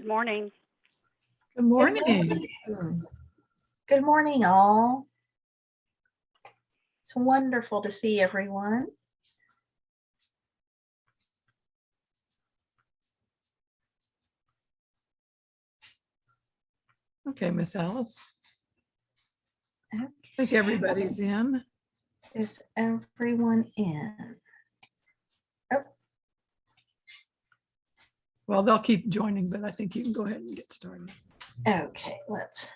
morning. Good Good morning. morning. Good morning, all. It's wonderful to see everyone. Okay, Miss Alice. Okay. I think everybody's in. Is everyone in? Well, they'll keep joining, but I think you can go ahead and get started. Okay, let's.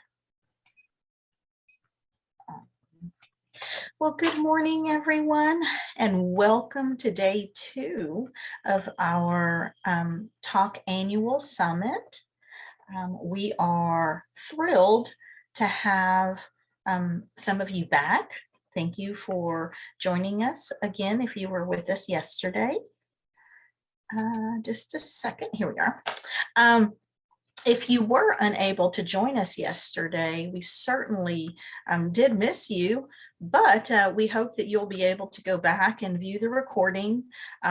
Well, good morning, everyone, and welcome to day 2 of our Talk Annual Summit. We are thrilled to have some of you back. Thank you for joining us again if you were with us yesterday. Just a second, here we are. If you were unable to join us yesterday, we certainly did miss you, but we hope that you'll be able to go back and view the recording,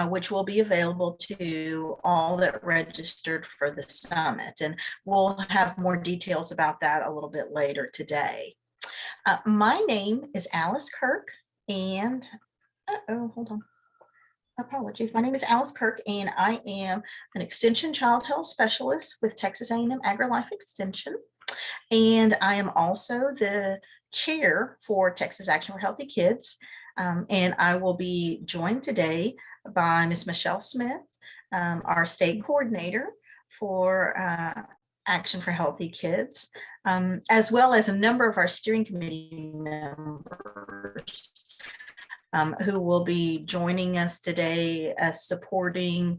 which will be available to all that registered for the summit. And we'll have more details about that a little bit later today. My name is Alice Kirk, and hold on. Apologies. My name is Alice Kirk, and I am an Extension Child Health Specialist with Texas A&M AgriLife Extension. And I am also the chair for Texas Action for Healthy Kids. And I will be joined today by Ms. Michelle Smith, our state coordinator for Action for Healthy Kids, as well as a number of our steering committee members who will be joining us today as supporting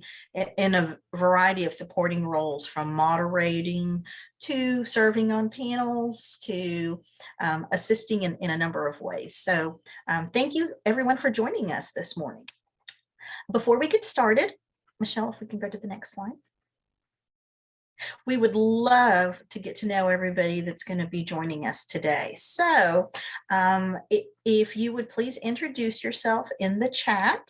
in a variety of supporting roles, from moderating to serving on panels to assisting in a number of ways. So thank you everyone for joining us this morning. Before we get started, Michelle, if we can go to the next slide. We would love to get to know everybody that's going to be joining us today. So if you would please introduce yourself in the chat.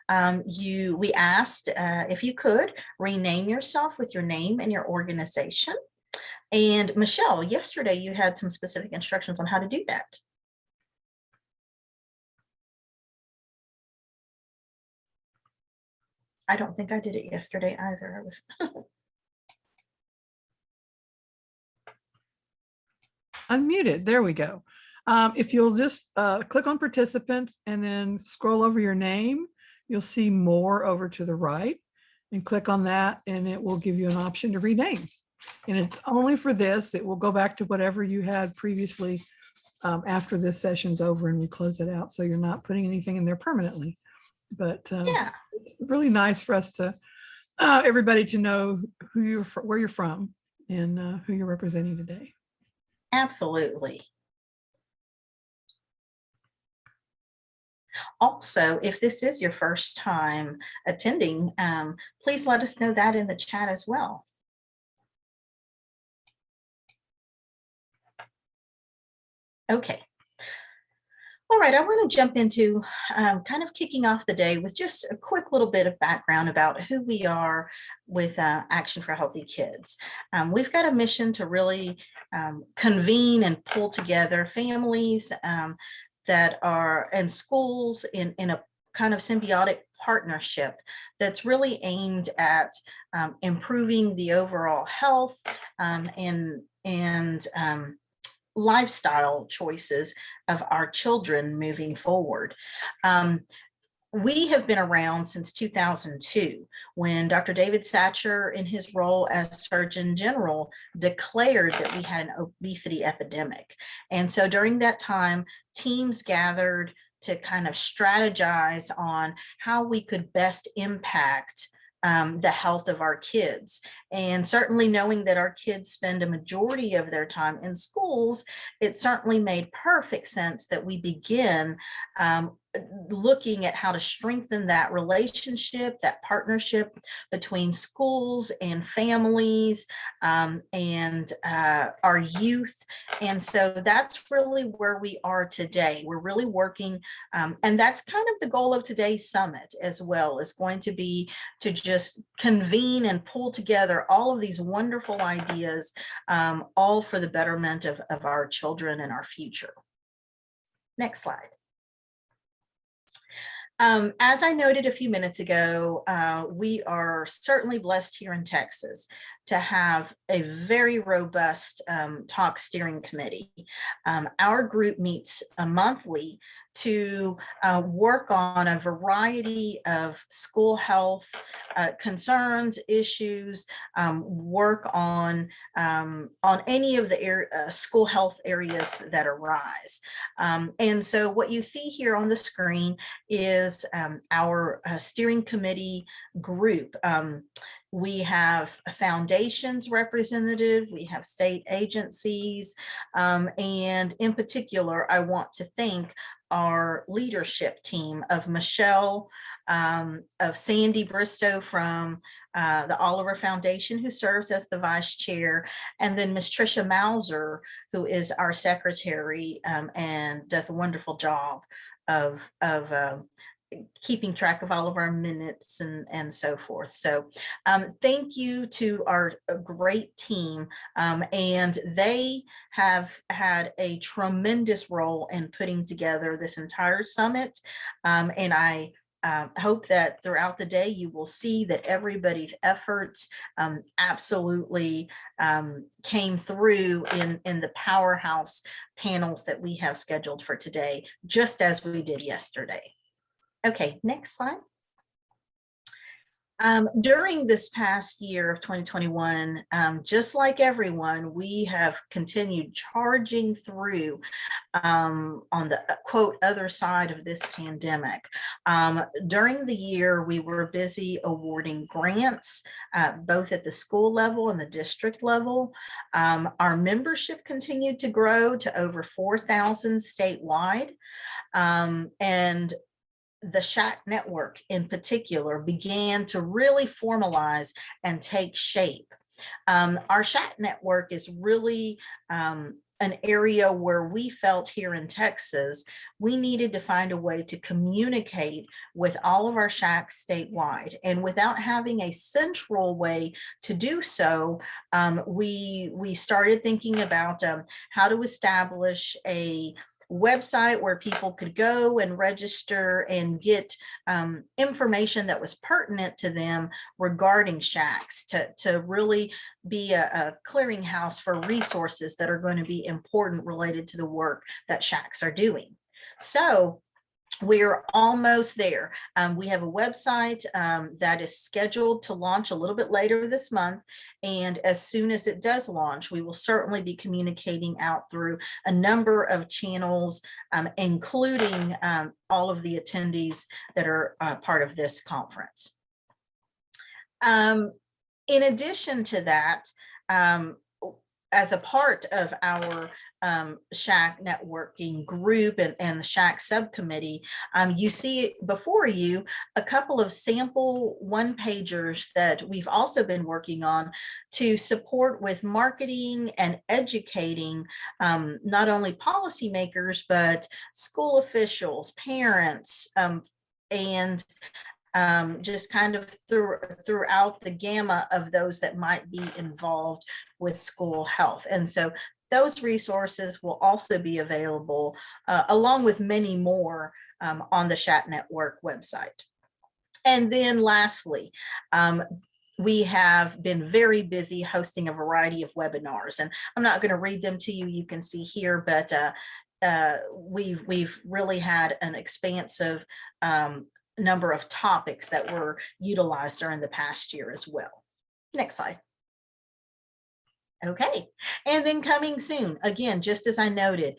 We asked if you could rename yourself with your name and your organization. And Michelle, yesterday you had some specific instructions on how to do that. I don't think I did it yesterday either. I was Unmuted. There we go. If you'll just click on participants and then scroll over your name, you'll see more over to the right, and click on that and it will give you an option to rename. And it's only for this. It will go back to whatever you had previously after this session's over and we close it out. So you're not putting anything in there permanently. But yeah, it's really nice for us to everybody to know where you're from and who you're representing today. absolutely. Also, if this is your first time attending, please let us know that in the chat as well. Okay. All right, I want to jump into kind of kicking off the day with just a quick little bit of background about who we are with Action for Healthy Kids. We've got a mission to really convene and pull together families that are in schools in a kind of symbiotic partnership that's really aimed at improving the overall health and lifestyle choices of our children moving forward. We have been around since 2002, when Dr. David Satcher, in his role as Surgeon General, declared that we had an obesity epidemic. And so during that time, teams gathered to kind of strategize on how we could best impact the health of our kids. And certainly knowing that our kids spend a majority of their time in schools, it certainly made perfect sense that we begin looking at how to strengthen that relationship, that partnership between schools and families, and our youth. And so that's really where we are today. We're really working, and that's kind of the goal of today's summit as well, is going to be to just convene and pull together all of these wonderful ideas, all for the betterment of our children and our future. Next slide. As I noted a few minutes ago, we are certainly blessed here in Texas to have a very robust talk steering committee. Our group meets monthly to work on a variety of school health concerns, issues, work on any of the school health areas that arise. And so what you see here on the screen is our steering committee group. We have a foundations representative, we have state agencies, and in particular, I want to thank our leadership team of Michelle, of Sandy Bristow from the Oliver Foundation, who serves as the vice chair, and then Miss Tricia Mauser, who is our secretary, and does a wonderful job of keeping track of all of our minutes and so forth. So thank you to our great team, and they have had a tremendous role in putting together this entire summit, and I hope that throughout the day you will see that everybody's efforts absolutely came through in the powerhouse panels that we have scheduled for today, just as we did yesterday. Okay, next slide. During this past year of 2021, just like everyone, we have continued charging through on the quote other side of this pandemic. During the year, we were busy awarding grants, both at the school level and the district level. Our membership continued to grow to over 4,000 statewide, and the SHAC network in particular began to really formalize and take shape. Our SHAC network is really an area where we felt here in Texas, we needed to find a way to communicate with all of our SHACs statewide. And without having a central way to do so, we started thinking about how to establish a website where people could go and register and get information that was pertinent to them regarding SHACs, to really be a clearinghouse for resources that are going to be important related to the work that SHACs are doing. So we're almost there. We have a website that is scheduled to launch a little bit later this month. And as soon as it does launch, we will certainly be communicating out through a number of channels, including all of the attendees that are part of this conference. In addition to that, as a part of our SHAC networking group and the SHAC subcommittee, you see before you a couple of sample one-pagers that we've also been working on to support with marketing and educating not only policymakers, but school officials, parents, and just kind of throughout the gamut of those that might be involved with school health. And so those resources will also be available along with many more on the SHAC Network website. And then lastly, we have been very busy hosting a variety of webinars, and I'm not going to read them to you. You can see here, but we've really had an expansive number of topics that were utilized during the past year as well. Next slide. Okay, and then coming soon, again, just as I noted,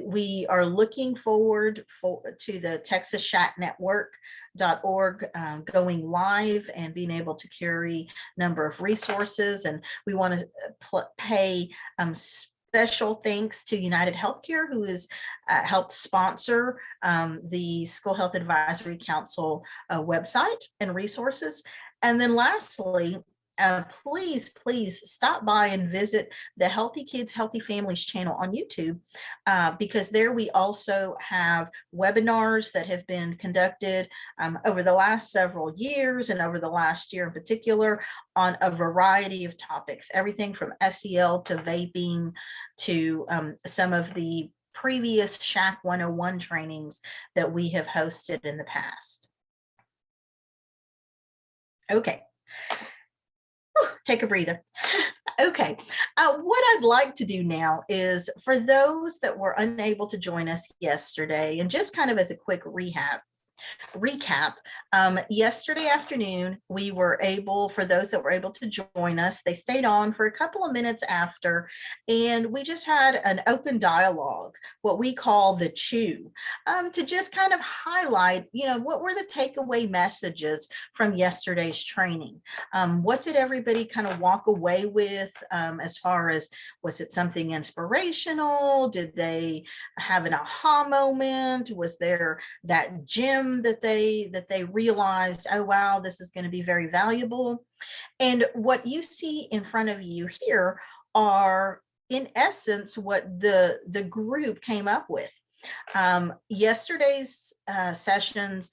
we are looking forward to the TexasSHACNetwork.org going live and being able to carry a number of resources, and we want to pay Special thanks to United Healthcare, who has helped sponsor the School Health Advisory Council website and resources. And then lastly, please stop by and visit the Healthy Kids, Healthy Families channel on YouTube, because there we also have webinars that have been conducted over the last several years and over the last year in particular on a variety of topics, everything from SEL to vaping to some of the previous SHAC 101 trainings that we have hosted in the past. Okay. Take a breather. Okay, what I'd like to do now is, for those that were unable to join us yesterday, and just kind of as a quick recap, yesterday afternoon, we were able, for those that were able to join us, they stayed on for a couple of minutes after, and we just had an open dialogue, what we call the chew, to just kind of highlight, what were the takeaway messages from yesterday's training? What did everybody kind of walk away with, as far as, was it something inspirational? Did they have an aha moment? Was there that gem that they realized, oh wow, this is going to be very valuable? And what you see in front of you here are, in essence, what the group came up with. Yesterday's sessions,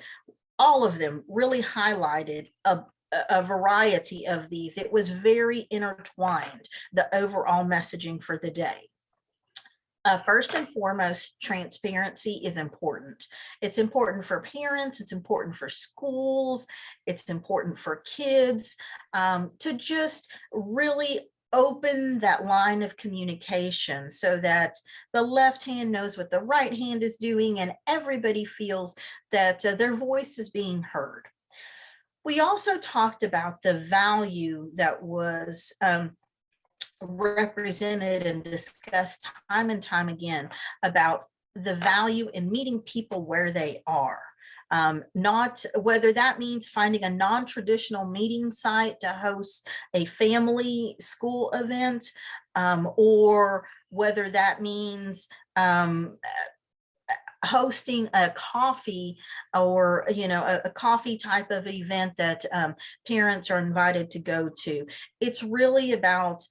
all of them really highlighted a variety of these. It was very intertwined, the overall messaging for the day. First and foremost, transparency is important. It's important for parents, it's important for schools, it's important for kids, to just really open that line of communication so that the left hand knows what the right hand is doing and everybody feels that their voice is being heard. We also talked about the value that was represented and discussed time and time again about the value in meeting people where they are. Not whether that means finding a non-traditional meeting site to host a family school event, or whether that means hosting a coffee, or a coffee type of event that parents are invited to go to. It's really about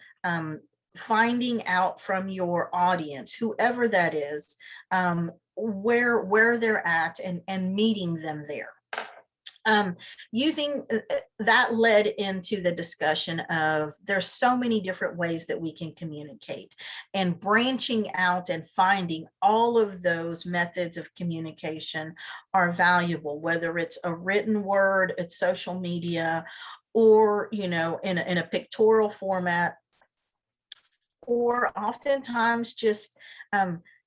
finding out from your audience, whoever that is, where they're at, and meeting them there. Using that led into the discussion of, there's so many different ways that we can communicate, and branching out and finding all of those methods of communication are valuable, whether it's a written word, it's social media, or in a pictorial format, or oftentimes just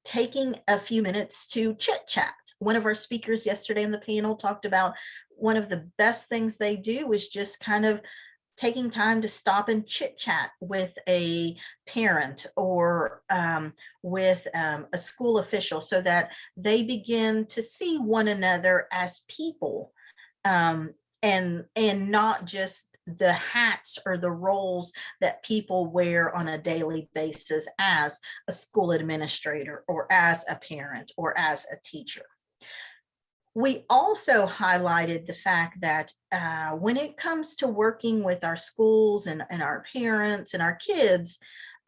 taking a few minutes to chit chat. One of our speakers yesterday in the panel talked about one of the best things they do is just kind of taking time to stop and chit chat with a parent, or with a school official, so that they begin to see one another as people, and not just the hats or the roles that people wear on a daily basis as a school administrator, or as a parent, or as a teacher. We also highlighted the fact that when it comes to working with our schools and our parents and our kids,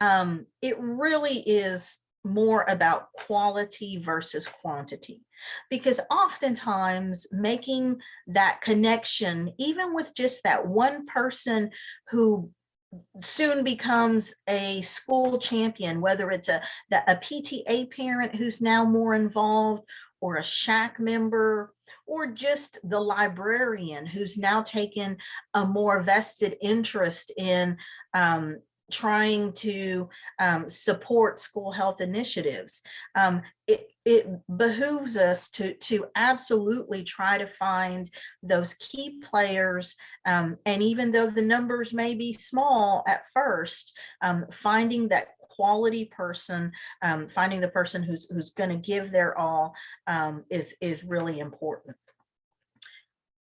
it really is more about quality versus quantity, because oftentimes making that connection, even with just that one person who soon becomes a school champion, whether it's a PTA parent who's now more involved, or a SHAC member, or just the librarian who's now taken a more vested interest in trying to support school health initiatives. It behooves us to absolutely try to find those key players, and even though the numbers may be small at first, finding that quality person, finding the person who's going to give their all, is really important.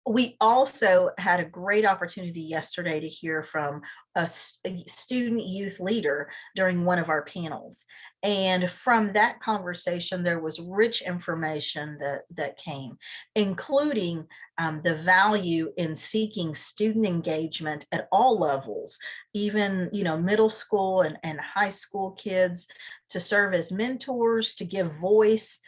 We also had a great opportunity yesterday to hear from a student youth leader during one of our panels. And from that conversation, there was rich information that came, including the value in seeking student engagement at all levels, even, middle school and high school kids, to serve as mentors, to give voice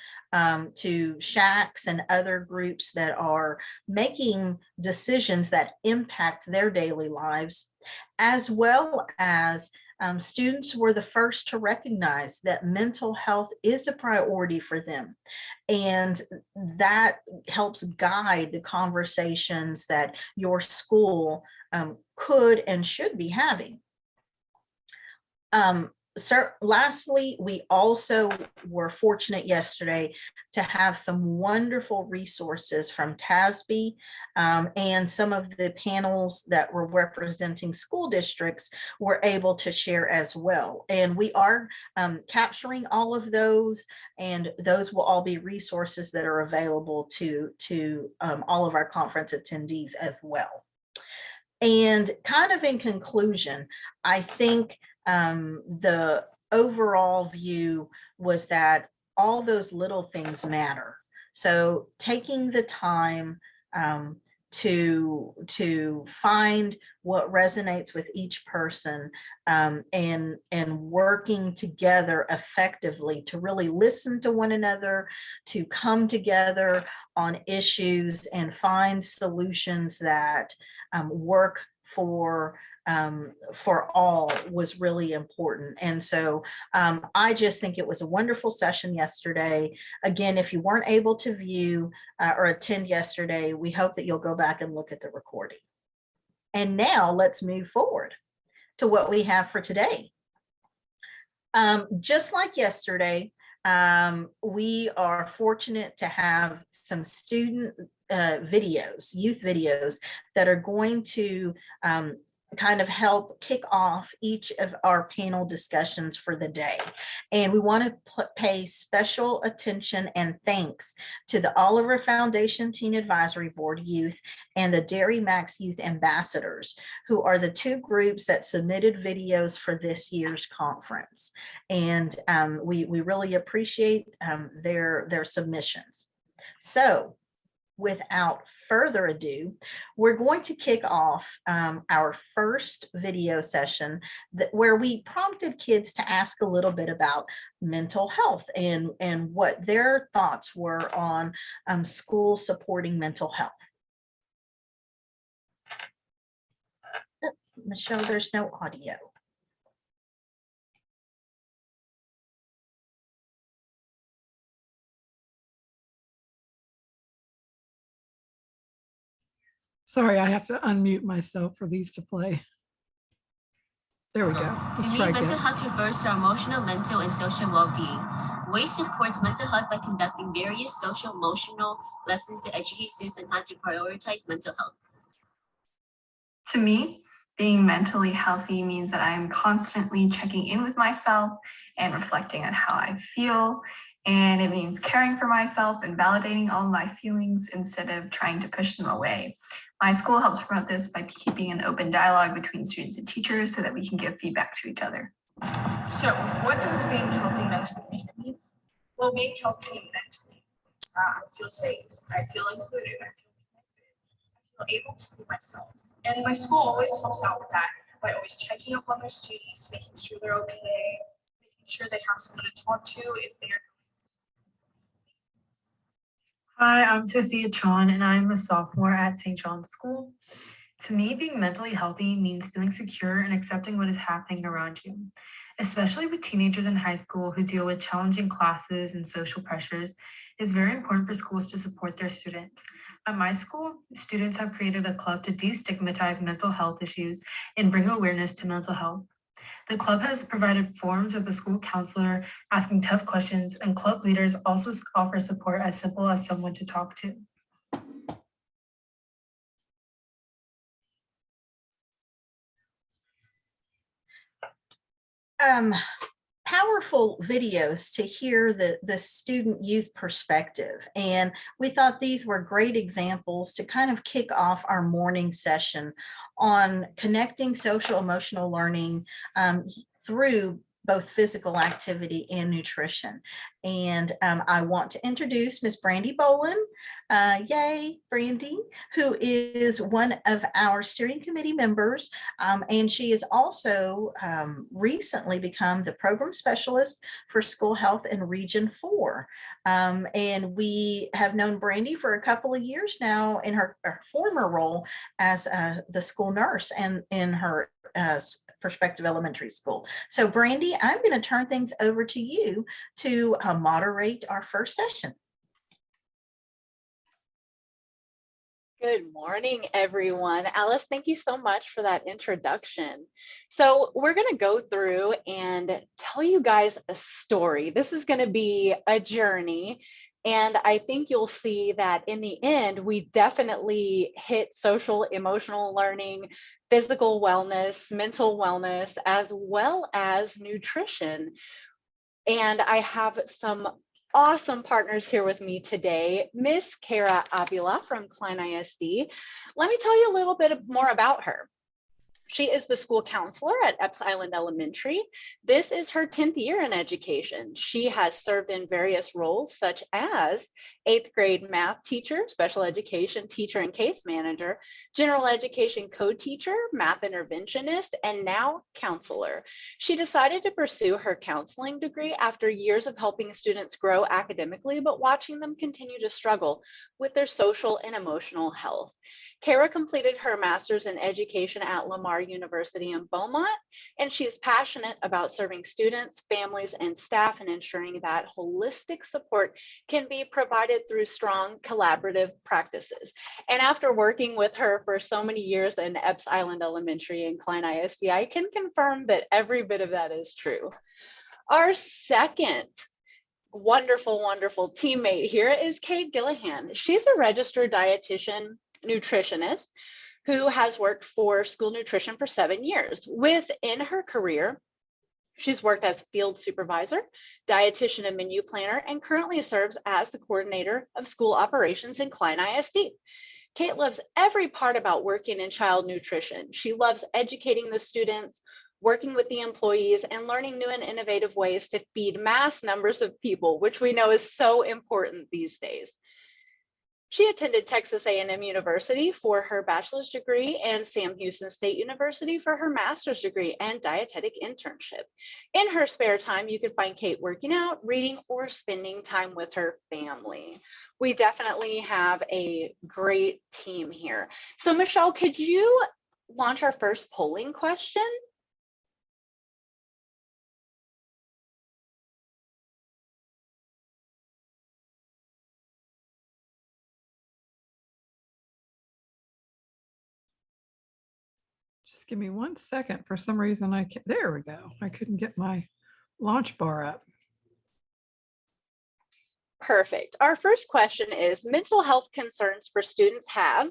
to shacks and other groups that are making decisions that impact their daily lives, as well as students were the first to recognize that mental health is a priority for them. And that helps guide the conversations that your school could and should be having. Lastly, we also were fortunate yesterday to have some wonderful resources from TASB, and some of the panels that were representing school districts were able to share as well. And we are capturing all of those, and those will all be resources that are available to all of our conference attendees as well. And kind of in conclusion, I think the overall view was that all those little things matter. So taking the time to find what resonates with each person, and working together effectively to really listen to one another, to come together on issues and find solutions that work for all was really important. And so I just think it was a wonderful session yesterday. Again, if you weren't able to view or attend yesterday, we hope that you'll go back and look at the recording. And now let's move forward to what we have for today. Just like yesterday, we are fortunate to have some student videos, youth videos, that are going to kind of help kick off each of our panel discussions for the day. And we want to pay special attention and thanks to the Oliver Foundation Teen Advisory Board Youth and the Dairy Max Youth Ambassadors, who are the two groups that submitted videos for this year's conference. And we really appreciate their submissions. So without further ado, we're going to kick off our first video session where we prompted kids to ask a little bit about mental health and what their thoughts were on school supporting mental health. Michelle, there's no audio. Sorry, I have to unmute myself for these to play. There we go. To me, mental health refers to emotional, mental, and social well-being. WAY supports mental health by conducting various social emotional lessons to educate students on how to prioritize mental health. To me, being mentally healthy means that I am constantly checking in with myself and reflecting on how I feel. And it means caring for myself and validating all my feelings instead of trying to push them away. My school helps promote this by keeping an open dialogue between students and teachers so that we can give feedback to each other. So what does being healthy mentally mean? Well, being healthy mentally means I feel safe, I feel included, I feel connected, I feel able to be myself. And my school always helps out with that by always checking up on their students, making sure they're okay, making sure they have someone to talk to if they're. Hi, I'm Sophia Chon, and I'm a sophomore at St. John's School. To me, being mentally healthy means feeling secure and accepting what is happening around you. Especially with teenagers in high school who deal with challenging classes and social pressures, it's very important for schools to support their students. At my school, students have created a club to destigmatize mental health issues and bring awareness to mental health. The club has provided forums with the school counselor asking tough questions, and club leaders also offer support as simple as someone to talk to. powerful videos to hear the student youth perspective. And we thought these were great examples to kind of kick off our morning session on connecting social emotional learning through both physical activity and nutrition. And I want to introduce Miss Brandy Bolin. Yay, Brandy, who is one of our steering committee members. And she has also recently become the program specialist for school health in Region 4. And we have known Brandy for a couple of years now in her former role as the school nurse and in her Perspective Elementary School. So Brandy, I'm going to turn things over to you to moderate our first session. Good morning, everyone. Alice, thank you so much for that introduction. So we're going to go through and tell you guys a story. This is going to be a journey. And I think you'll see that in the end, we definitely hit social, emotional learning, physical wellness, mental wellness, as well as nutrition. And I have some awesome partners here with me today. Miss Kara Avila from Klein ISD. Let me tell you a little bit more about her. She is the school counselor at Epps Island Elementary. This is her 10th year in education. She has served in various roles such as 8th grade math teacher, special education teacher and case manager, general education co-teacher, math interventionist, and now counselor. She decided to pursue her counseling degree after years of helping students grow academically, but watching them continue to struggle with their social and emotional health. Kara completed her master's in education at Lamar University in Beaumont, and she is passionate about serving students, families, and staff and ensuring that holistic support can be provided through strong collaborative practices. And after working with her for so many years in Epps Island Elementary and Klein ISD, I can confirm that every bit of that is true. Our second wonderful, wonderful teammate here is Kate Gillihan. She's a registered dietitian nutritionist who has worked for school nutrition for 7 years. Within her career, she's worked as field supervisor, dietitian and menu planner, and currently serves as the coordinator of school operations in Klein ISD. Kate loves every part about working in child nutrition. She loves educating the students, working with the employees, and learning new and innovative ways to feed mass numbers of people, which we know is so important these days. She attended Texas A&M University for her bachelor's degree and Sam Houston State University for her master's degree and dietetic internship. In her spare time, you can find Kate working out, reading, or spending time with her family. We definitely have a great team here. So Michelle, could you launch our first polling question? Just give me 1 second. For some reason, I can't. There we go. I couldn't get my launch bar up. Perfect. Our first question is mental health concerns for students have,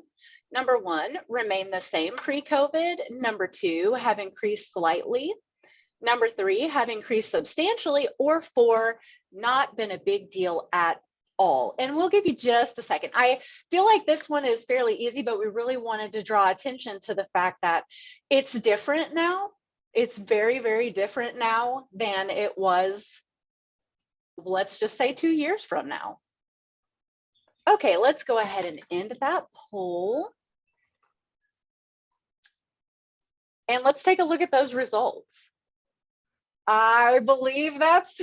number 1, remain the same pre-COVID. Number 2, have increased slightly. Number 3, have increased substantially. Or 4, not been a big deal at all. And we'll give you just a second. I feel like this one is fairly easy, but we really wanted to draw attention to the fact that it's different now. It's very, very different now than it was, let's just say 2 years from now. Okay, let's go ahead and end that poll. And let's take a look at those results. I believe that's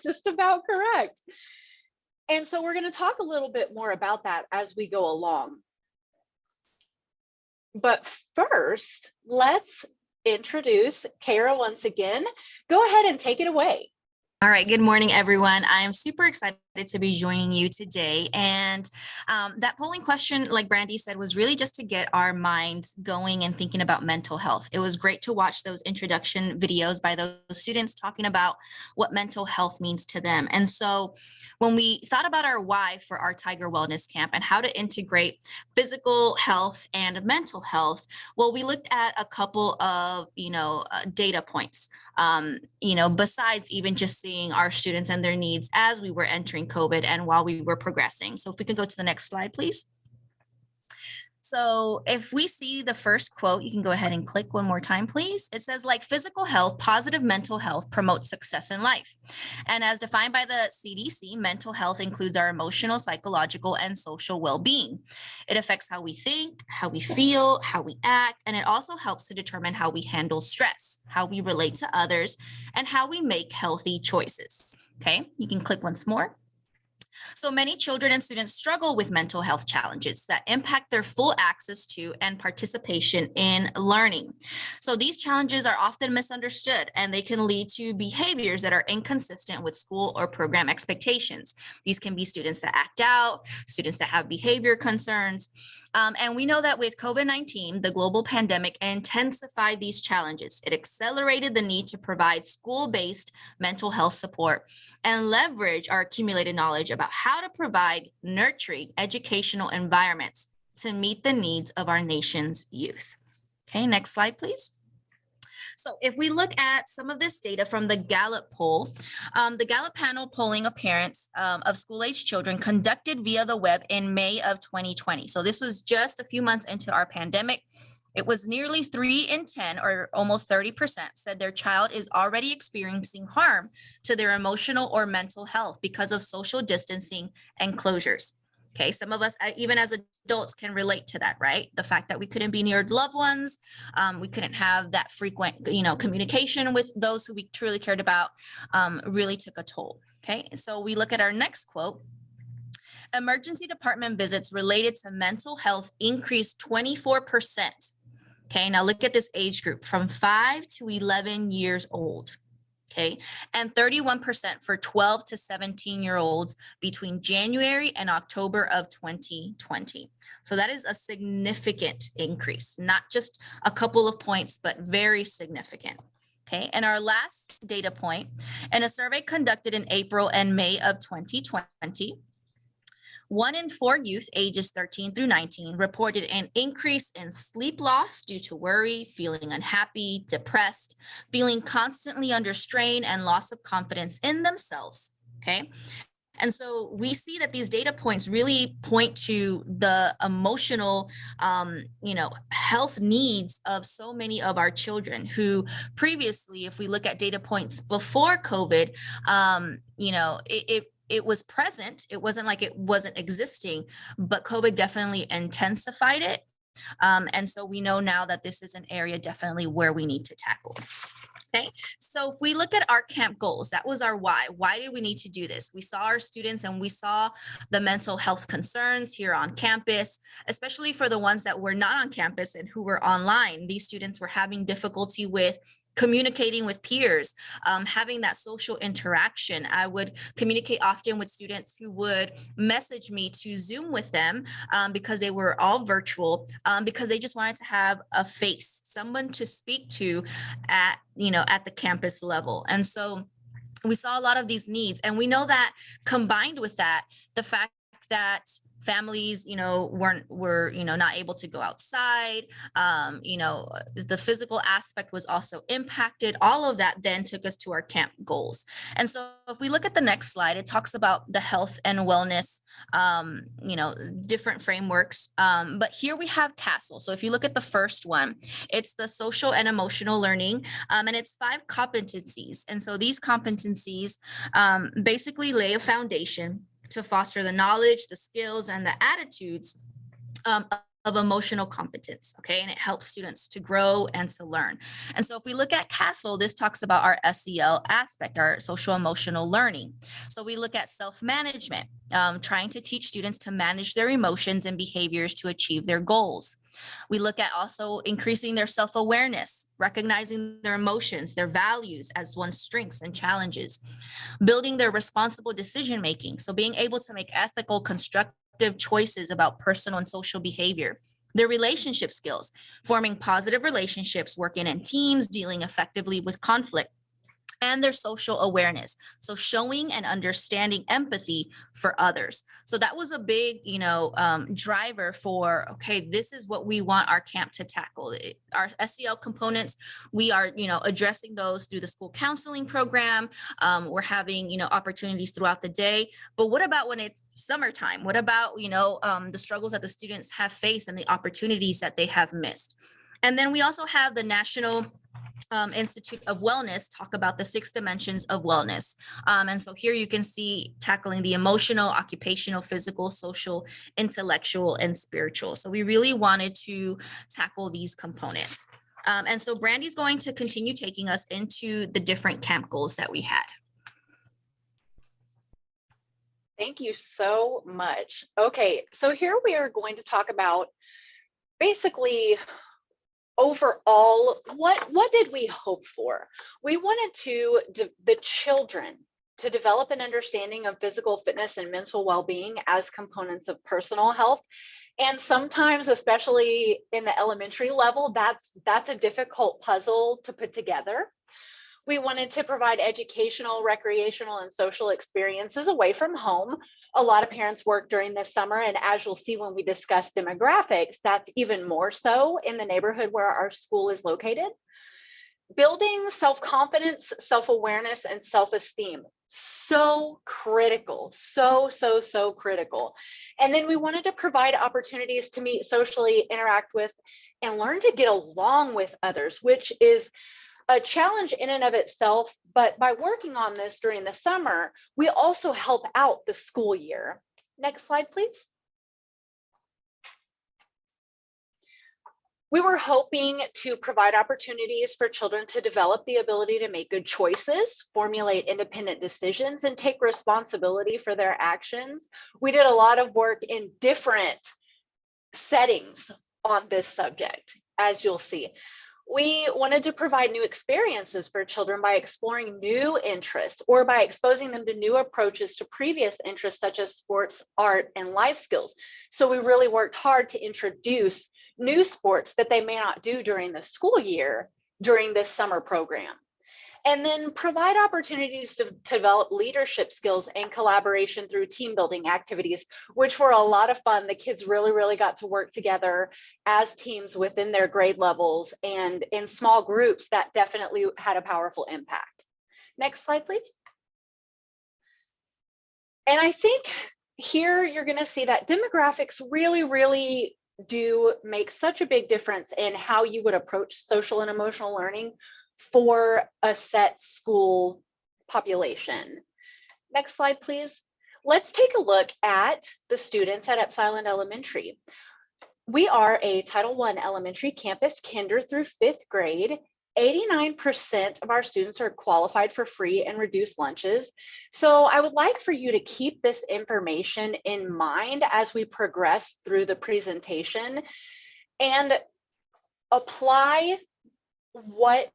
just about correct. And so we're going to talk a little bit more about that as we go along. But first, let's introduce Kara once again. Go ahead and take it away. All right, good morning, everyone. I am super excited to be joining you today. And that polling question, like Brandy said, was really just to get our minds going and thinking about mental health. It was great to watch those introduction videos by those students talking about what mental health means to them. And so when we thought about our why for our Tiger Wellness Camp and how to integrate physical health and mental health, well, we looked at a couple of, data points, besides even just seeing our students and their needs as we were entering COVID and while we were progressing. So if we can go to the next slide, please. So if we see the first quote, you can go ahead and click one more time, please. It says, like physical health, positive mental health promotes success in life. And as defined by the CDC, mental health includes our emotional, psychological, and social well-being. It affects how we think, how we feel, how we act, and it also helps to determine how we handle stress, how we relate to others, and how we make healthy choices. Okay, you can click once more. So many children and students struggle with mental health challenges that impact their full access to and participation in learning. So these challenges are often misunderstood and they can lead to behaviors that are inconsistent with school or program expectations. These can be students that act out, students that have behavior concerns. And we know that with COVID-19, the global pandemic intensified these challenges. It accelerated the need to provide school-based mental health support and leverage our accumulated knowledge about how to provide nurturing educational environments to meet the needs of our nation's youth. Okay, next slide, please. So if we look at some of this data from the Gallup poll, the Gallup panel polling of parents of school-age children conducted via the web in May of 2020. So this was just a few months into our pandemic. It was nearly 3 in 10, or almost 30%, said their child is already experiencing harm to their emotional or mental health because of social distancing and closures. Okay, some of us, even as adults, can relate to that, right? The fact that we couldn't be near loved ones, we couldn't have that frequent, communication with those who we truly cared about, really took a toll. Okay, so we look at our next quote. Emergency department visits related to mental health increased 24%. Okay, now look at this age group from 5 to 11 years old. Okay, and 31% for 12 to 17-year-olds between January and October of 2020. So that is a significant increase, not just a couple of points, but very significant. Okay, and our last data point, in a survey conducted in April and May of 2020, 1 in 4 youth ages 13 through 19 reported an increase in sleep loss due to worry, feeling unhappy, depressed, feeling constantly under strain, and loss of confidence in themselves. Okay. And so we see that these data points really point to the emotional, health needs of so many of our children who previously, if we look at data points before COVID, it was present. It wasn't like it wasn't existing, but COVID definitely intensified it. And so we know now that this is an area definitely where we need to tackle. Okay, so if we look at our camp goals, that was our why. Why did we need to do this? We saw our students and we saw the mental health concerns here on campus, especially for the ones that were not on campus and who were online. These students were having difficulty with communicating with peers, having that social interaction. I would communicate often with students who would message me to Zoom with them because they were all virtual, because they just wanted to have a face, someone to speak to at the campus level. And so we saw a lot of these needs, and we know that combined with that, the fact that families, were not able to go outside. The physical aspect was also impacted. All of that then took us to our camp goals. And so if we look at the next slide, it talks about the health and wellness, different frameworks. But here we have CASTLE. So if you look at the first one, it's the social and emotional learning, and it's 5 competencies. And so these competencies basically lay a foundation to foster the knowledge, the skills, and the attitudes of emotional competence, okay? And it helps students to grow and to learn. And so if we look at CASEL, this talks about our SEL aspect, our social emotional learning. So we look at self-management, trying to teach students to manage their emotions and behaviors to achieve their goals. We look at also increasing their self-awareness, recognizing their emotions, their values as one's strengths and challenges, building their responsible decision-making. So being able to make ethical, constructive choices about personal and social behavior, their relationship skills, forming positive relationships, working in teams, dealing effectively with conflict, and their social awareness. So showing and understanding empathy for others. So that was a big, driver for, okay, this is what we want our camp to tackle. Our SEL components, we are, addressing those through the school counseling program. We're having, opportunities throughout the day. But what about when it's summertime? What about, the struggles that the students have faced and the opportunities that they have missed? And then we also have the National Institute of Wellness talk about the 6 dimensions of wellness. And so here you can see tackling the emotional, occupational, physical, social, intellectual, and spiritual. So we really wanted to tackle these components. And so Brandy's going to continue taking us into the different camp goals that we had. Thank you so much. Okay, so here we are going to talk about basically overall, what did we hope for? We wanted the children to develop an understanding of physical fitness and mental well-being as components of personal health. And sometimes, especially in the elementary level, that's a difficult puzzle to put together. We wanted to provide educational, recreational, and social experiences away from home. A lot of parents work during this summer, and as you'll see when we discuss demographics, that's even more so in the neighborhood where our school is located. Building self-confidence, self-awareness, and self-esteem. So critical, so critical. And then we wanted to provide opportunities to meet socially, interact with, and learn to get along with others, which is a challenge in and of itself, but by working on this during the summer, we also help out the school year. Next slide, please. We were hoping to provide opportunities for children to develop the ability to make good choices, formulate independent decisions, and take responsibility for their actions. We did a lot of work in different settings on this subject, as you'll see. We wanted to provide new experiences for children by exploring new interests or by exposing them to new approaches to previous interests such as sports, art, and life skills. So we really worked hard to introduce new sports that they may not do during the school year during this summer program. And then provide opportunities to develop leadership skills and collaboration through team building activities, which were a lot of fun. The kids really got to work together as teams within their grade levels and in small groups. That definitely had a powerful impact. Next slide, please. And I think here you're going to see that demographics really do make such a big difference in how you would approach social and emotional learning for a set school population. Next slide, please. Let's take a look at the students at Epsilon Elementary. We are a Title I elementary campus, kinder through 5th grade. 89% of our students are qualified for free and reduced lunches. So I would like for you to keep this information in mind as we progress through the presentation and apply what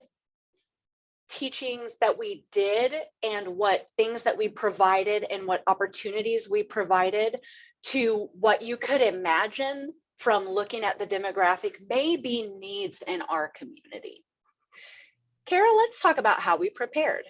teachings that we did and what things that we provided and what opportunities we provided to what you could imagine from looking at the demographic may be needs in our community. Kara, let's talk about how we prepared.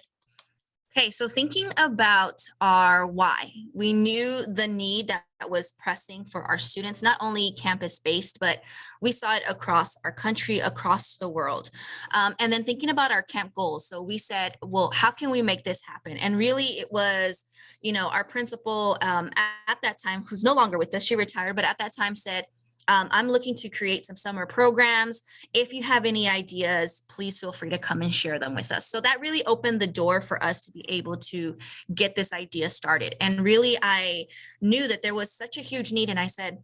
Okay, so thinking about our why, we knew the need that was pressing for our students, not only campus-based, but we saw it across our country, across the world. And then thinking about our camp goals. So we said, well, how can we make this happen? And really it was, our principal at that time, who's no longer with us, she retired, but at that time said, I'm looking to create some summer programs. If you have any ideas, please feel free to come and share them with us. So that really opened the door for us to be able to get this idea started. And really, I knew that there was such a huge need. And I said,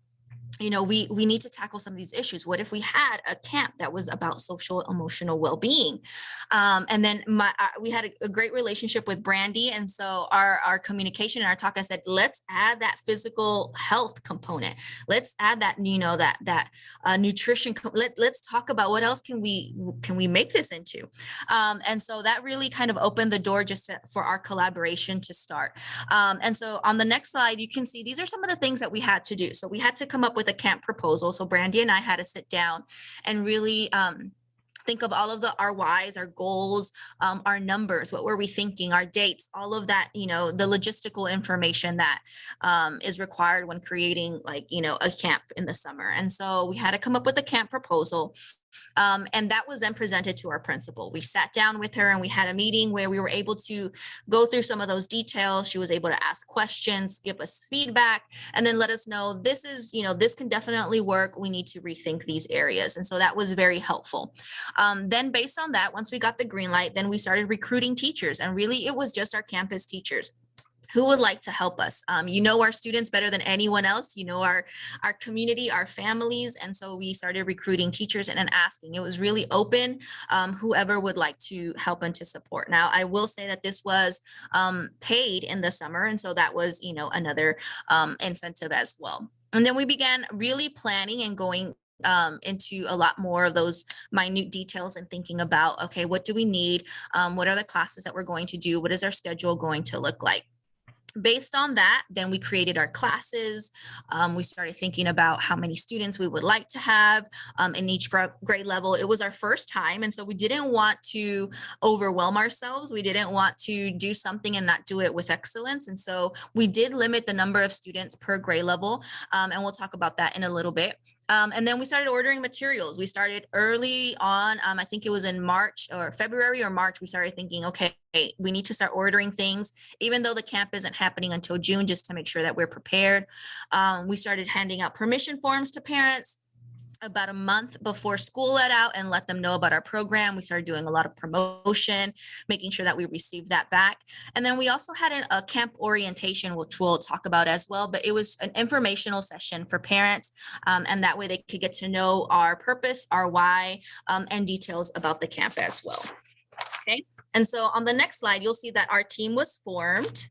we need to tackle some of these issues. What if we had a camp that was about social emotional well-being? And then we had a great relationship with Brandy. And so our communication and our talk, I said, let's add that physical health component. Let's add that, that nutrition. Let's talk about what else can we make this into? And so that really kind of opened the door for our collaboration to start. And so on the next slide, you can see these are some of the things that we had to do. So we had to come up with a camp proposal. So Brandy and I had to sit down and really think of all of our whys, our goals, our numbers, what were we thinking, our dates, all of that, the logistical information that is required when creating a camp in the summer. And so we had to come up with a camp proposal. And that was then presented to our principal. We sat down with her and we had a meeting where we were able to go through some of those details. She was able to ask questions, give us feedback, and then let us know this can definitely work. We need to rethink these areas. And so that was very helpful. Then based on that, once we got the green light, then we started recruiting teachers, and really it was just our campus teachers who would like to help us. Our students better than anyone else, our community, our families. And so we started recruiting teachers and asking. It was really open, whoever would like to help and to support. Now, I will say that this was paid in the summer. And so that was, another incentive as well. And then we began really planning and going into a lot more of those minute details and thinking about, okay, what do we need? What are the classes that we're going to do? What is our schedule going to look like? Based on that, then we created our classes. We started thinking about how many students we would like to have in each grade level. It was our first time, and so we didn't want to overwhelm ourselves. We didn't want to do something and not do it with excellence. And so we did limit the number of students per grade level, and we'll talk about that in a little bit. And then we started ordering materials. We started early on, I think it was in March or February or March, we started thinking, okay, we need to start ordering things, even though the camp isn't happening until June, just to make sure that we're prepared. We started handing out permission forms to parents about a month before school let out and let them know about our program. We started doing a lot of promotion, making sure that we received that back. And then we also had a camp orientation, which we'll talk about as well, but it was an informational session for parents. And that way they could get to know our purpose, our why, and details about the camp as well. Okay. And so on the next slide, you'll see that our team was formed.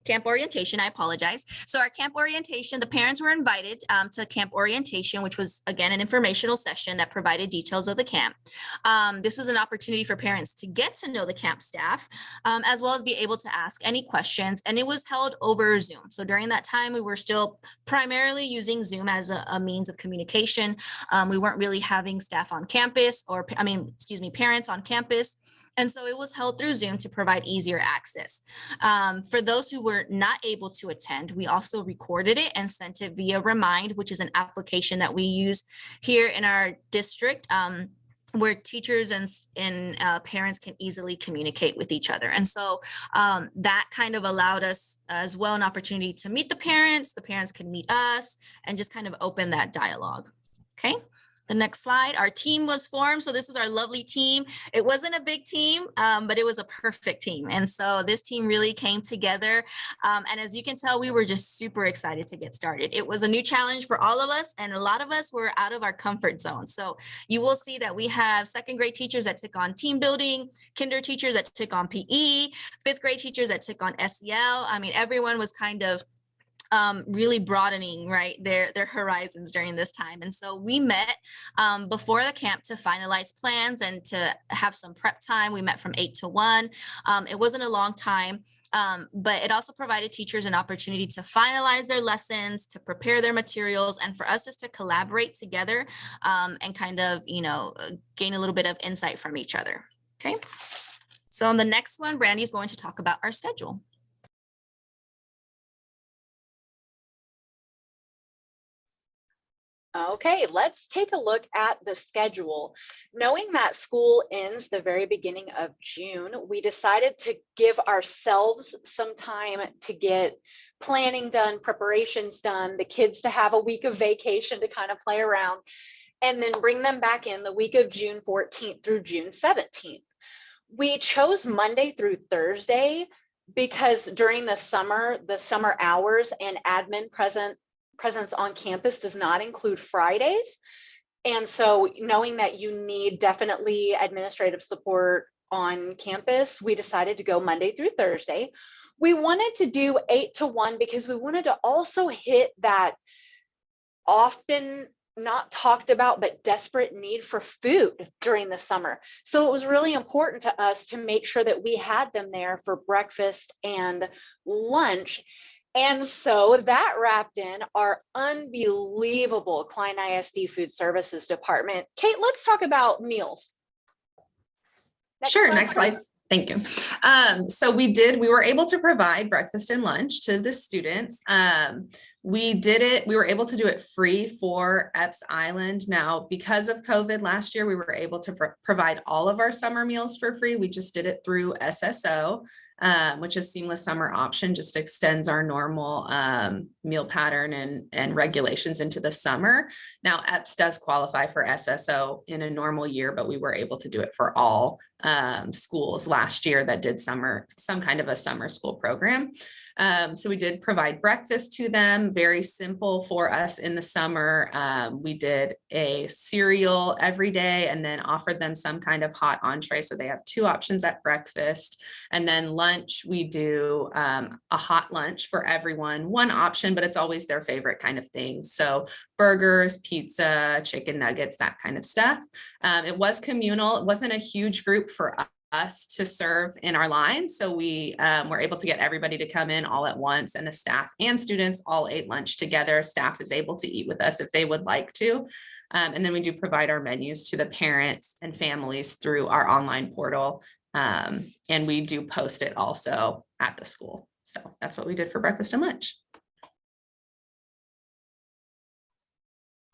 Camp orientation, I apologize. So our camp orientation, the parents were invited to camp orientation, which was, again, an informational session that provided details of the camp. This was an opportunity for parents to get to know the camp staff, as well as be able to ask any questions. And it was held over Zoom. So during that time, we were still primarily using Zoom as a means of communication. We weren't really having staff on campus parents on campus. And so it was held through Zoom to provide easier access. For those who were not able to attend, we also recorded it and sent it via Remind, which is an application that we use here in our district, where teachers and parents can easily communicate with each other. And so that kind of allowed us as well an opportunity to meet the parents can meet us, and just kind of open that dialogue. Okay. The next slide, our team was formed. So this is our lovely team. It wasn't a big team, but it was a perfect team. And so this team really came together. And as you can tell, we were just super excited to get started. It was a new challenge for all of us, and a lot of us were out of our comfort zone. So you will see that we have second grade teachers that took on team building, kinder teachers that took on PE, fifth grade teachers that took on SEL. I mean, everyone was kind of really broadening, right, their horizons during this time. And so we met before the camp to finalize plans and to have some prep time. We met from 8 to 1. It wasn't a long time, but it also provided teachers an opportunity to finalize their lessons, to prepare their materials, and for us just to collaborate together and kind of, gain a little bit of insight from each other. Okay. So on the next one, Brandy's going to talk about our schedule. Okay, let's take a look at the schedule. Knowing that school ends the very beginning of June, we decided to give ourselves some time to get planning done, preparations done, the kids to have a week of vacation to kind of play around, and then bring them back in the week of June 14th through June 17th. We chose Monday through Thursday because during the summer hours and admin presence on campus does not include Fridays. And so knowing that you need definitely administrative support on campus, we decided to go Monday through Thursday. We wanted to do 8 to 1 because we wanted to also hit that often not talked about but desperate need for food during the summer. So it was really important to us to make sure that we had them there for breakfast and lunch. And so that wrapped in our unbelievable Klein ISD Food Services Department. Kate, let's talk about meals. Sure, next slide. Thank you. So we were able to provide breakfast and lunch to the students. We were able to do it free for Epps Island. Now, because of COVID last year, we were able to provide all of our summer meals for free. We just did it through SSO, which is Seamless Summer Option, just extends our normal meal pattern and regulations into the summer. Now, Epps does qualify for SSO in a normal year, but we were able to do it for all schools last year that did some kind of a summer school program. So we did provide breakfast to them, very simple for us in the summer. We did a cereal every day and then offered them some kind of hot entree. So they have 2 options at breakfast. And then lunch, we do a hot lunch for everyone, 1 option, but it's always their favorite kind of thing. So burgers, pizza, chicken nuggets, that kind of stuff. It was communal. It wasn't a huge group for us to serve in our line. So we were able to get everybody to come in all at once, and the staff and students all ate lunch together. Staff is able to eat with us if they would like to. And then we do provide our menus to the parents and families through our online portal. And we do post it also at the school. So that's what we did for breakfast and lunch.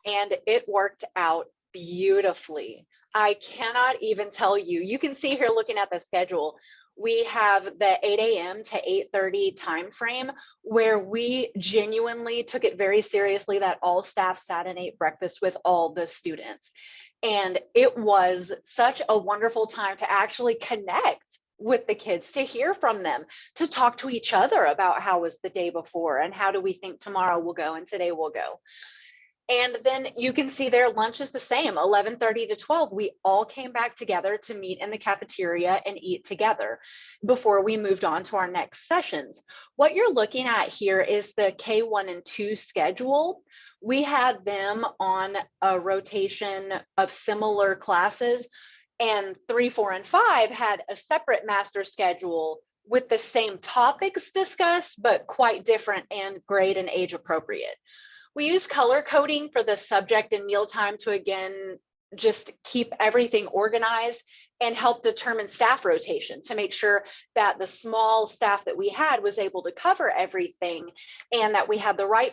And it worked out beautifully. I cannot even tell you. You can see here looking at the schedule, we have the 8 a.m. to 8:30 time frame where we genuinely took it very seriously that all staff sat and ate breakfast with all the students. And it was such a wonderful time to actually connect with the kids, to hear from them, to talk to each other about how was the day before and how do we think tomorrow will go and today will go. And then you can see their lunch is the same, 11:30 to 12. We all came back together to meet in the cafeteria and eat together before we moved on to our next sessions. What you're looking at here is the K1 and 2 schedule. We had them on a rotation of similar classes, and 3, 4, and 5 had a separate master schedule with the same topics discussed, but quite different and grade and age appropriate. We use color coding for the subject and mealtime to, again, just keep everything organized and help determine staff rotation to make sure that the small staff that we had was able to cover everything and that we had the right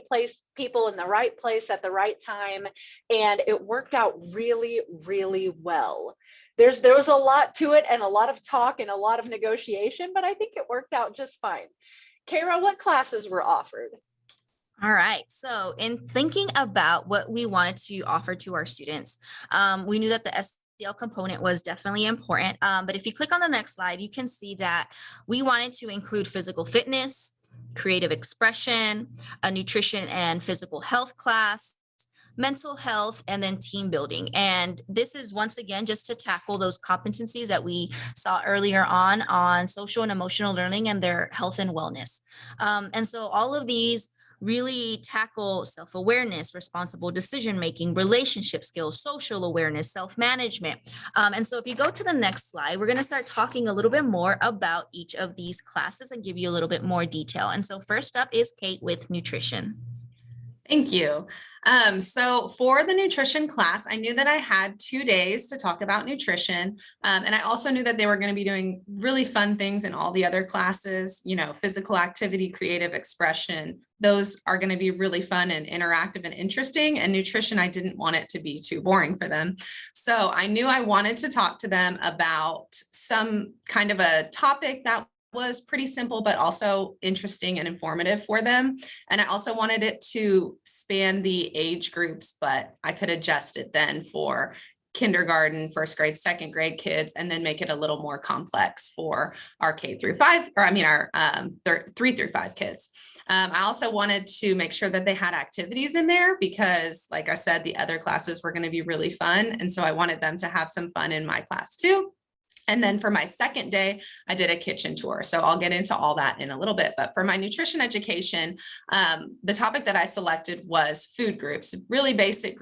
people in the right place at the right time. And it worked out really, really well. There was a lot to it and a lot of talk and a lot of negotiation, but I think it worked out just fine. Kara, what classes were offered? All right. So in thinking about what we wanted to offer to our students, we knew that the SEL component was definitely important. But if you click on the next slide, you can see that we wanted to include physical fitness, creative expression, a nutrition and physical health class, mental health, and then team building. And this is once again just to tackle those competencies that we saw earlier on social and emotional learning and their health and wellness. And so all of these really tackle self-awareness, responsible decision-making, relationship skills, social awareness, self-management. And so if you go to the next slide, we're going to start talking a little bit more about each of these classes and give you a little bit more detail. And so first up is Kate with nutrition. Thank you. So for the nutrition class, I knew that I had 2 days to talk about nutrition. And I also knew that they were going to be doing really fun things in all the other classes, physical activity, creative expression. Those are going to be really fun and interactive and interesting. And nutrition, I didn't want it to be too boring for them. So I knew I wanted to talk to them about some kind of a topic that was pretty simple, but also interesting and informative for them. And I also wanted it to span the age groups, but I could adjust it then for kindergarten, first grade, second grade kids, and then make it a little more complex for our K through 5, or I mean our 3 through 5 kids. I also wanted to make sure that they had activities in there because, like I said, the other classes were going to be really fun. And so I wanted them to have some fun in my class too. And then for my second day, I did a kitchen tour. So I'll get into all that in a little bit. But for my nutrition education, the topic that I selected was food groups, really basic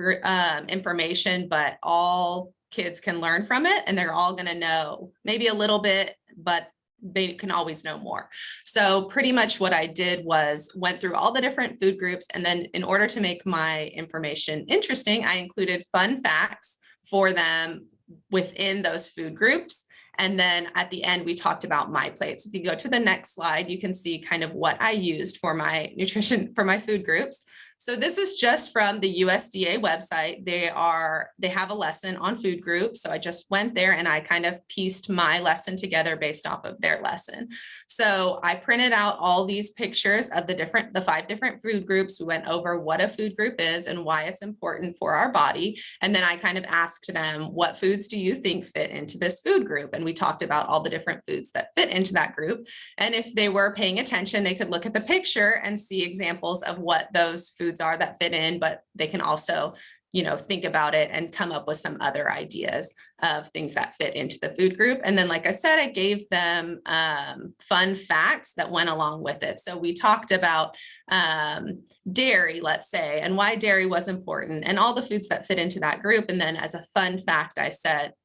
information, but all kids can learn from it. And they're all going to know maybe a little bit, but they can always know more. So pretty much what I did was went through all the different food groups. And then in order to make my information interesting, I included fun facts for them within those food groups. And then at the end, we talked about my plates. If you go to the next slide, you can see kind of what I used for my nutrition, for my food groups. So this is just from the USDA website. They have a lesson on food groups. So I just went there and I kind of pieced my lesson together based off of their lesson. So I printed out all these pictures of the 5 different food groups. We went over what a food group is and why it's important for our body. And then I kind of asked them, what foods do you think fit into this food group? And we talked about all the different foods that fit into that group. And if they were paying attention, they could look at the picture and see examples of what those foods are that fit in, but they can also, think about it and come up with some other ideas of things that fit into the food group. And then, like I said, I gave them fun facts that went along with it. So we talked about dairy, let's say, and why dairy was important and all the foods that fit into that group. And then as a fun fact, I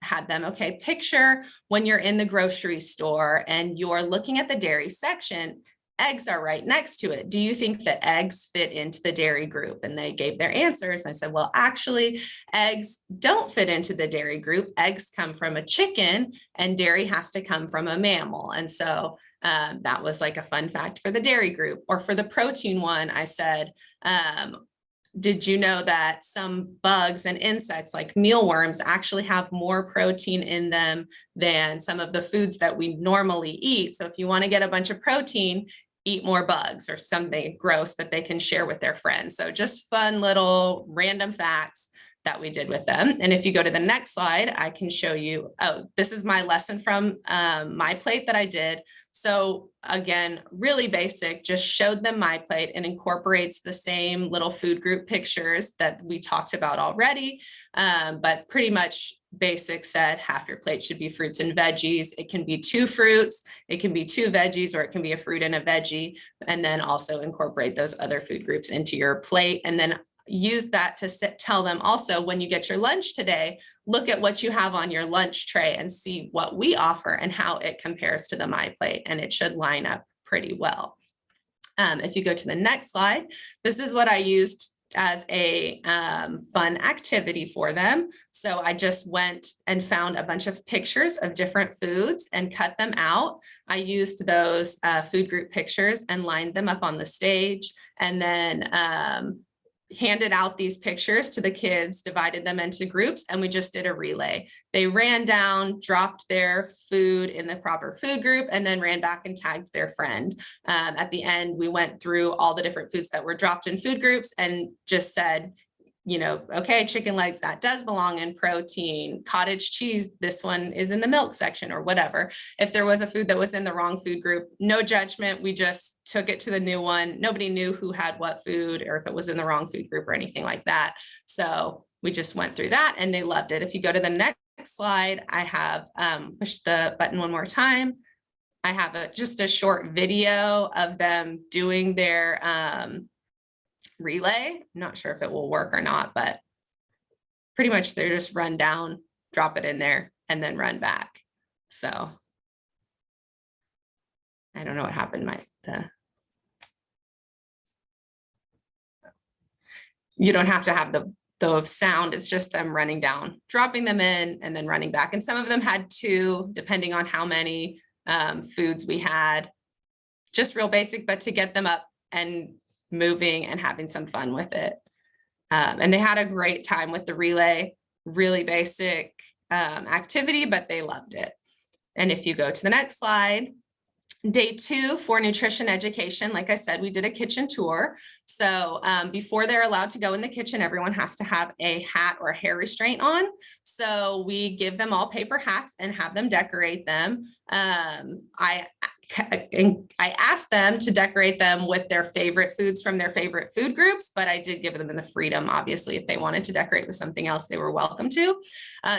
had them, okay, picture when you're in the grocery store and you're looking at the dairy section, eggs are right next to it. Do you think that eggs fit into the dairy group? And they gave their answers. I said, well, actually, eggs don't fit into the dairy group. Eggs come from a chicken and dairy has to come from a mammal. And so that was like a fun fact for the dairy group. Or for the protein one, I said, did you know that some bugs and insects like mealworms actually have more protein in them than some of the foods that we normally eat? So if you want to get a bunch of protein, eat more bugs or something gross that they can share with their friends. So just fun little random facts that we did with them. And if you go to the next slide, I can show you, this is my lesson from my plate that I did. So again, really basic, just showed them my plate and incorporates the same little food group pictures that we talked about already. But pretty much basic said half your plate should be fruits and veggies. It can be 2 fruits, it can be 2 veggies, or it can be a fruit and a veggie. And then also incorporate those other food groups into your plate. And then use that to tell them also, when you get your lunch today, look at what you have on your lunch tray and see what we offer and how it compares to the My Plate. And it should line up pretty well. If you go to the next slide, this is what I used as a fun activity for them. So I just went and found a bunch of pictures of different foods and cut them out. I used those food group pictures and lined them up on the stage, and then handed out these pictures to the kids, divided them into groups, and we just did a relay. They ran down, dropped their food in the proper food group, and then ran back and tagged their friend. At the end, we went through all the different foods that were dropped in food groups and just said, okay, chicken legs, that does belong in protein. Cottage cheese, this one is in the milk section or whatever. If there was a food that was in the wrong food group, no judgment. We just took it to the new one. Nobody knew who had what food or if it was in the wrong food group or anything like that. So we just went through that and they loved it. If you go to the next slide, I have push the button one more time. I have just a short video of them doing their relay. I'm not sure if it will work or not, but pretty much they're just run down, drop it in there, and then run back. So I don't know what happened. You don't have to have the sound. It's just them running down, dropping them in, and then running back. And some of them had 2, depending on how many foods we had. Just real basic, but to get them up and moving and having some fun with it. And they had a great time with the relay, really basic activity, but they loved it. And if you go to the next slide, Day 2 for nutrition education, like I said, we did a kitchen tour. So before they're allowed to go in the kitchen, everyone has to have a hat or hair restraint on. So we give them all paper hats and have them decorate them. I asked them to decorate them with their favorite foods from their favorite food groups, but I did give them the freedom, obviously, if they wanted to decorate with something else, they were welcome to.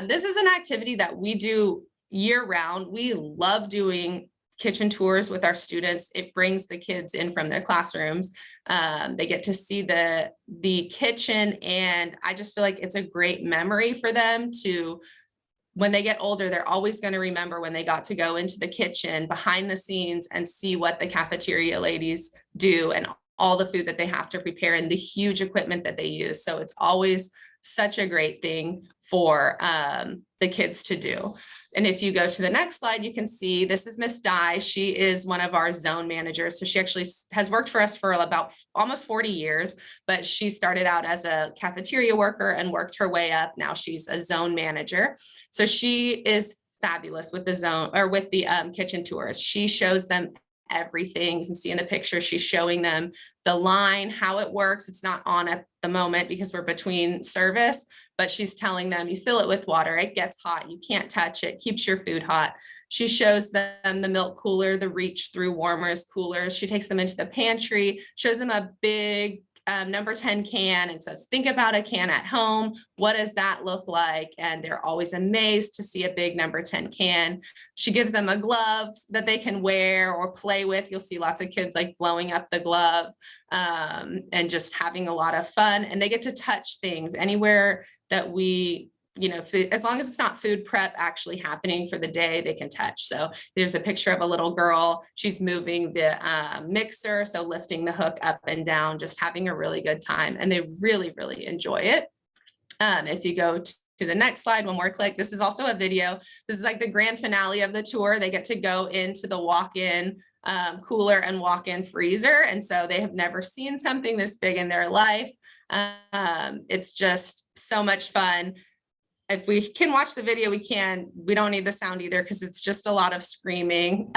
This is an activity that we do year round. We love doing kitchen tours with our students. It brings the kids in from their classrooms. They get to see the kitchen, and I just feel like it's a great memory for them to, when they get older, they're always going to remember when they got to go into the kitchen behind the scenes and see what the cafeteria ladies do and all the food that they have to prepare and the huge equipment that they use. So it's always such a great thing for the kids to do. And if you go to the next slide, you can see this is Miss Dye. She is one of our zone managers. So she actually has worked for us for about almost 40 years, but she started out as a cafeteria worker and worked her way up. Now she's a zone manager. So she is fabulous with the zone or with the kitchen tours. She shows them everything. You can see in the picture, she's showing them the line, how it works. It's not on at the moment because we're between service, but she's telling them you fill it with water, it gets hot, you can't touch it, keeps your food hot. She shows them the milk cooler, the reach through warmers, coolers. She takes them into the pantry, shows them a big number 10 can and says, think about a can at home. What does that look like? And they're always amazed to see a big number 10 can. She gives them a glove that they can wear or play with. You'll see lots of kids like blowing up the glove and just having a lot of fun. And they get to touch things anywhere that we, as long as it's not food prep actually happening for the day, they can touch. So there's a picture of a little girl. She's moving the mixer, so lifting the hook up and down, just having a really good time. And they really, really enjoy it. If you go to the next slide, one more click, this is also a video. This is like the grand finale of the tour. They get to go into the walk-in cooler and walk-in freezer. And so they have never seen something this big in their life. It's just so much fun. If we can watch the video, we can. We don't need the sound either because it's just a lot of screaming.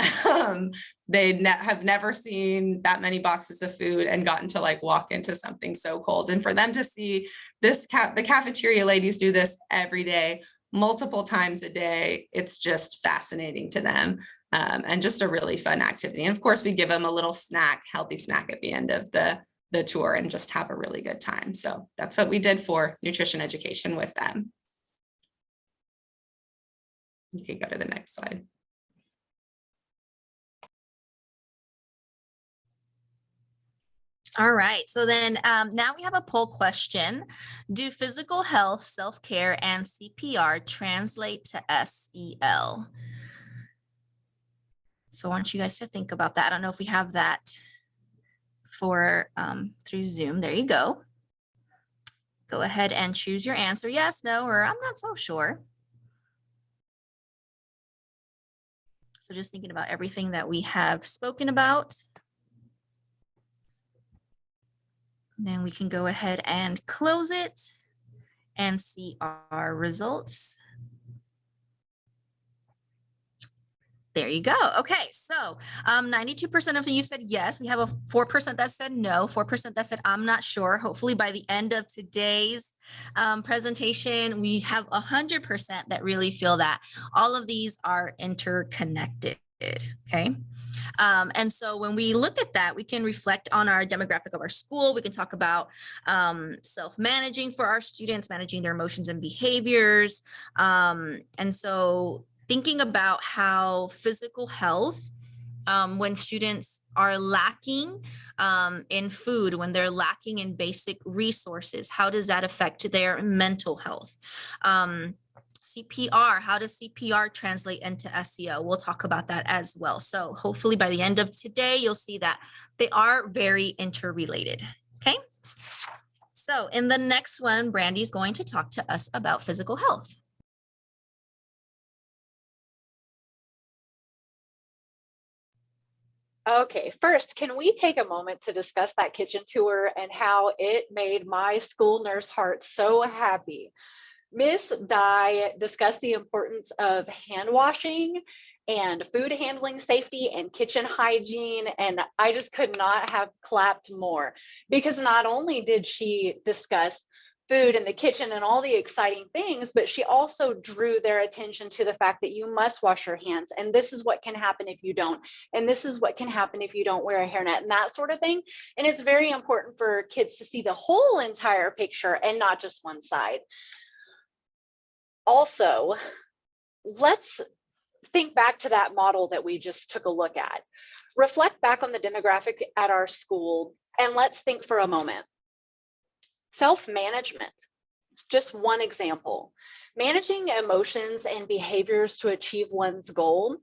They have never seen that many boxes of food and gotten to like walk into something so cold. And for them to see this, the cafeteria ladies do this every day, multiple times a day, it's just fascinating to them and just a really fun activity. And of course, we give them a little snack, healthy snack at the end of the tour and just have a really good time. So that's what we did for nutrition education with them. You can go to the next slide. All right, so then now we have a poll question. Do physical health, self-care, and CPR translate to SEL? So I want you guys to think about that. I don't know if we have that for through Zoom. There you go. Go ahead and choose your answer. Yes, no, or I'm not so sure. So just thinking about everything that we have spoken about. Then we can go ahead and close it and see our results. There you go. Okay, so 92% of you said yes. We have a 4% that said no, 4% that said I'm not sure. Hopefully by the end of today's presentation, we have 100% that really feel that all of these are interconnected, okay? And so when we look at that, we can reflect on our demographic of our school. We can talk about self-managing for our students, managing their emotions and behaviors. And so thinking about how physical health, when students are lacking in food, when they're lacking in basic resources, how does that affect their mental health? CPR, how does CPR translate into SEL? We'll talk about that as well. So hopefully by the end of today, you'll see that they are very interrelated, okay? So in the next one, Brandy's going to talk to us about physical health. Okay, first, can we take a moment to discuss that kitchen tour and how it made my school nurse heart so happy? Miss Dye discussed the importance of hand washing and food handling safety and kitchen hygiene. And I just could not have clapped more, because not only did she discuss food in the kitchen and all the exciting things, but she also drew their attention to the fact that you must wash your hands. And this is what can happen if you don't. And this is what can happen if you don't wear a hairnet and that sort of thing. And it's very important for kids to see the whole entire picture and not just one side. Also, let's think back to that model that we just took a look at. Reflect back on the demographic at our school, and let's think for a moment. Self-management, just one example. Managing emotions and behaviors to achieve one's goal.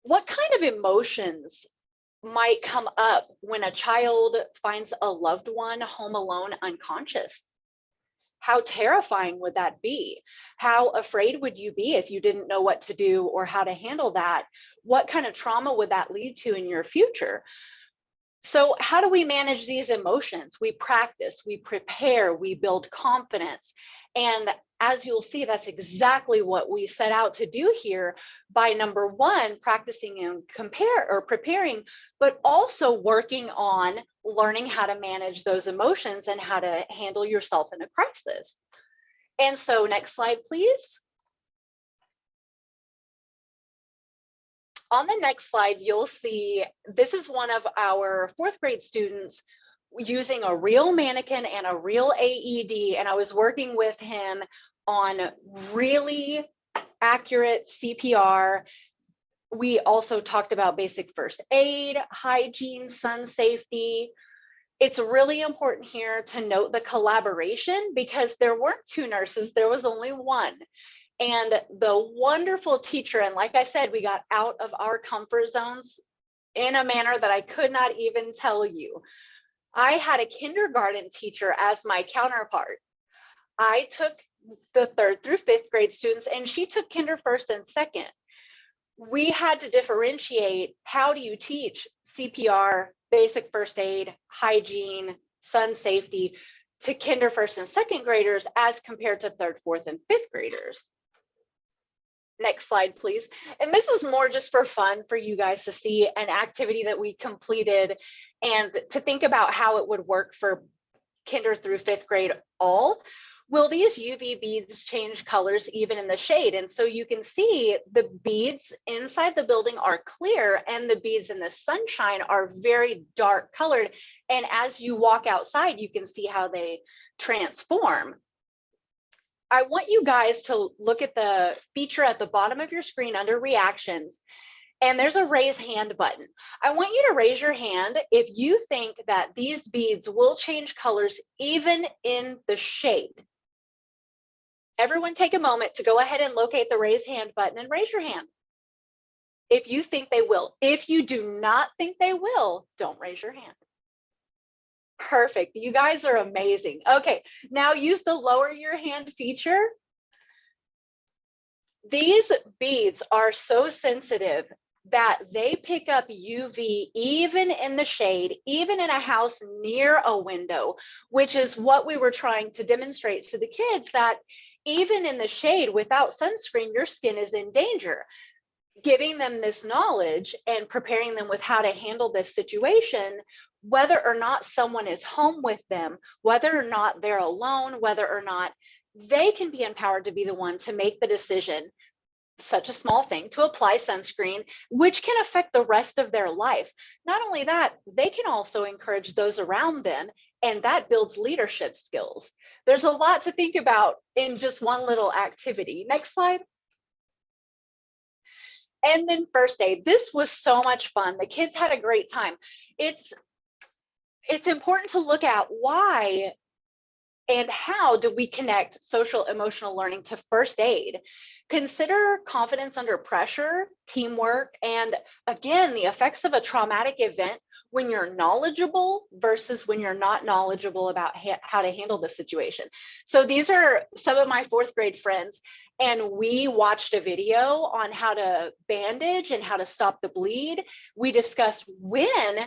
What kind of emotions might come up when a child finds a loved one home alone unconscious? How terrifying would that be? How afraid would you be if you didn't know what to do or how to handle that? What kind of trauma would that lead to in your future? So how do we manage these emotions? We practice, we prepare, we build confidence. And as you'll see, that's exactly what we set out to do here by number one, practicing and preparing, but also working on learning how to manage those emotions and how to handle yourself in a crisis. And so next slide, please. On the next slide, you'll see this is one of our 4th grade students using a real mannequin and a real AED. And I was working with him on really accurate CPR. We also talked about basic first aid, hygiene, sun safety. It's really important here to note the collaboration, because there weren't 2 nurses, there was only 1. And the wonderful teacher, and like I said, we got out of our comfort zones in a manner that I could not even tell you. I had a kindergarten teacher as my counterpart. I took the 3rd through 5th grade students, and she took kinder 1st and 2nd. We had to differentiate, how do you teach CPR, basic first aid, hygiene, sun safety to kinder 1st and 2nd graders as compared to 3rd, 4th, and 5th graders. Next slide, please. And this is more just for fun for you guys to see an activity that we completed and to think about how it would work for kinder through 5th grade all. Will these UV beads change colors even in the shade? And so you can see the beads inside the building are clear and the beads in the sunshine are very dark colored. And as you walk outside, you can see how they transform. I want you guys to look at the feature at the bottom of your screen under reactions, and there's a raise hand button. I want you to raise your hand if you think that these beads will change colors even in the shade. Everyone take a moment to go ahead and locate the raise hand button and raise your hand if you think they will. If you do not think they will, don't raise your hand. Perfect. You guys are amazing. Okay, now use the lower your hand feature. These beads are so sensitive that they pick up UV even in the shade, even in a house near a window, which is what we were trying to demonstrate to the kids, that even in the shade without sunscreen, your skin is in danger. Giving them this knowledge and preparing them with how to handle this situation, whether or not someone is home with them, whether or not they're alone, whether or not they can be empowered to be the one to make the decision, such a small thing, to apply sunscreen, which can affect the rest of their life. Not only that, they can also encourage those around them, and that builds leadership skills. There's a lot to think about in just one little activity. Next slide. And then first aid. This was so much fun. The kids had a great time. It's important to look at why and how do we connect social emotional learning to first aid. Consider confidence under pressure, teamwork, and again, the effects of a traumatic event when you're knowledgeable versus when you're not knowledgeable about how to handle the situation. So these are some of my 4th grade friends, and we watched a video on how to bandage and how to stop the bleed. We discussed when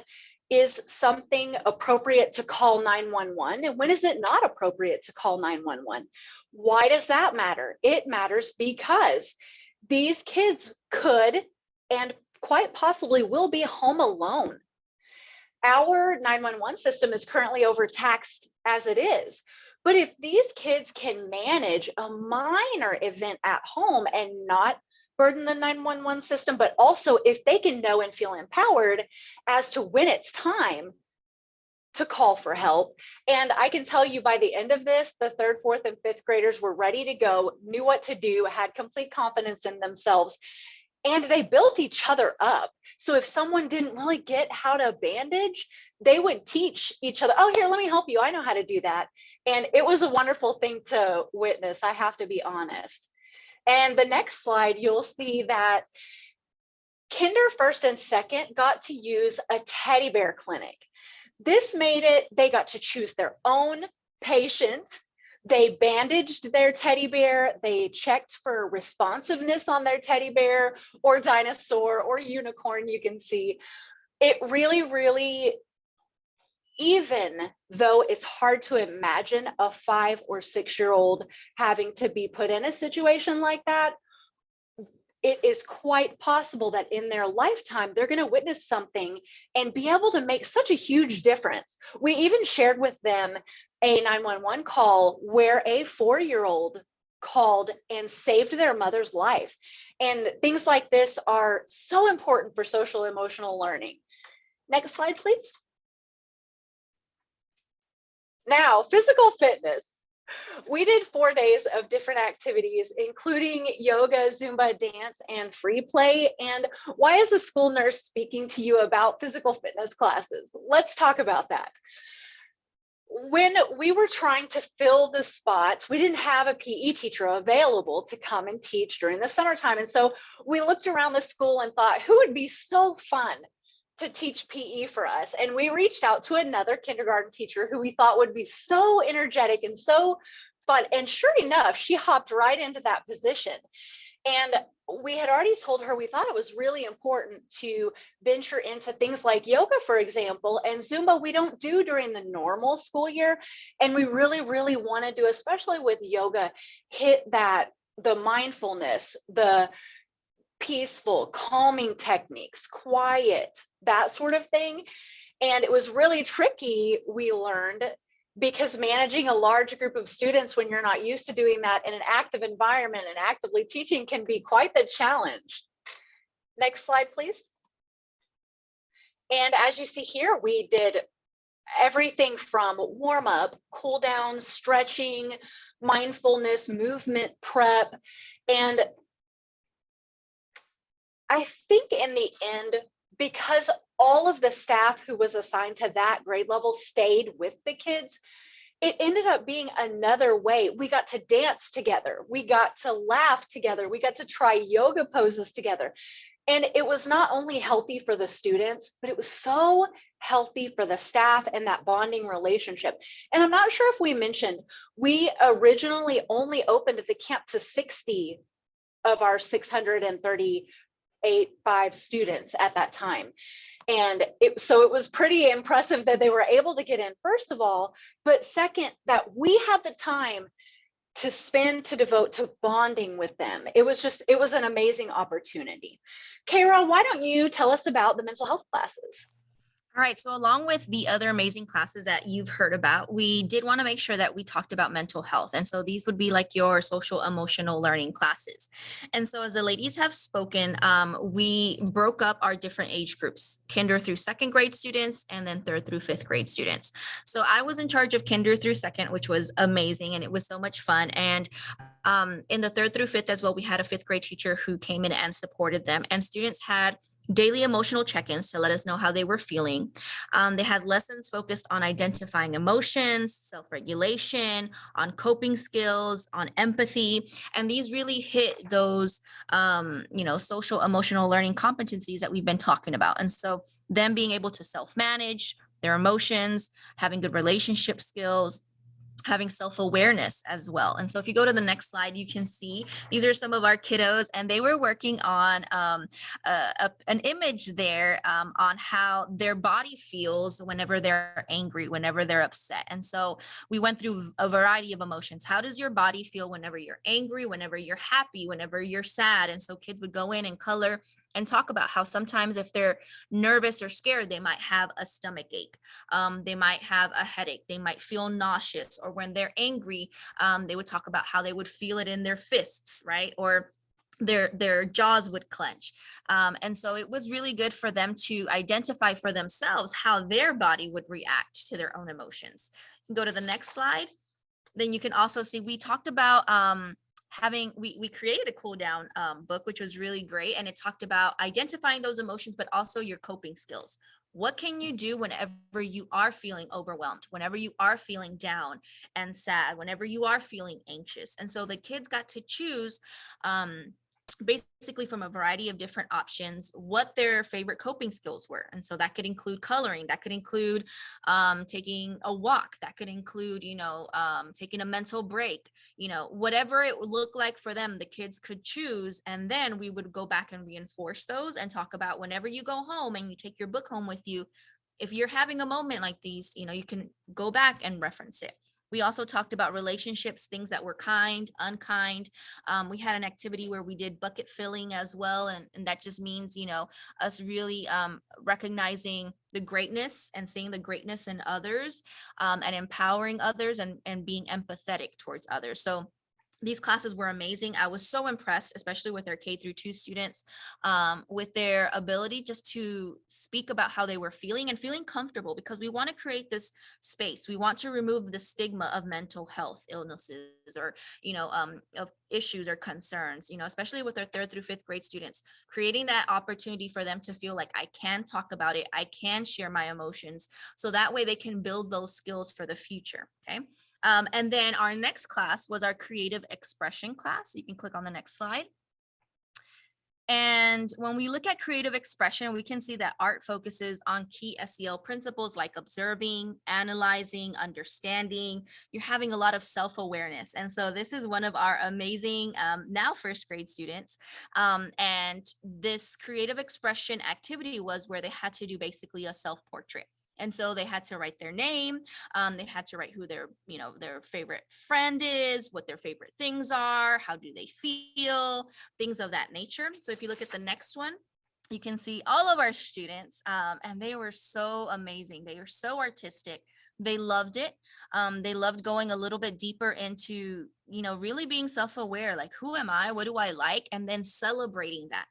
is something appropriate to call 911 and when is it not appropriate to call 911? Why does that matter? It matters because these kids could and quite possibly will be home alone. Our 911 system is currently overtaxed as it is. But if these kids can manage a minor event at home and not burden the 911 system, but also if they can know and feel empowered as to when it's time to call for help. And I can tell you by the end of this, the third, fourth, and fifth graders were ready to go, knew what to do, had complete confidence in themselves, and they built each other up. So if someone didn't really get how to bandage, they would teach each other, oh, here, let me help you. I know how to do that. And it was a wonderful thing to witness, I have to be honest. And the next slide, you'll see that kinder, first, and second got to use a teddy bear clinic. This made it, they got to choose their own patient. They bandaged their teddy bear. They checked for responsiveness on their teddy bear or dinosaur or unicorn, you can see. It really, really, even though it's hard to imagine a 5 or 6-year-old having to be put in a situation like that, it is quite possible that in their lifetime, they're going to witness something and be able to make such a huge difference. We even shared with them a 911 call where a 4-year-old called and saved their mother's life. And things like this are so important for social emotional learning. Next slide, please. Now, physical fitness. We did 4 days of different activities, including yoga, Zumba, dance, and free play. And why is the school nurse speaking to you about physical fitness classes? Let's talk about that. When we were trying to fill the spots, we didn't have a PE teacher available to come and teach during the summertime. And so we looked around the school and thought, who would be so fun to teach PE for us? And we reached out to another kindergarten teacher who we thought would be so energetic and so fun. And sure enough, she hopped right into that position. And we had already told her we thought it was really important to venture into things like yoga, for example, and Zumba we don't do during the normal school year. And we really, really wanted to, especially with yoga, hit that, the mindfulness, the peaceful, calming techniques, quiet, that sort of thing. And it was really tricky, we learned, because managing a large group of students when you're not used to doing that in an active environment and actively teaching can be quite the challenge. Next slide, please. And as you see here, we did everything from warm up, cool down, stretching, mindfulness, movement prep. And I think in the end, because all of the staff who was assigned to that grade level stayed with the kids, it ended up being another way. We got to dance together. We got to laugh together. We got to try yoga poses together. And it was not only healthy for the students, but it was so healthy for the staff and that bonding relationship. And I'm not sure if we mentioned, we originally only opened the camp to 60 of our 635 students at that time. And so it was pretty impressive that they were able to get in, first of all, but second, that we had the time to spend, to devote to bonding with them. It was an amazing opportunity. Kara, why don't you tell us about the mental health classes? All right, so along with the other amazing classes that you've heard about, we did want to make sure that we talked about mental health. And so these would be like your social emotional learning classes. And so as the ladies have spoken, we broke up our different age groups, kinder through second grade students, and then third through fifth grade students. So I was in charge of kinder through second, which was amazing. And it was so much fun. And in the third through fifth as well, we had a fifth grade teacher who came in and supported them. And students had daily emotional check-ins to let us know how they were feeling. They had lessons focused on identifying emotions, self-regulation, on coping skills, on empathy. And these really hit those, social emotional learning competencies that we've been talking about. And so them being able to self-manage their emotions, having good relationship skills, having self-awareness as well. And so if you go to the next slide, you can see these are some of our kiddos, and they were working on an image there on how their body feels whenever they're angry, whenever they're upset. And so we went through a variety of emotions. How does your body feel whenever you're angry, whenever you're happy, whenever you're sad? And so kids would go in and color and talk about how sometimes if they're nervous or scared, they might have a stomach ache. They might have a headache. They might feel nauseous, or when they're angry, they would talk about how they would feel it in their fists, right? Or their jaws would clench. And so it was really good for them to identify for themselves how their body would react to their own emotions. You can go to the next slide. Then you can also see, we talked about we created a cool down book, which was really great. And it talked about identifying those emotions, but also your coping skills. What can you do whenever you are feeling overwhelmed, whenever you are feeling down and sad, whenever you are feeling anxious? And so the kids got to choose basically from a variety of different options what their favorite coping skills were. And so that could include coloring, that could include taking a walk, that could include, taking a mental break, whatever it would look like for them, the kids could choose. And then we would go back and reinforce those and talk about whenever you go home and you take your book home with you, if you're having a moment like these, you can go back and reference it. We also talked about relationships, things that were kind, unkind. We had an activity where we did bucket filling as well. And that just means, us really recognizing the greatness and seeing the greatness in others, and empowering others, and being empathetic towards others. So these classes were amazing. I was so impressed, especially with our K-2 students, with their ability just to speak about how they were feeling and feeling comfortable, because we want to create this space. We want to remove the stigma of mental health illnesses, or, of issues or concerns, especially with our 3rd through 5th grade students, creating that opportunity for them to feel like I can talk about it, I can share my emotions, so that way they can build those skills for the future. Okay. And then our next class was our creative expression class. You can click on the next slide. And when we look at creative expression, we can see that art focuses on key SEL principles like observing, analyzing, understanding. You're having a lot of self-awareness. And so this is one of our amazing now 1st grade students. And this creative expression activity was where they had to do basically a self-portrait. And so they had to write their name. They had to write who their favorite friend is, what their favorite things are, how do they feel, things of that nature. So if you look at the next one, you can see all of our students, and they were so amazing. They are so artistic. They loved it. They loved going a little bit deeper into, really being self-aware, like, who am I? What do I like? And then celebrating that.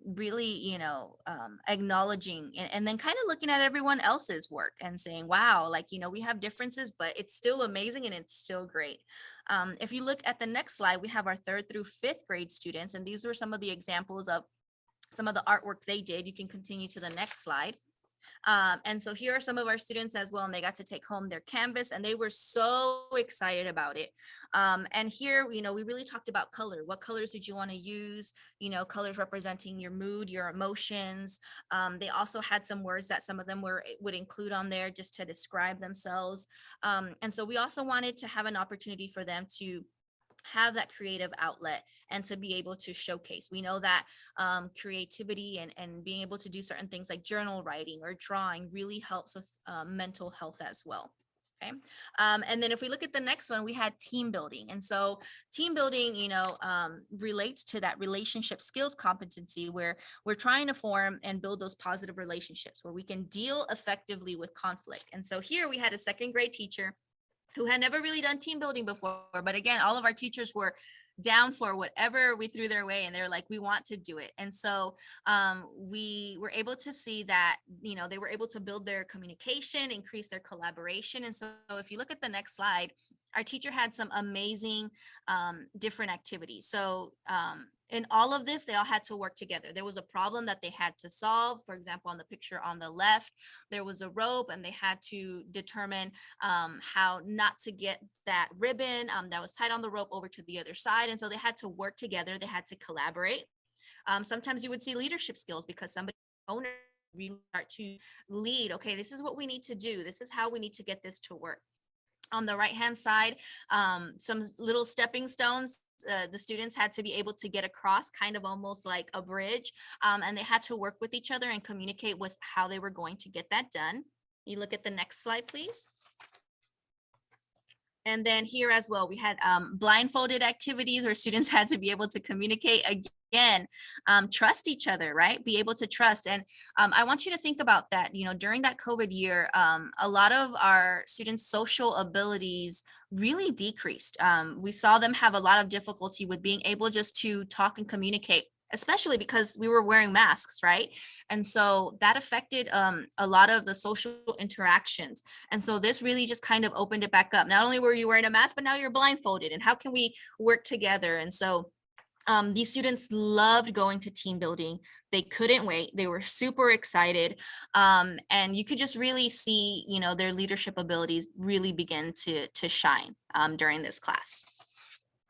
Really, acknowledging and then kind of looking at everyone else's work and saying, wow, like, we have differences, but it's still amazing and it's still great. If you look at the next slide, we have our 3rd through 5th grade students, and these were some of the examples of some of the artwork they did. You can continue to the next slide. And so here are some of our students as well, and they got to take home their canvas, and they were so excited about it. And here, we really talked about color. What colors did you want to use? Colors representing your mood, your emotions. They also had some words that some of them would include on there just to describe themselves. And so we also wanted to have an opportunity for them to have that creative outlet and to be able to showcase. We know that creativity and being able to do certain things like journal writing or drawing really helps with mental health as well. Okay. And then if we look at the next one, we had team building. And so team building, relates to that relationship skills competency, where we're trying to form and build those positive relationships where we can deal effectively with conflict. And so here we had a 2nd grade teacher who had never really done team building before. But again, all of our teachers were down for whatever we threw their way, and they're like, we want to do it. And so we were able to see that, they were able to build their communication, increase their collaboration. And so if you look at the next slide, our teacher had some amazing different activities. So in all of this, they all had to work together. There was a problem that they had to solve. For example, on the picture on the left, there was a rope, and they had to determine how not to get that ribbon that was tied on the rope over to the other side. And so they had to work together. They had to collaborate. Sometimes you would see leadership skills, because somebody owner really start to lead. Okay, this is what we need to do. This is how we need to get this to work. On the right-hand side, some little stepping stones. The students had to be able to get across, kind of almost like a bridge, and they had to work with each other and communicate with how they were going to get that done. You look at the next slide, please. And then here as well, we had blindfolded activities where students had to be able to communicate again, trust each other, right? Be able to trust. And I want you to think about that. You know, during that COVID year, a lot of our students' social abilities really decreased. We saw them have a lot of difficulty with being able just to talk and communicate, especially because we were wearing masks, right? And so that affected a lot of the social interactions. And so this really just kind of opened it back up. Not only were you wearing a mask, but now you're blindfolded. And how can we work together? And so these students loved going to team building. They couldn't wait. They were super excited. And you could just really see, you know, their leadership abilities really begin to shine during this class.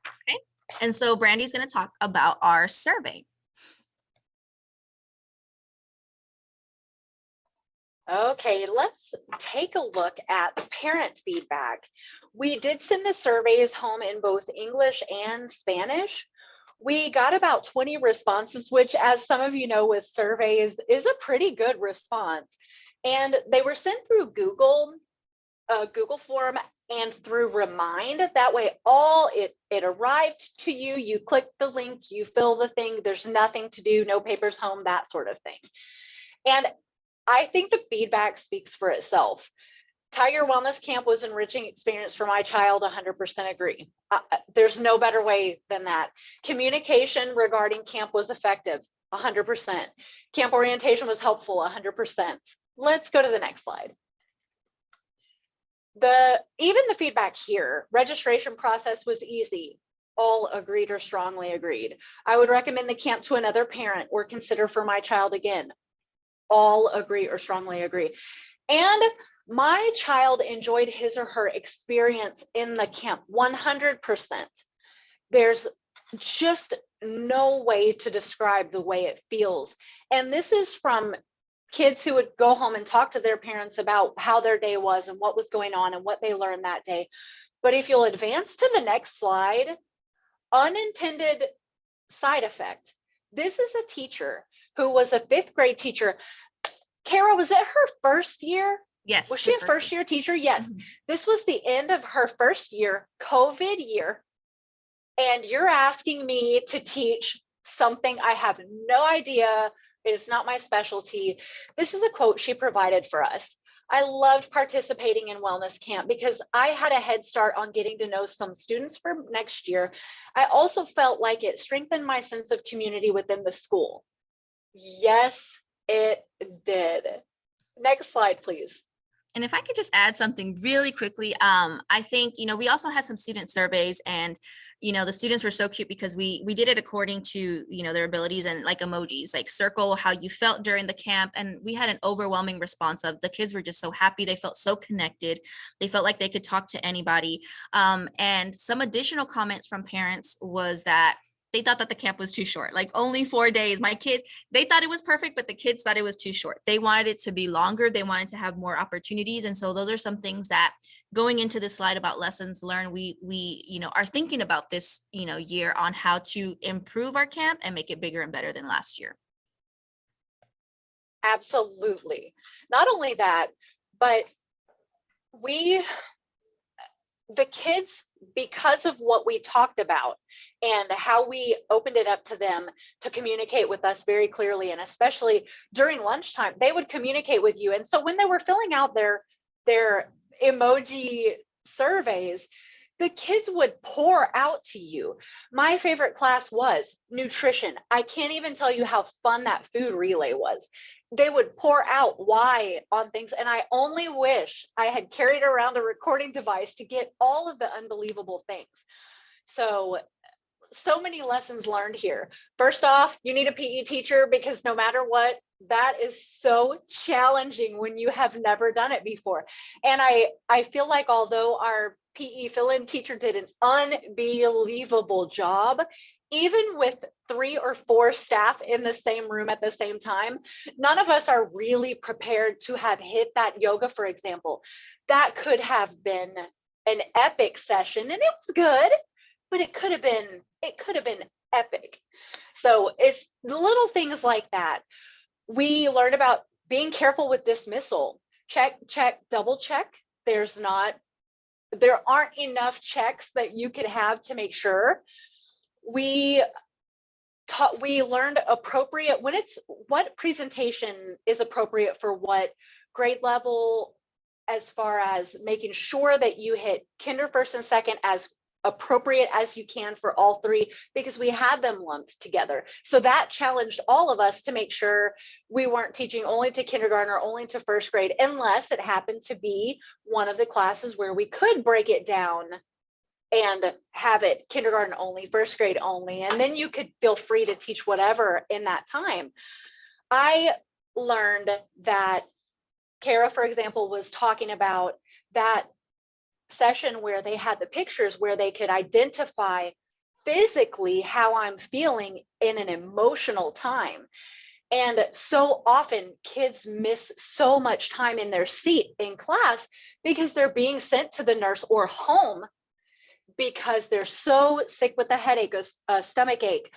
Okay. And so Brandy's going to talk about our survey. Okay, let's take a look at parent feedback. We did send the surveys home in both English and Spanish. We got about 20 responses, which, as some of you know with surveys, is a pretty good response. And they were sent through Google form and through Remind. That way, it arrived to you. You click the link, you fill the thing. There's nothing to do, no papers home, that sort of thing. And I think the feedback speaks for itself. Tiger Wellness Camp was an enriching experience for my child, 100% agree. There's no better way than that. Communication regarding camp was effective, 100%. Camp orientation was helpful, 100%. Let's go to the next slide. Even the feedback here, registration process was easy. All agreed or strongly agreed. I would recommend the camp to another parent or consider for my child again. All agree or strongly agree. And my child enjoyed his or her experience in the camp 100%. There's just no way to describe the way it feels. And this is from kids who would go home and talk to their parents about how their day was and what was going on and what they learned that day. But if you'll advance to the next slide, unintended side effect. This is a teacher who was a 5th grade teacher. Kara, was it her first year? Yes. Was she a first year teacher? Yes. Mm-hmm. This was the end of her first year, COVID year. And you're asking me to teach something I have no idea. It is not my specialty. This is a quote she provided for us. I loved participating in wellness camp because I had a head start on getting to know some students for next year. I also felt like it strengthened my sense of community within the school. Yes, it did. Next slide, please. And if I could just add something really quickly, I think, you know, we also had some student surveys, and, you know, the students were so cute because we did it according to, you know, their abilities, and like emojis, like circle how you felt during the camp. And we had an overwhelming response of the kids were just so happy. They felt so connected. They felt like they could talk to anybody. And some additional comments from parents was that they thought that the camp was too short, like only 4 days. My kids, they thought it was perfect, but the kids thought it was too short. They wanted it to be longer. They wanted to have more opportunities. And so those are some things that, going into this slide about lessons learned, we you know, are thinking about this, you know, year on how to improve our camp and make it bigger and better than last year. Absolutely. Not only that, but the kids, because of what we talked about and how we opened it up to them to communicate with us very clearly, and especially during lunchtime, they would communicate with you. And so when they were filling out their emoji surveys, the kids would pour out to you. My favorite class was nutrition. I can't even tell you how fun that food relay was. They would pour out why on things. And I only wish I had carried around a recording device to get all of the unbelievable things. So many lessons learned here. First off, you need a PE teacher, because no matter what, that is so challenging when you have never done it before. And I feel like although our PE fill-in teacher did an unbelievable job, even with 3 or 4 staff in the same room at the same time, none of us are really prepared to have hit that yoga, for example. That could have been an epic session, and it was good, but it could have been epic. So it's little things like that. We learned about being careful with dismissal. Check, double check. There aren't enough checks that you could have to make sure. We learned appropriate what presentation is appropriate for what grade level, as far as making sure that you hit kinder, first, and second as appropriate as you can for all three, because we had them lumped together. So that challenged all of us to make sure we weren't teaching only to kindergarten or only to first grade, unless it happened to be one of the classes where we could break it down and have it kindergarten only, first grade only, and then you could feel free to teach whatever in that time. I learned that Kara, for example, was talking about that session where they had the pictures where they could identify physically how I'm feeling in an emotional time. And so often kids miss so much time in their seat in class because they're being sent to the nurse or home because they're so sick with a headache, a stomach ache,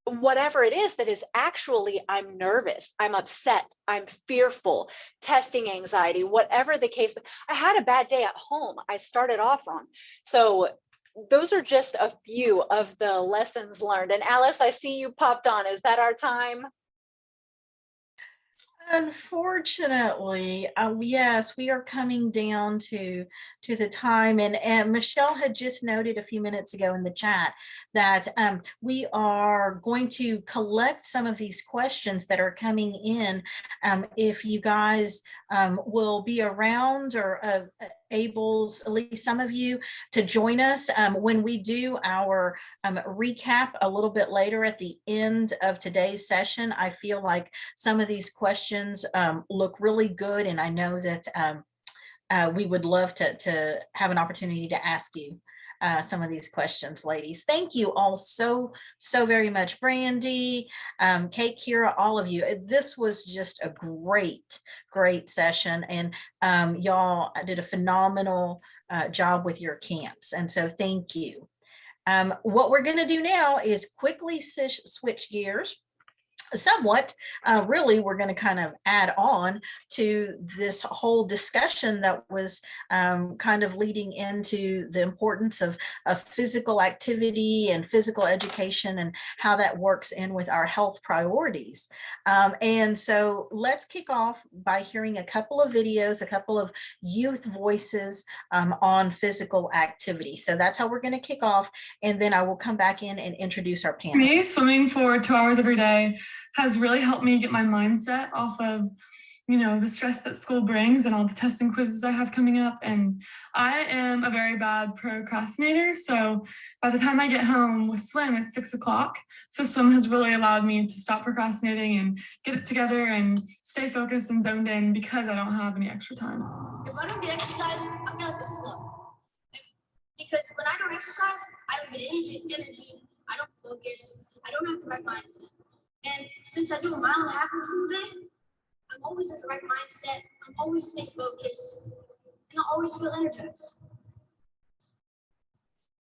whatever it is that is actually, I'm nervous, I'm upset, I'm fearful, testing anxiety, whatever the case. I had a bad day at home. I started off on. So those are just a few of the lessons learned. And Alice, I see you popped on. Is that our time? Unfortunately, yes, we are coming down to the time, and Michelle had just noted a few minutes ago in the chat that we are going to collect some of these questions that are coming in. If you guys will be around or able, at least some of you, to join us when we do our recap a little bit later at the end of today's session. I feel like some of these questions look really good, and I know that we would love to have an opportunity to ask you some of these questions, ladies. Thank you all so very much. Brandy, Kate, Kira, all of you. This was just a great session, and y'all did a phenomenal job with your camps. And so thank you. What we're going to do now is quickly switch gears. Somewhat, really, we're going to kind of add on to this whole discussion that was kind of leading into the importance of physical activity and physical education and how that works in with our health priorities. And so let's kick off by hearing a couple of videos, a couple of youth voices on physical activity. So that's how we're going to kick off. And then I will come back in and introduce our panel. For me, swimming for 2 hours every day has really helped me get my mindset off of, the stress that school brings and all the tests and quizzes I have coming up. And I am a very bad procrastinator. So by the time I get home with swim, it's 6 o'clock. So swim has really allowed me to stop procrastinating and get it together and stay focused and zoned in because I don't have any extra time. If I don't get exercise, I feel like a slow. Because when I don't exercise, I don't get energy, I don't focus, I don't have the right mindset. And since I do a mile and a half every single day, I'm always in the right mindset, I'm always stay focused, and I always feel energized.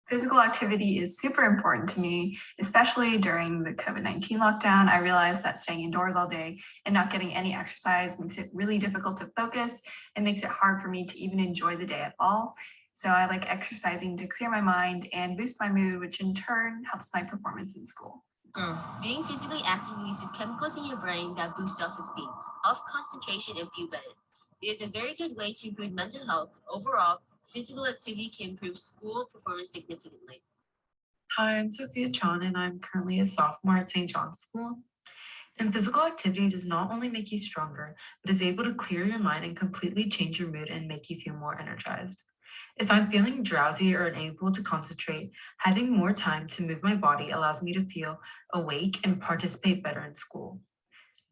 Physical activity is super important to me, especially during the COVID-19 lockdown. I realized that staying indoors all day and not getting any exercise makes it really difficult to focus and makes it hard for me to even enjoy the day at all. So I like exercising to clear my mind and boost my mood, which in turn helps my performance in school. Being physically active releases chemicals in your brain that boost self-esteem, help concentration, and feel better. It is a very good way to improve mental health. Overall, physical activity can improve school performance significantly. Hi, I'm Sophia Chan, and I'm currently a sophomore at St. John's School. And physical activity does not only make you stronger, but is able to clear your mind and completely change your mood and make you feel more energized. If I'm feeling drowsy or unable to concentrate, having more time to move my body allows me to feel awake and participate better in school.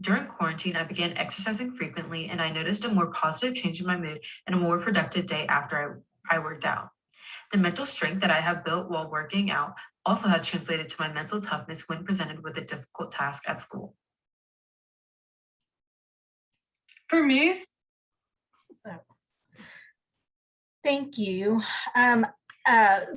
During quarantine, I began exercising frequently, and I noticed a more positive change in my mood and a more productive day after I worked out. The mental strength that I have built while working out also has translated to my mental toughness when presented with a difficult task at school. For me, Thank you.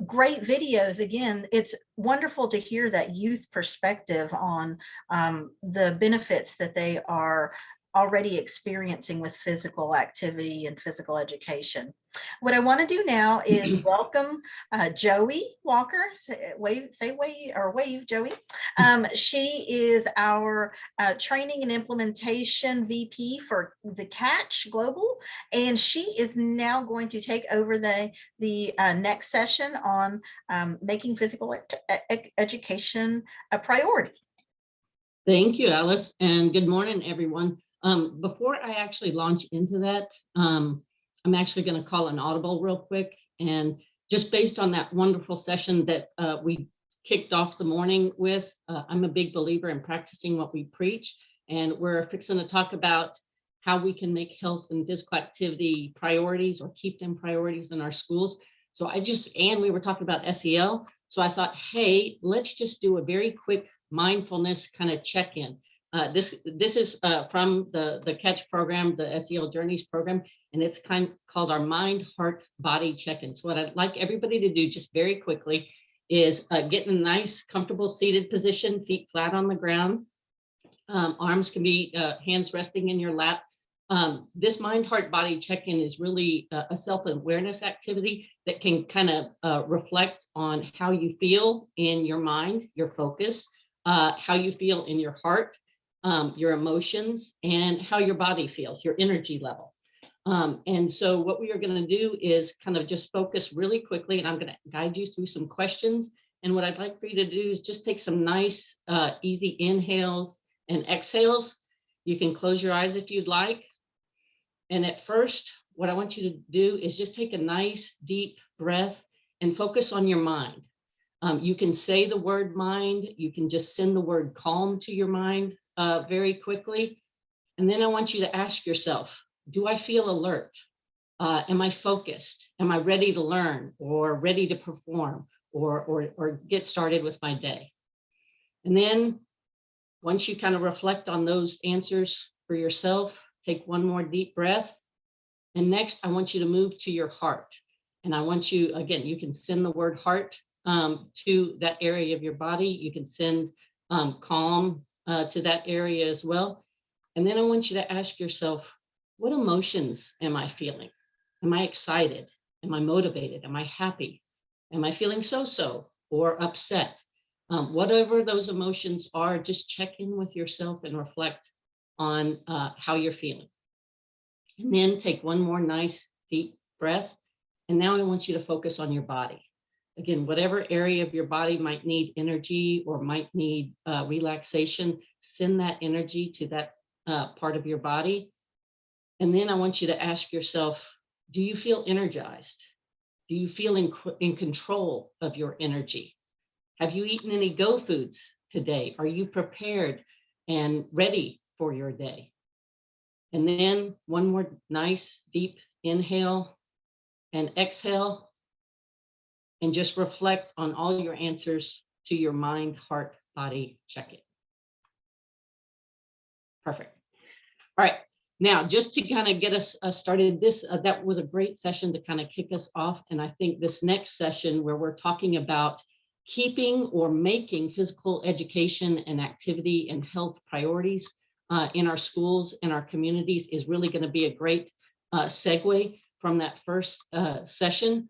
Great videos. Again, it's wonderful to hear that youth perspective on the benefits that they are already experiencing with physical activity and physical education. What I want to do now is welcome Joey Walker. Say wave, Joey. She is our training and implementation VP for the Catch Global, and she is now going to take over the next session on making physical education a priority. Thank you, Alice, and good morning, everyone. Before I actually launch into that, I'm actually going to call an audible real quick. And just based on that wonderful session that we kicked off the morning with, I'm a big believer in practicing what we preach. And we're fixing to talk about how we can make health and physical activity priorities or keep them priorities in our schools. So we were talking about SEL. So I thought, hey, let's just do a very quick mindfulness kind of check-in. This is from the Catch program, the SEL Journeys program, and it's called our Mind, Heart, Body Check-in. So what I'd like everybody to do just very quickly is get in a nice, comfortable seated position, feet flat on the ground. Arms can be hands resting in your lap. This Mind, Heart, Body Check-in is really a self-awareness activity that can kind of reflect on how you feel in your mind, your focus, how you feel in your heart, your emotions, and how your body feels, your energy level. And so what we are going to do is kind of just focus really quickly, and I'm going to guide you through some questions. And what I'd like for you to do is just take some nice, easy inhales and exhales. You can close your eyes if you'd like. And at first, what I want you to do is just take a nice, deep breath and focus on your mind. You can say the word mind. You can just send the word calm to your mind very quickly. And then I want you to ask yourself, do I feel alert? Am I focused? Am I ready to learn or ready to perform or get started with my day? And then once you kind of reflect on those answers for yourself, take one more deep breath. And next, I want you to move to your heart. And I want you, again, you can send the word heart to that area of your body. You can send calm to that area as well. And then I want you to ask yourself, what emotions am I feeling? Am I excited? Am I motivated? Am I happy? Am I feeling so-so or upset? Whatever those emotions are, just check in with yourself and reflect on how you're feeling. And then take one more nice deep breath. And now I want you to focus on your body. Again, whatever area of your body might need energy or might need relaxation, send that energy to that part of your body. And then I want you to ask yourself, do you feel energized? Do you feel in control of your energy? Have you eaten any go foods today? Are you prepared and ready for your day? And then one more nice deep inhale and exhale. And just reflect on all your answers to your mind, heart, body check-in. Perfect. All right. Now, just to kind of get us started, that was a great session to kind of kick us off. And I think this next session where we're talking about keeping or making physical education and activity and health priorities in our schools and our communities is really going to be a great segue from that first session.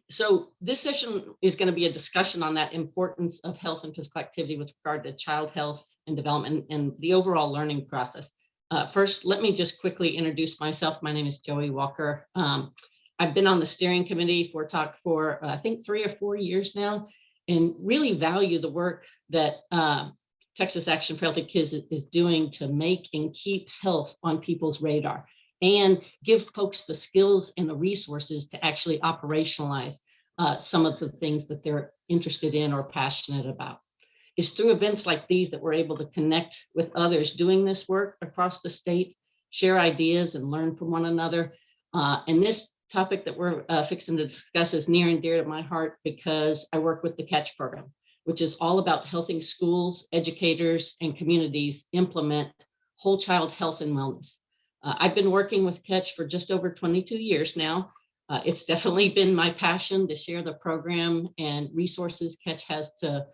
So this session is going to be a discussion on that importance of health and physical activity with regard to child health and development and the overall learning process. First, let me just quickly introduce myself. My name is Joey Walker. I've been on the steering committee for TALK for I think 3 or 4 years now, and really value the work that Texas Action for Healthy Kids is doing to make and keep health on people's radar and give folks the skills and the resources to actually operationalize some of the things that they're interested in or passionate about. It's through events like these that we're able to connect with others doing this work across the state, share ideas and learn from one another. And this topic that we're fixing to discuss is near and dear to my heart because I work with the Catch program, which is all about helping schools, educators, and communities implement whole child health and wellness. I've been working with Catch for just over 22 years now. It's definitely been my passion to share the program and resources Catch has to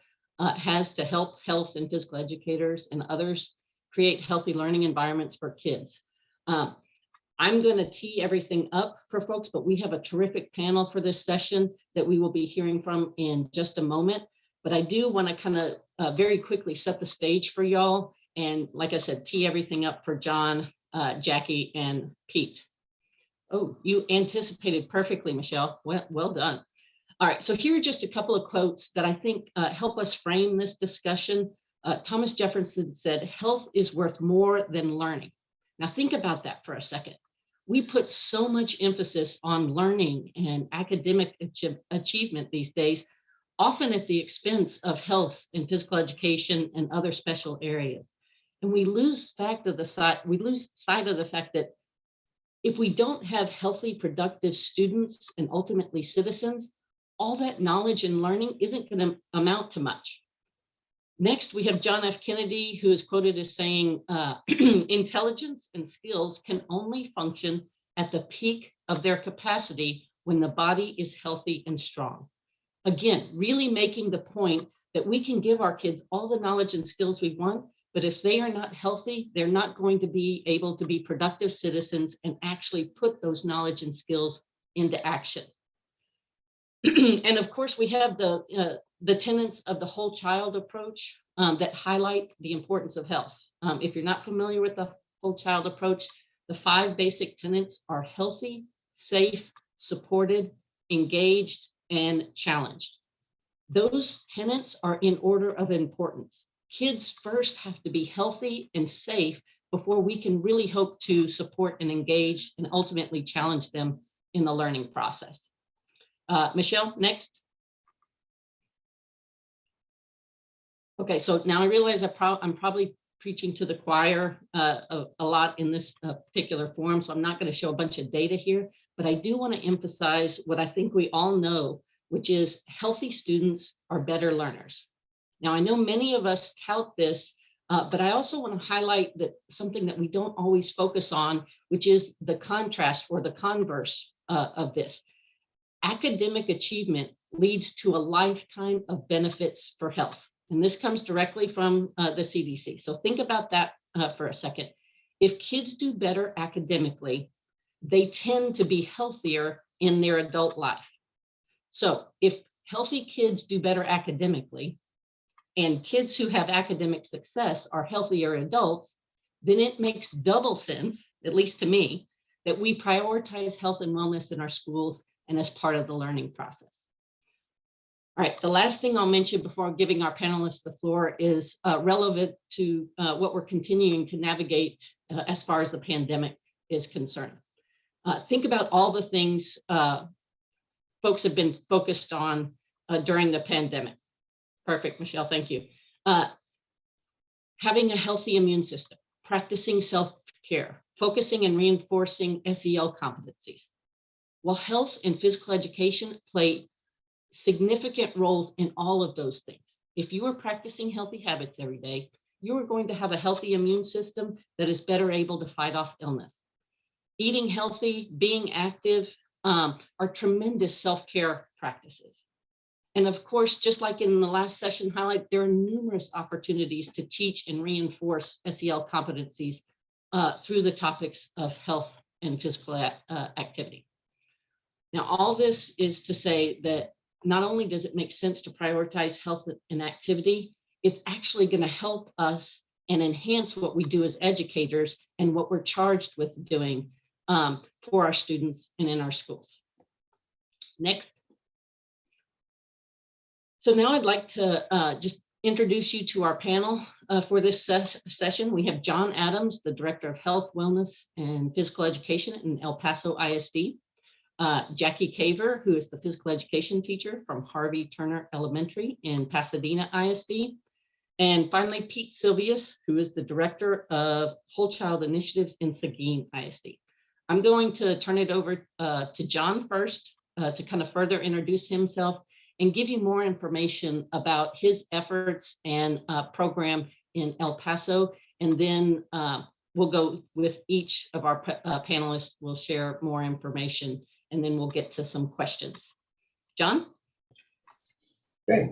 help health and physical educators and others create healthy learning environments for kids. I'm going to tee everything up for folks, but we have a terrific panel for this session that we will be hearing from in just a moment. But I do want to kind of very quickly set the stage for y'all. And like I said, tee everything up for John, Jackie, and Pete. Oh, you anticipated perfectly, Michelle. Well done. All right, so here are just a couple of quotes that I think help us frame this discussion. Thomas Jefferson said, "Health is worth more than learning." Now think about that for a second. We put so much emphasis on learning and academic achievement these days, often at the expense of health and physical education and other special areas. And we lose sight of the fact that if we don't have healthy, productive students and ultimately citizens, all that knowledge and learning isn't going to amount to much. Next, we have John F. Kennedy, who is quoted as saying, intelligence and skills can only function at the peak of their capacity when the body is healthy and strong. Again, really making the point that we can give our kids all the knowledge and skills we want, but if they are not healthy, they're not going to be able to be productive citizens and actually put those knowledge and skills into action. And of course, we have the tenets of the whole child approach that highlight the importance of health. If you're not familiar with the whole child approach, the 5 basic tenets are healthy, safe, supported, engaged, and challenged. Those tenets are in order of importance. Kids first have to be healthy and safe before we can really hope to support and engage and ultimately challenge them in the learning process. Michelle, next. Okay, so now I realize I'm probably preaching to the choir a lot in this particular forum, so I'm not going to show a bunch of data here, but I do want to emphasize what I think we all know, which is healthy students are better learners. Now, I know many of us tout this, but I also want to highlight that something that we don't always focus on, which is the contrast or the converse of this. Academic achievement leads to a lifetime of benefits for health. And this comes directly from the CDC. So think about that for a second. If kids do better academically, they tend to be healthier in their adult life. So if healthy kids do better academically, and kids who have academic success are healthier adults, then it makes double sense, at least to me, that we prioritize health and wellness in our schools and as part of the learning process. All right, the last thing I'll mention before giving our panelists the floor is relevant to what we're continuing to navigate as far as the pandemic is concerned. Think about all the things folks have been focused on during the pandemic. Perfect, Michelle, thank you. Having a healthy immune system, practicing self-care, focusing and reinforcing SEL competencies. While health and physical education play significant roles in all of those things. If you are practicing healthy habits every day, you are going to have a healthy immune system that is better able to fight off illness. Eating healthy, being active are tremendous self-care practices. And of course, just like in the last session highlight, there are numerous opportunities to teach and reinforce SEL competencies through the topics of health and physical activity. Now, all this is to say that not only does it make sense to prioritize health and activity, it's actually going to help us and enhance what we do as educators and what we're charged with doing for our students and in our schools. Next. So now I'd like to just introduce you to our panel for this session. We have John Adams, the Director of Health, Wellness, and Physical Education in El Paso ISD. Jackie Caver, who is the physical education teacher from Harvey Turner Elementary in Pasadena ISD. And finally, Pete Silvius, who is the Director of Whole Child Initiatives in Seguin ISD. I'm going to turn it over to John first to kind of further introduce himself and give you more information about his efforts and program in El Paso. And then we'll go with each of our panelists. We'll share more information, and then we'll get to some questions. John? Okay.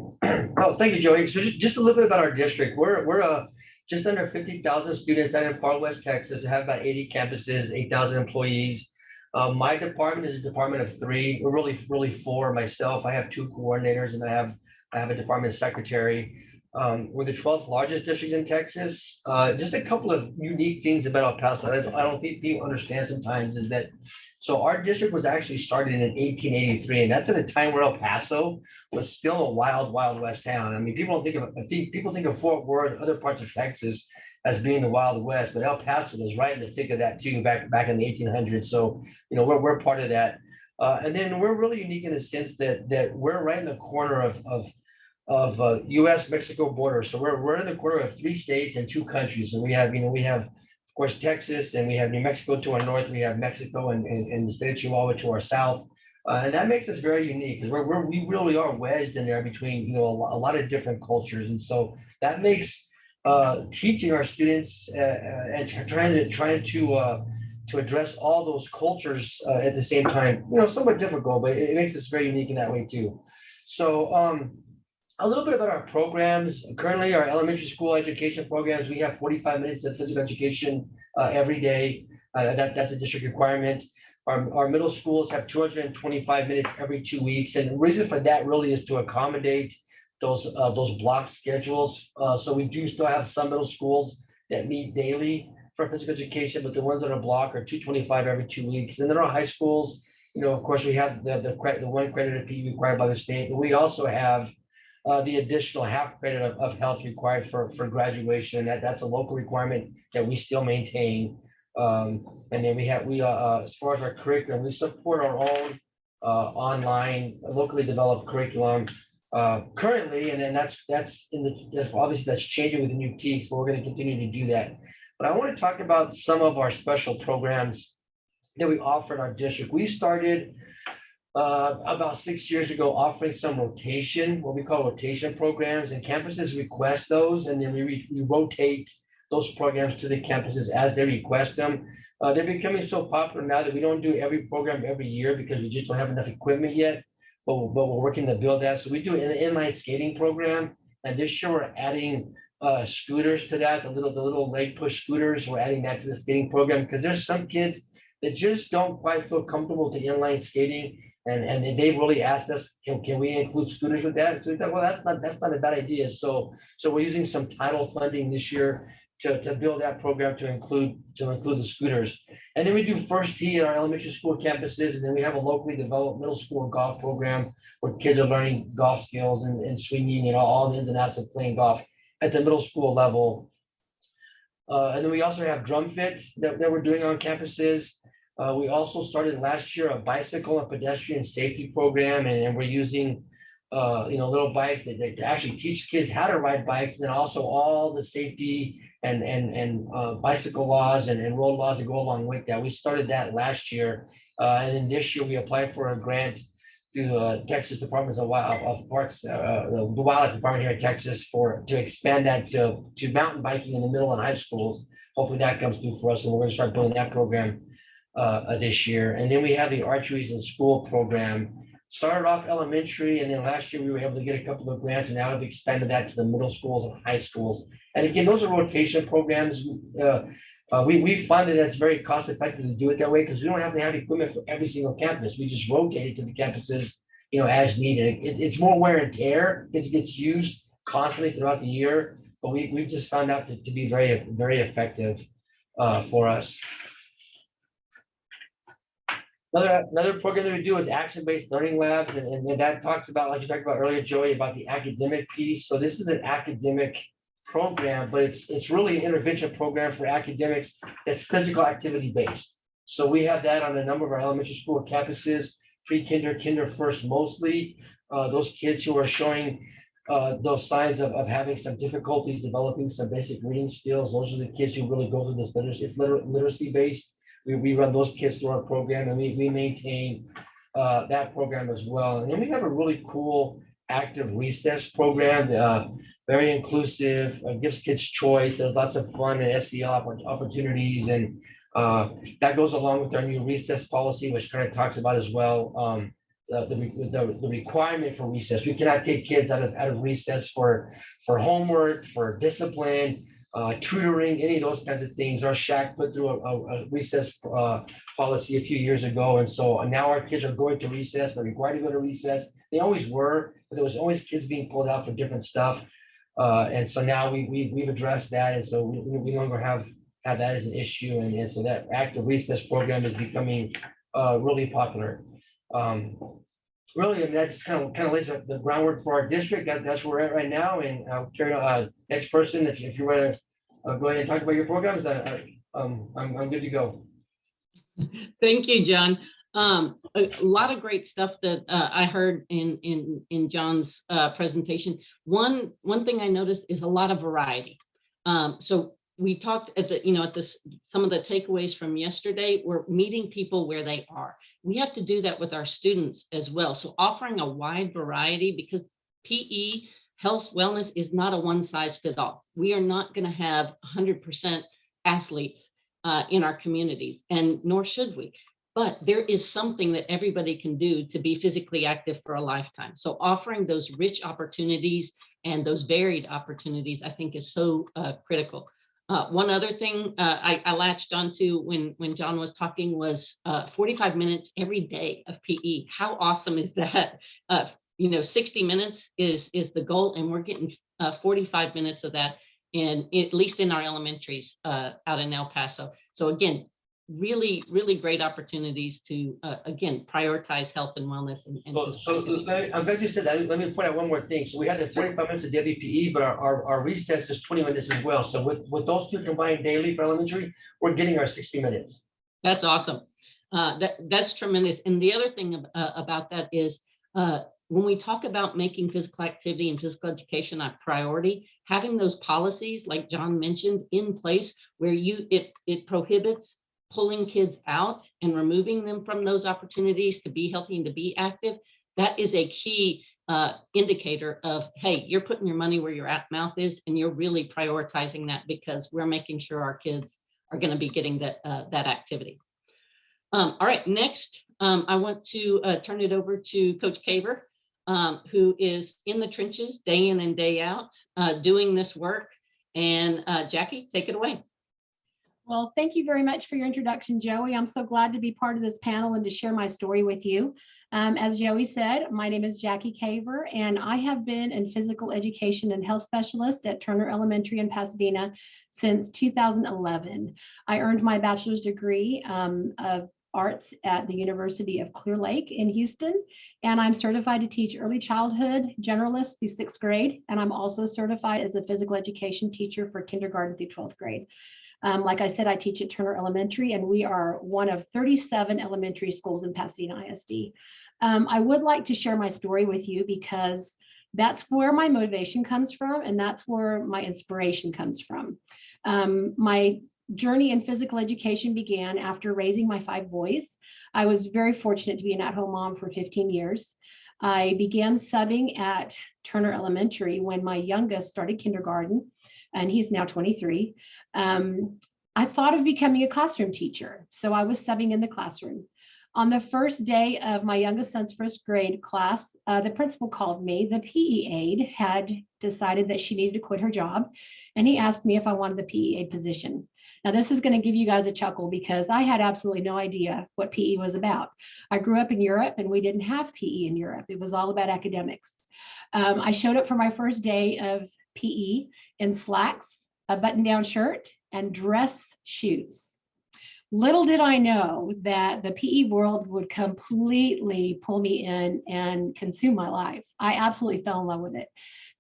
Oh, thank you, Joey. So just a little bit about our district. We're just under 50,000 students out in far west Texas. Have about 80 campuses, 8,000 employees. My department is a department of 3. We're really 4. Myself, I have 2 coordinators, and I have a department secretary. We're the 12th largest district in Texas. Just a couple of unique things about El Paso that I don't think people understand sometimes is that, so our district was actually started in 1883, and that's at a time where El Paso was still a wild west town. I mean, people think of Fort Worth, other parts of Texas as being the Wild West, but El Paso was right in the thick of that too, back in the 1800s. So, we're part of that. And then we're really unique in the sense that we're right in the corner of U.S.-Mexico border. So we're in the corner of 3 states and 2 countries. And we have, of course, Texas, and we have New Mexico to our north. We have Mexico and the state of Chihuahua to our south. And that makes us very unique because we really are wedged in there between, a lot of different cultures. And so that makes teaching our students and trying to address all those cultures at the same time, somewhat difficult, but it makes us very unique in that way too. So a little bit about our programs. Currently, our elementary school education programs, we have 45 minutes of physical education every day. That's a district requirement. Our middle schools have 225 minutes every 2 weeks. And the reason for that really is to accommodate those block schedules. So we do still have some middle schools that meet daily for physical education, but the ones that are block are 225 every 2 weeks. And then our high schools, of course, we have the 1 credit PE required by the state, but we also have the additional half credit of health required for graduation. That's a local requirement that we still maintain. And then as far as our curriculum, we support our own online, locally developed curriculum currently, and then that's obviously that's changing with the new TEKS, but we're going to continue to do that. But I want to talk about some of our special programs that we offer in our district. We started about 6 years ago offering some rotation, what we call rotation programs, and campuses request those, and then we rotate those programs to the campuses as they request them. They're becoming so popular now that we don't do every program every year because we just don't have enough equipment yet, but we're working to build that. So we do an inline skating program, and this year we're adding scooters to that, the little leg push scooters. We're adding that to the skating program because there's some kids that just don't quite feel comfortable with the inline skating. And they've really asked us, can we include scooters with that? So we thought, well, that's not a bad idea. So we're using some title funding this year to build that program to include the scooters. And then we do first tee at our elementary school campuses, and then we have a locally developed middle school golf program where kids are learning golf skills and swinging and all the ins and outs of playing golf at the middle school level. And then we also have drum fit that we're doing on campuses. We also started last year a bicycle and pedestrian safety program, and we're using little bikes that actually teach kids how to ride bikes, and then also all the safety and bicycle laws and road laws that go along with that. We started that last year, and then this year we applied for a grant through the Texas Department of Parks, the Wildlife Department here in Texas, to expand that to mountain biking in the middle and high schools. Hopefully that comes through for us, and we're going to start building that program this year. And then we have the Archeries in School program. Started off elementary, and then last year we were able to get a couple of grants, and now we've expanded that to the middle schools and high schools. And again, those are rotation programs. We find that that's very cost effective to do it that way because we don't have to have equipment for every single campus. We just rotate it to the campuses, as needed. It's more wear and tear. It gets used constantly throughout the year, but we've just found out to be very, very effective for us. Another program that we do is action-based learning labs, and that talks about, like you talked about earlier, Joey, about the academic piece. So this is an academic program, but it's really an intervention program for academics that's physical activity based. So we have that on a number of our elementary school campuses, pre-kinder, kinder first mostly. Those kids who are showing those signs of having some difficulties developing some basic reading skills, those are the kids who really go through this literacy based. We run those kids through our program, and we maintain that program as well. And then we have a really cool active recess program, very inclusive, gives kids choice. There's lots of fun and SEL opportunities, and that goes along with our new recess policy, which kind of talks about as well the requirement for recess. We cannot take kids out of recess for homework, for discipline, tutoring, any of those kinds of things. Our shack put through a recess policy a few years ago, and so now our kids are going to recess. They're required to go to recess. They always were, but there was always kids being pulled out for different stuff. And so now we've addressed that, and so we no longer have that as an issue, and so that active recess program is becoming really popular. Really, and that's kind of lays the groundwork for our district. That's where we're at right now. And I'll carry next person. If you want to go ahead and talk about your programs, I'm good to go. Thank you, John. A lot of great stuff that I heard in John's presentation. One thing I noticed is a lot of variety. So we talked at some of the takeaways from yesterday. We're meeting people where they are. We have to do that with our students as well. So offering a wide variety, because PE, health, wellness is not a one size fit all. We are not going to have 100% athletes in our communities, and nor should we. But there is something that everybody can do to be physically active for a lifetime. So offering those rich opportunities and those varied opportunities, I think, is so critical. One other thing I latched onto when John was talking was 45 minutes every day of PE. How awesome is that? 60 minutes is the goal, and we're getting 45 minutes of that, at least in our elementaries out in El Paso. So again, really, really great opportunities to, again, prioritize health and wellness. I'm glad you said that. Let me point out one more thing. So we had the 45 minutes of daily PE, but our recess is 20 minutes as well. So with those two combined daily for elementary, we're getting our 60 minutes. That's awesome. That's tremendous. And the other thing about that is when we talk about making physical activity and physical education a priority, having those policies, like John mentioned, in place where it prohibits pulling kids out and removing them from those opportunities to be healthy and to be active, that is a key indicator of, hey, you're putting your money where your mouth is, and you're really prioritizing that because we're making sure our kids are going to be getting that activity. All right, next, I want to turn it over to Coach Caver, who is in the trenches day in and day out doing this work. And Jackie, take it away. Well, thank you very much for your introduction, Joey. I'm so glad to be part of this panel and to share my story with you. As Joey said, my name is Jackie Caver, and I have been a physical education and health specialist at Turner Elementary in Pasadena since 2011. I earned my bachelor's degree of arts at the University of Clear Lake in Houston, and I'm certified to teach early childhood generalist through 6th grade, and I'm also certified as a physical education teacher for kindergarten through 12th grade. Like I said, I teach at Turner Elementary, and we are one of 37 elementary schools in Pasadena ISD. I would like to share my story with you because that's where my motivation comes from, and that's where my inspiration comes from. My journey in physical education began after raising my 5 boys. I was very fortunate to be an at-home mom for 15 years. I began subbing at Turner Elementary when my youngest started kindergarten, and he's now 23. I thought of becoming a classroom teacher, so I was subbing in the classroom. On the first day of my youngest son's 1st grade class, the principal called me. The PE aide had decided that she needed to quit her job, and he asked me if I wanted the PE aide position. Now, this is going to give you guys a chuckle because I had absolutely no idea what PE was about. I grew up in Europe, and we didn't have PE in Europe. It was all about academics. I showed up for my first day of PE in slacks, a button-down shirt, and dress shoes. Little did I know that the PE world would completely pull me in and consume my life. I absolutely fell in love with it.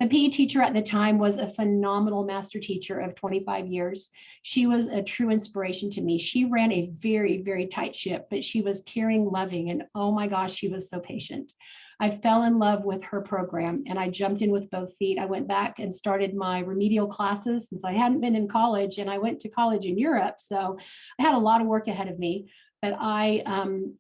The PE teacher at the time was a phenomenal master teacher of 25 years. She was a true inspiration to me. She ran a very, very tight ship, but she was caring, loving, and oh my gosh, she was so patient. I fell in love with her program, and I jumped in with both feet. I went back and started my remedial classes since I hadn't been in college, and I went to college in Europe. So I had a lot of work ahead of me. but I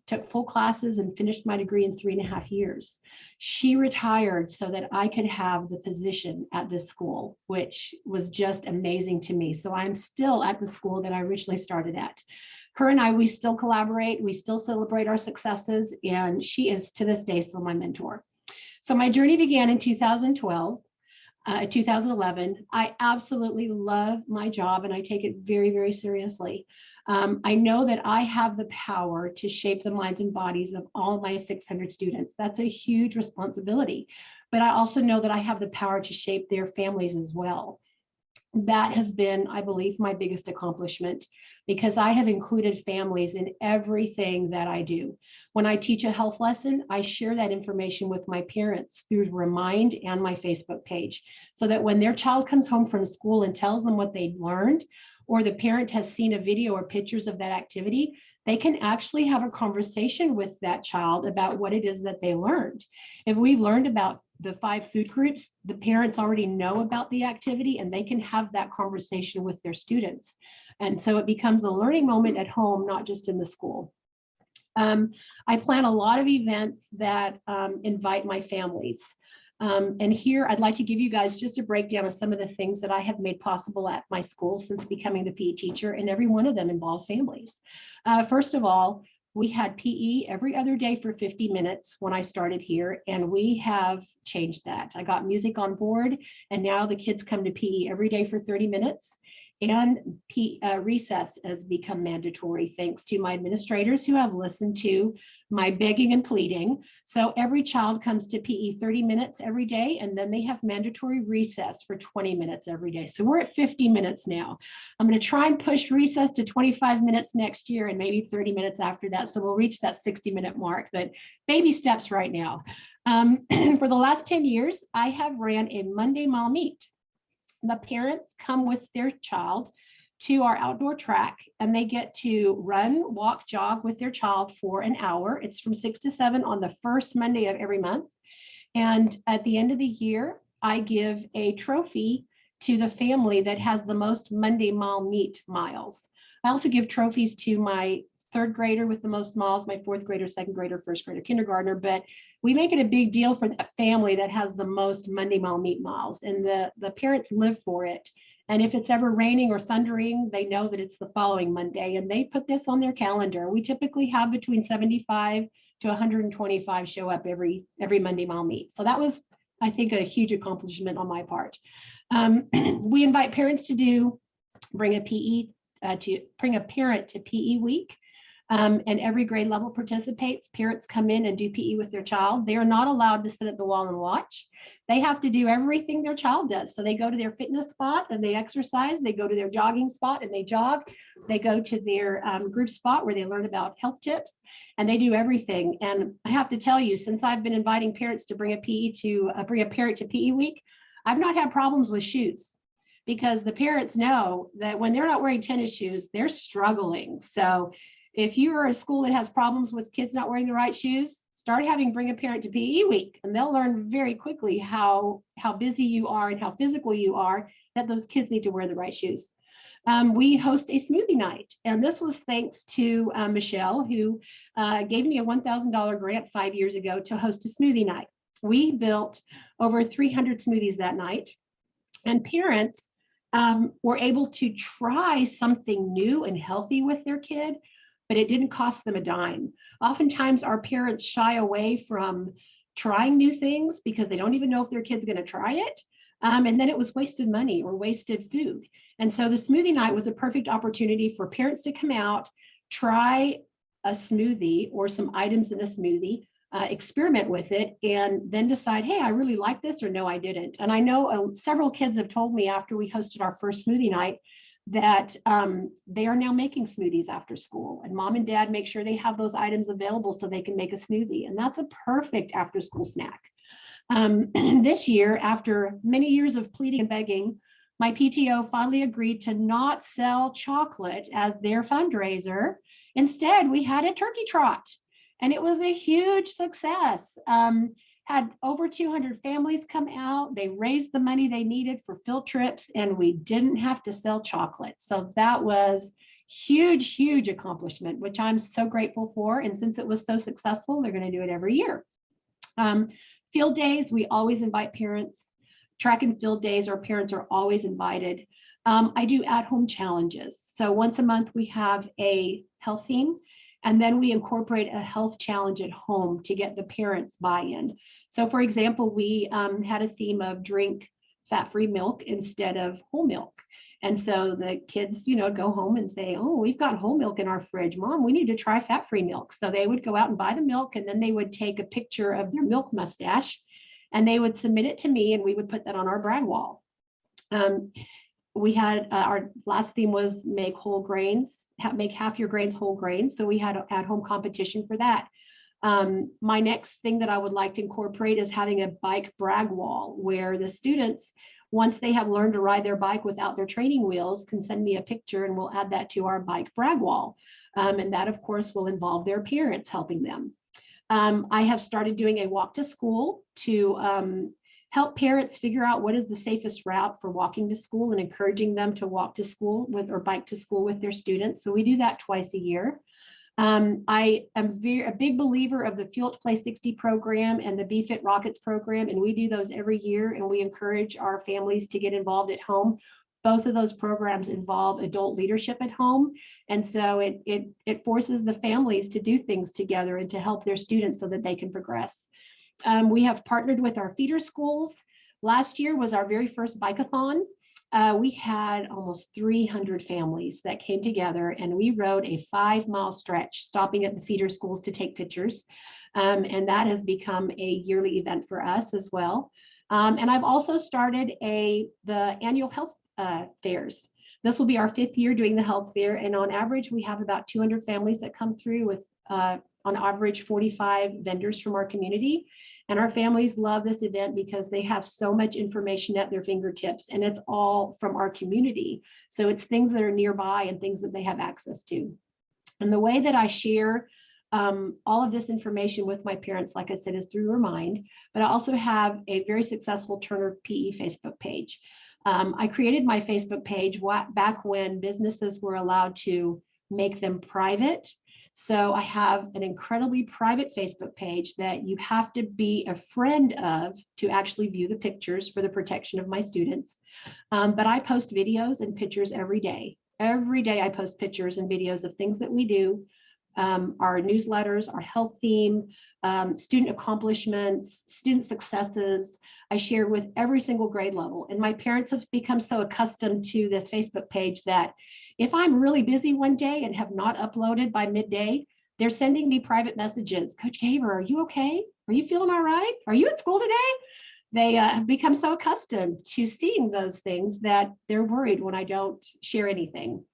took full classes and finished my degree in 3.5 years. She retired so that I could have the position at this school, which was just amazing to me. So I'm still at the school that I originally started at. Her and I, we still collaborate, we still celebrate our successes, and she is to this day still my mentor. So my journey began in 2012. 2011. I absolutely love my job and I take it very, very seriously. I know that I have the power to shape the minds and bodies of all of my 600 students. That's a huge responsibility, but I also know that I have the power to shape their families as well. That has been, I believe, my biggest accomplishment, because I have included families in everything that I do. When I teach a health lesson, I share that information with my parents through Remind and my Facebook page, so that when their child comes home from school and tells them what they've learned, or the parent has seen a video or pictures of that activity, they can actually have a conversation with that child about what it is that they learned. If we've learned about the 5 food groups, the parents already know about the activity and they can have that conversation with their students. And so it becomes a learning moment at home, not just in the school. I plan a lot of events that invite my families. And here I'd like to give you guys just a breakdown of some of the things that I have made possible at my school since becoming the PE teacher, and every one of them involves families. First of all, we had PE every other day for 50 minutes when I started here, and we have changed that. I got music on board, and now the kids come to PE every day for 30 minutes. And recess has become mandatory thanks to my administrators who have listened to my begging and pleading. So every child comes to PE 30 minutes every day, and then they have mandatory recess for 20 minutes every day. So we're at 50 minutes now. I'm going to try and push recess to 25 minutes next year and maybe 30 minutes after that. So we'll reach that 60-minute mark, but baby steps right now. For the last 10 years, I have ran a Monday Mall Meet. The parents come with their child to our outdoor track, and they get to run, walk, jog with their child for an hour. It's from 6 to 7 on the first Monday of every month. And at the end of the year, I give a trophy to the family that has the most Monday Mall Meet miles. I also give trophies to my 3rd grader with the most miles, my 4th grader, 2nd grader, 1st grader, kindergartner, but we make it a big deal for that family that has the most Monday Mall Meet miles, and the parents live for it. And if it's ever raining or thundering, they know that it's the following Monday, and they put this on their calendar. We typically have between 75 to 125 show up every Monday Mall Meet. So that was, I think, a huge accomplishment on my part. We invite parents to bring a parent to PE week. And every grade level participates. Parents come in and do PE with their child. They are not allowed to sit at the wall and watch. They have to do everything their child does. So they go to their fitness spot and they exercise. They go to their jogging spot and they jog. They go to their group spot where they learn about health tips, and they do everything. And I have to tell you, since I've been inviting parents to bring a parent to PE week, I've not had problems with shoes, because the parents know that when they're not wearing tennis shoes, they're struggling. So if you are a school that has problems with kids not wearing the right shoes, start having bring a parent to PE week, and they'll learn very quickly how busy you are and how physical you are, that those kids need to wear the right shoes. We host a smoothie night, and this was thanks to Michelle, who gave me a $1,000 grant 5 years ago to host a smoothie night. We built over 300 smoothies that night, and parents were able to try something new and healthy with their kid, but it didn't cost them a dime. Oftentimes our parents shy away from trying new things because they don't even know if their kid's going to try it. And then it was wasted money or wasted food. And so the smoothie night was a perfect opportunity for parents to come out, try a smoothie or some items in a smoothie, experiment with it, and then decide, hey, I really like this, or no, I didn't. And I know several kids have told me after we hosted our first smoothie night that they are now making smoothies after school, and mom and dad make sure they have those items available so they can make a smoothie. And that's a perfect after school snack. This year, after many years of pleading and begging, my PTO finally agreed to not sell chocolate as their fundraiser. Instead, we had a turkey trot, and it was a huge success. Had over 200 families come out. They raised the money they needed for field trips, and we didn't have to sell chocolate. So that was Huge, huge accomplishment, which I'm so grateful for. And since it was so successful, they're going to do it every year. Field days, we always invite parents. Track and field days, our parents are always invited. I do at-home challenges. So once a month, we have a health theme, and then we incorporate a health challenge at home to get the parents buy-in. So for example, we had a theme of drink fat-free milk instead of whole milk. And so the kids, go home and say, oh, we've got whole milk in our fridge. Mom, we need to try fat-free milk. So they would go out and buy the milk, and then they would take a picture of their milk mustache and they would submit it to me, and we would put that on our brag wall. We had our last theme was make whole grains, make half your grains whole grains. So we had an at-home competition for that. My next thing that I would like to incorporate is having a bike brag wall where the students, once they have learned to ride their bike without their training wheels, can send me a picture and we'll add that to our bike brag wall. And that, of course, will involve their parents helping them. I have started doing a walk to school to help parents figure out what is the safest route for walking to school and encouraging them to walk to school with or bike to school with their students. So we do that twice a year. I am a big believer of the Fuel to Play 60 program and the BFit Rockets program, and we do those every year, and we encourage our families to get involved at home. Both of those programs involve adult leadership at home, and so it forces the families to do things together and to help their students so that they can progress. We have partnered with our feeder schools. Last year was our very first bike-a-thon. We had almost 300 families that came together, and we rode a 5-mile stretch, stopping at the feeder schools to take pictures. And that has become a yearly event for us as well. And I've also started the annual health fairs. This will be our 5th year doing the health fair. And on average, we have about 200 families that come through with on average 45 vendors from our community. And our families love this event because they have so much information at their fingertips, and it's all from our community. So it's things that are nearby and things that they have access to. And the way that I share all of this information with my parents, like I said, is through Remind, but I also have a very successful Turner PE Facebook page. I created my Facebook page back when businesses were allowed to make them private. So I have an incredibly private Facebook page that you have to be a friend of to actually view the pictures for the protection of my students. But I post videos and pictures every day. Every day I post pictures and videos of things that we do, our newsletters, our health theme, student accomplishments, student successes. I share with every single grade level. And my parents have become so accustomed to this Facebook page that if I'm really busy one day and have not uploaded by midday, they're sending me private messages. Coach Caver, are you okay? Are you feeling all right? Are you at school today? They have become so accustomed to seeing those things that they're worried when I don't share anything.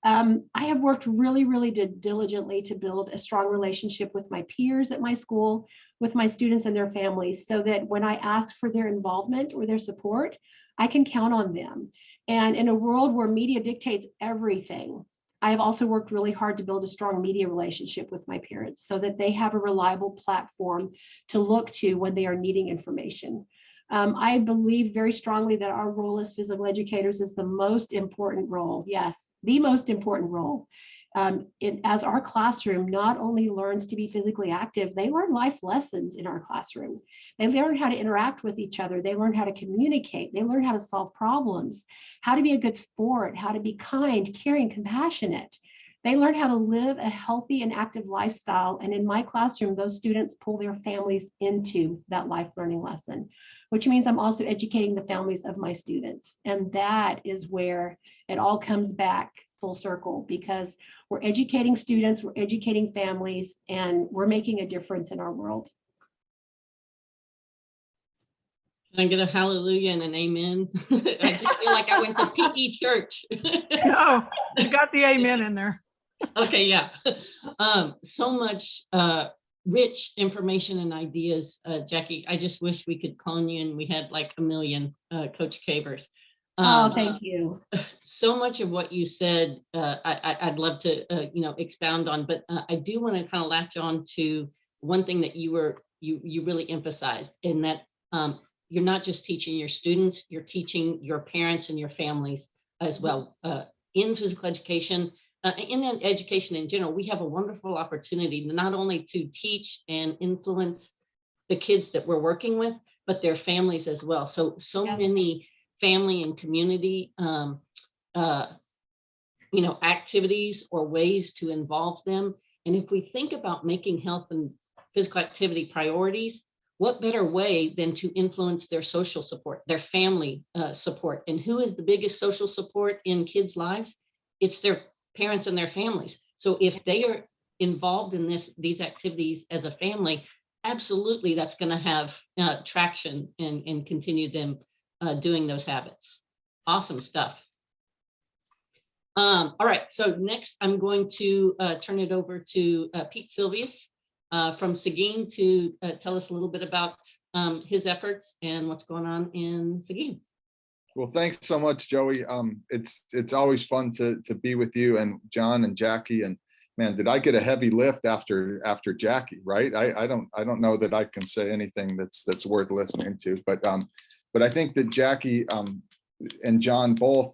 I have worked really, really diligently to build a strong relationship with my peers at my school, with my students and their families, so that when I ask for their involvement or their support, I can count on them. And in a world where media dictates everything, I have also worked really hard to build a strong media relationship with my parents so that they have a reliable platform to look to when they are needing information. I believe very strongly that our role as physical educators is the most important role. Yes, the most important role. As our classroom not only learns to be physically active, they learn life lessons in our classroom. They learn how to interact with each other. They learn how to communicate. They learn how to solve problems, how to be a good sport, how to be kind, caring, compassionate. They learn how to live a healthy and active lifestyle. And in my classroom, those students pull their families into that life learning lesson, which means I'm also educating the families of my students. And that is where it all comes back full circle, because we're educating students, we're educating families, and we're making a difference in our world. Can I get a hallelujah and an amen? I just feel like I went to PE church. Oh, you got the amen in there. Okay, yeah. So much rich information and ideas, Jackie. I just wish we could clone you and we had like a million Coach Cavers. Oh, thank you. So much of what you said, I'd love to, expound on, but I do want to kind of latch on to one thing that you really emphasized, in that you're not just teaching your students, you're teaching your parents and your families as well. In physical education, in education in general, we have a wonderful opportunity not only to teach and influence the kids that we're working with, but their families as well. So many family and community activities or ways to involve them. And if we think about making health and physical activity priorities, what better way than to influence their social support, their family support? And who is the biggest social support in kids' lives? It's their parents and their families. So if they are involved in these activities as a family, absolutely that's going to have traction and continue them doing those habits. Awesome stuff. All right, so next I'm going to turn it over to Pete Silvius from Seguin to tell us a little bit about his efforts and what's going on in Seguin. Well, thanks so much, Joey. It's always fun to be with you and John and Jackie. And man, did I get a heavy lift after Jackie, right? I don't know that I can say anything that's worth listening to, but I think that Jackie and John both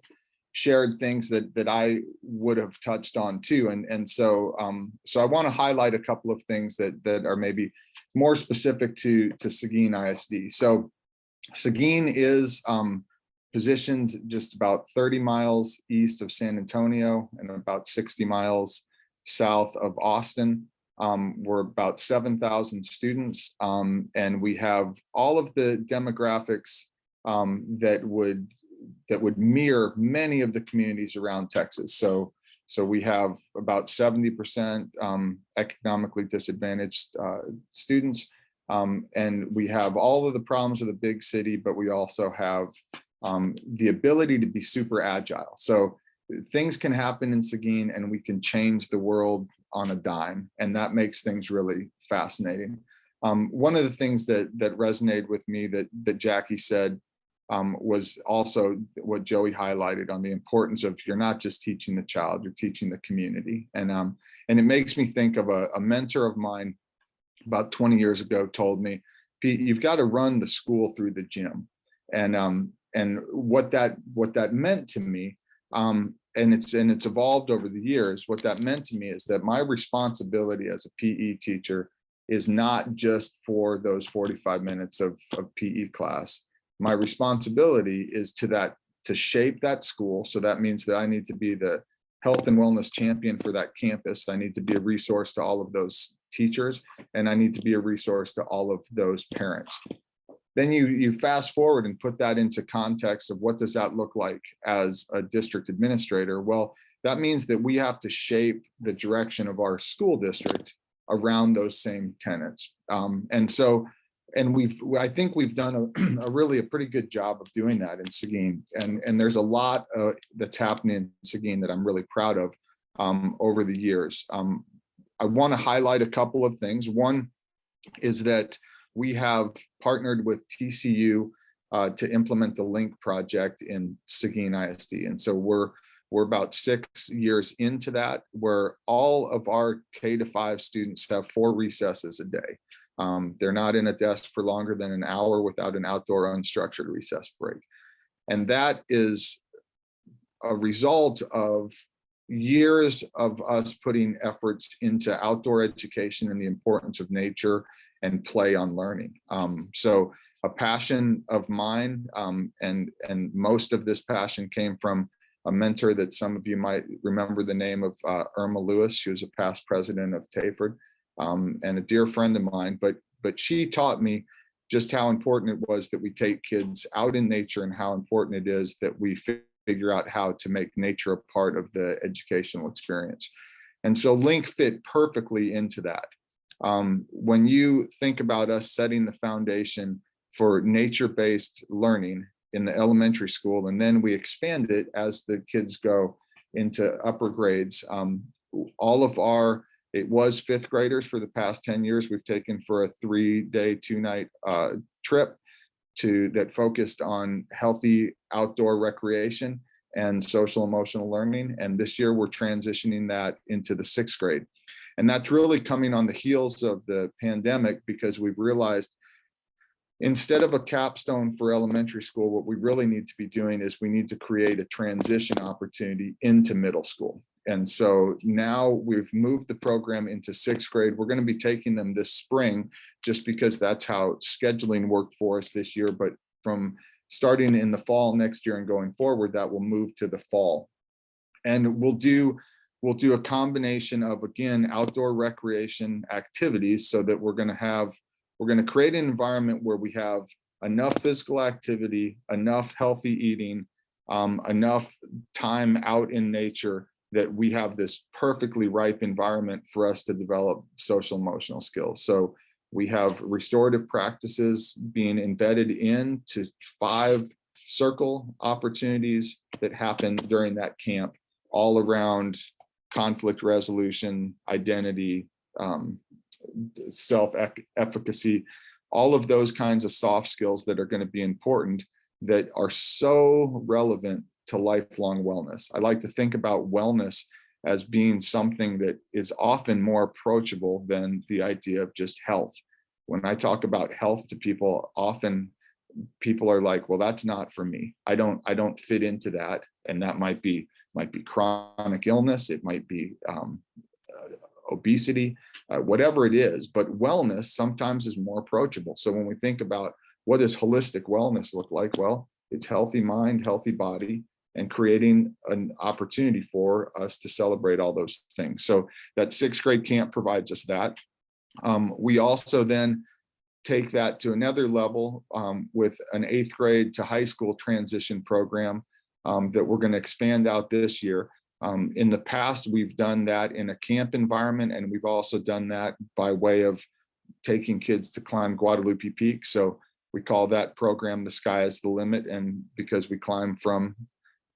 shared things that I would have touched on too. And so I want to highlight a couple of things that are maybe more specific to Seguin ISD. So Seguin is positioned just about 30 miles east of San Antonio and about 60 miles south of Austin. We're about 7,000 students, and we have all of the demographics that would mirror many of the communities around Texas. So we have about 70% economically disadvantaged students, and we have all of the problems of the big city, but we also have the ability to be super agile. So things can happen in Seguin and we can change the world on a dime, and that makes things really fascinating. One of the things that resonated with me that Jackie said was also what Joey highlighted on the importance of you're not just teaching the child, you're teaching the community. And it makes me think of a mentor of mine about 20 years ago told me, Pete, you've got to run the school through the gym. And what that meant to me, and it's evolved over the years, what that meant to me is that my responsibility as a PE teacher is not just for those 45 minutes of PE class. My responsibility is to shape that school. So that means that I need to be the health and wellness champion for that campus. I need to be a resource to all of those teachers, and I need to be a resource to all of those parents. Then you fast forward and put that into context of what does that look like as a district administrator? Well, that means that we have to shape the direction of our school district around those same tenets. I think we've done a pretty good job of doing that in Seguin. And there's a lot that's happening in Seguin that I'm really proud of over the years. I want to highlight a couple of things. One is that we have partnered with TCU to implement the LINK project in Seguin ISD. And so we're about 6 years into that, where all of our K-5 students have 4 recesses a day. They're not in a desk for longer than an hour without an outdoor unstructured recess break. And that is a result of years of us putting efforts into outdoor education and the importance of nature and play on learning. So a passion of mine, and most of this passion came from a mentor that some of you might remember the name of, Irma Lewis. She was a past president of Tayford, and a dear friend of mine, but she taught me just how important it was that we take kids out in nature and how important it is that we figure out how to make nature a part of the educational experience. And so LINK fit perfectly into that. When you think about us setting the foundation for nature-based learning in the elementary school, and then we expand it as the kids go into upper grades, it was 5th graders for the past 10 years. We've taken for a 3-day, 2-night trip that focused on healthy outdoor recreation and social emotional learning. And this year we're transitioning that into the 6th grade. And that's really coming on the heels of the pandemic, because we've realized instead of a capstone for elementary school, what we really need to be doing is we need to create a transition opportunity into middle school. And so now we've moved the program into 6th grade. We're going to be taking them this spring just because that's how scheduling worked for us this year. But from starting in the fall next year and going forward, that will move to the fall. And we'll do a combination of, again, outdoor recreation activities so that we're going to create an environment where we have enough physical activity, enough healthy eating, enough time out in nature, that we have this perfectly ripe environment for us to develop social emotional skills. So we have restorative practices being embedded into 5 circle opportunities that happen during that camp, all around conflict resolution, identity, self-efficacy, all of those kinds of soft skills that are going to be important, that are so relevant to lifelong wellness. I like to think about wellness as being something that is often more approachable than the idea of just health. When I talk about health to people, often people are like, well, that's not for me. I don't fit into that. And that might be chronic illness. It might be obesity, whatever it is, but wellness sometimes is more approachable. So when we think about what does holistic wellness look like? Well, it's healthy mind, healthy body, and creating an opportunity for us to celebrate all those things. So that 6th grade camp provides us that. We also then take that to another level with an 8th grade to high school transition program that we're going to expand out this year. In the past, we've done that in a camp environment, and we've also done that by way of taking kids to climb Guadalupe Peak. So we call that program The Sky is the Limit. And because we climb from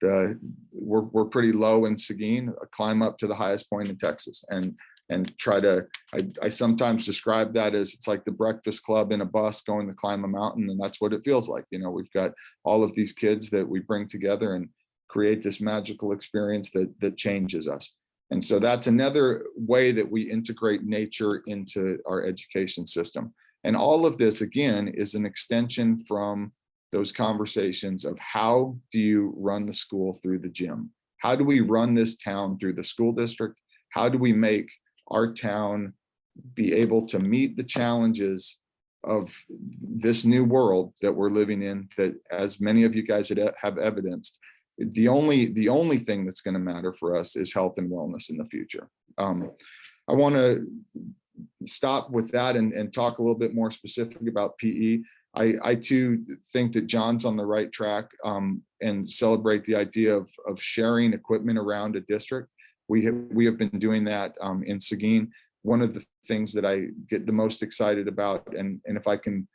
we're pretty low in Seguin, climb up to the highest point in Texas and try to, I sometimes describe that as it's like the Breakfast Club in a bus going to climb a mountain. And that's what it feels like. You know, we've got all of these kids that we bring together and create this magical experience that changes us. And so that's another way that we integrate nature into our education system. And all of this, again, is an extension from those conversations of how do you run the school through the gym? How do we run this town through the school district? How do we make our town be able to meet the challenges of this new world that we're living in, that, as many of you guys have evidenced, the only thing that's going to matter for us is health and wellness in the future. I want to stop with that and talk a little bit more specific about PE. I too think that John's on the right track and celebrate the idea of sharing equipment around a district. We have been doing that in Seguin. One of the things that I get the most excited about, and if I can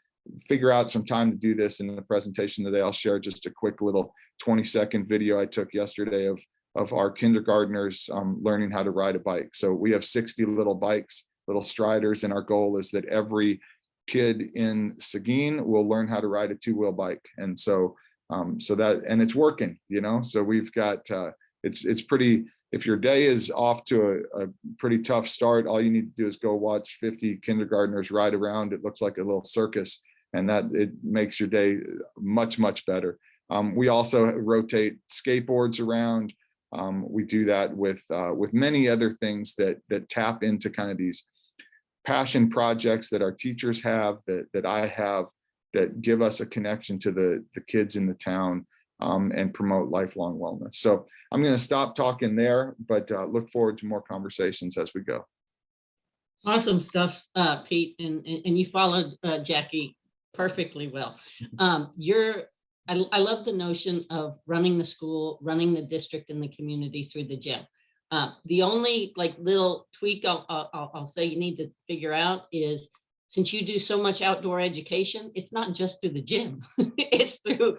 figure out some time to do this in the presentation today, I'll share just a quick little 20-second video I took yesterday of our kindergartners learning how to ride a bike. So we have 60 little bikes, little striders, and our goal is that every kid in Seguin will learn how to ride a 2-wheel bike. And so and it's working, you know. So we've got it's pretty, if your day is off to a pretty tough start, all you need to do is go watch 50 kindergartners ride around. It looks like a little circus, and that it makes your day much, much better. We also rotate skateboards around. We do that with many other things that tap into kind of these passion projects that our teachers have, that I have, that give us a connection to the kids in the town and promote lifelong wellness. So I'm going to stop talking there, but look forward to more conversations as we go. Awesome stuff, Pete, and you followed Jackie perfectly well. I love the notion of running the school, running the district and the community through the gym. The only little tweak I'll say you need to figure out is, since you do so much outdoor education, it's not just through the gym, it's through,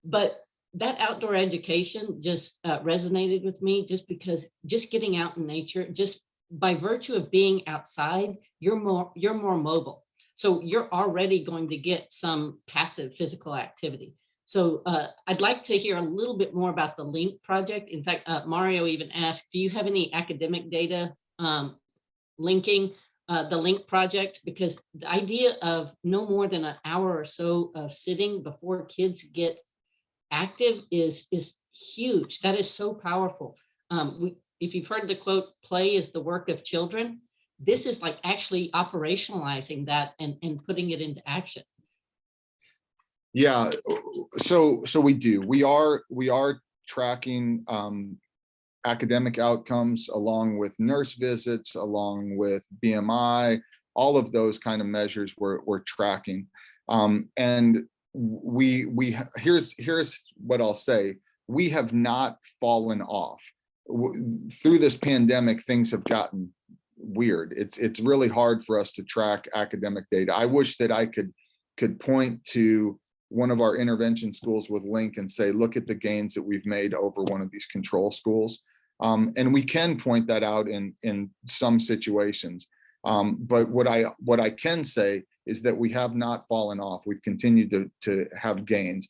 but that outdoor education just resonated with me, just because just getting out in nature, just by virtue of being outside, you're more mobile. So you're already going to get some passive physical activity. So I'd like to hear a little bit more about the LINK project. In fact, Mario even asked, do you have any academic data linking the LINK project? Because the idea of no more than an hour or so of sitting before kids get active is huge. That is so powerful. if you've heard the quote, play is the work of children, this is like actually operationalizing that and putting it into action. Yeah, so we do. We are tracking academic outcomes along with nurse visits, along with BMI, all of those kind of measures we're tracking. And here's what I'll say. We have not fallen off. Through this pandemic, things have gotten weird. It's really hard for us to track academic data. I wish that I could point to one of our intervention schools with Link and say, look at the gains that we've made over one of these control schools. And we can point that out in some situations. But what I can say is that we have not fallen off. We've continued to have gains.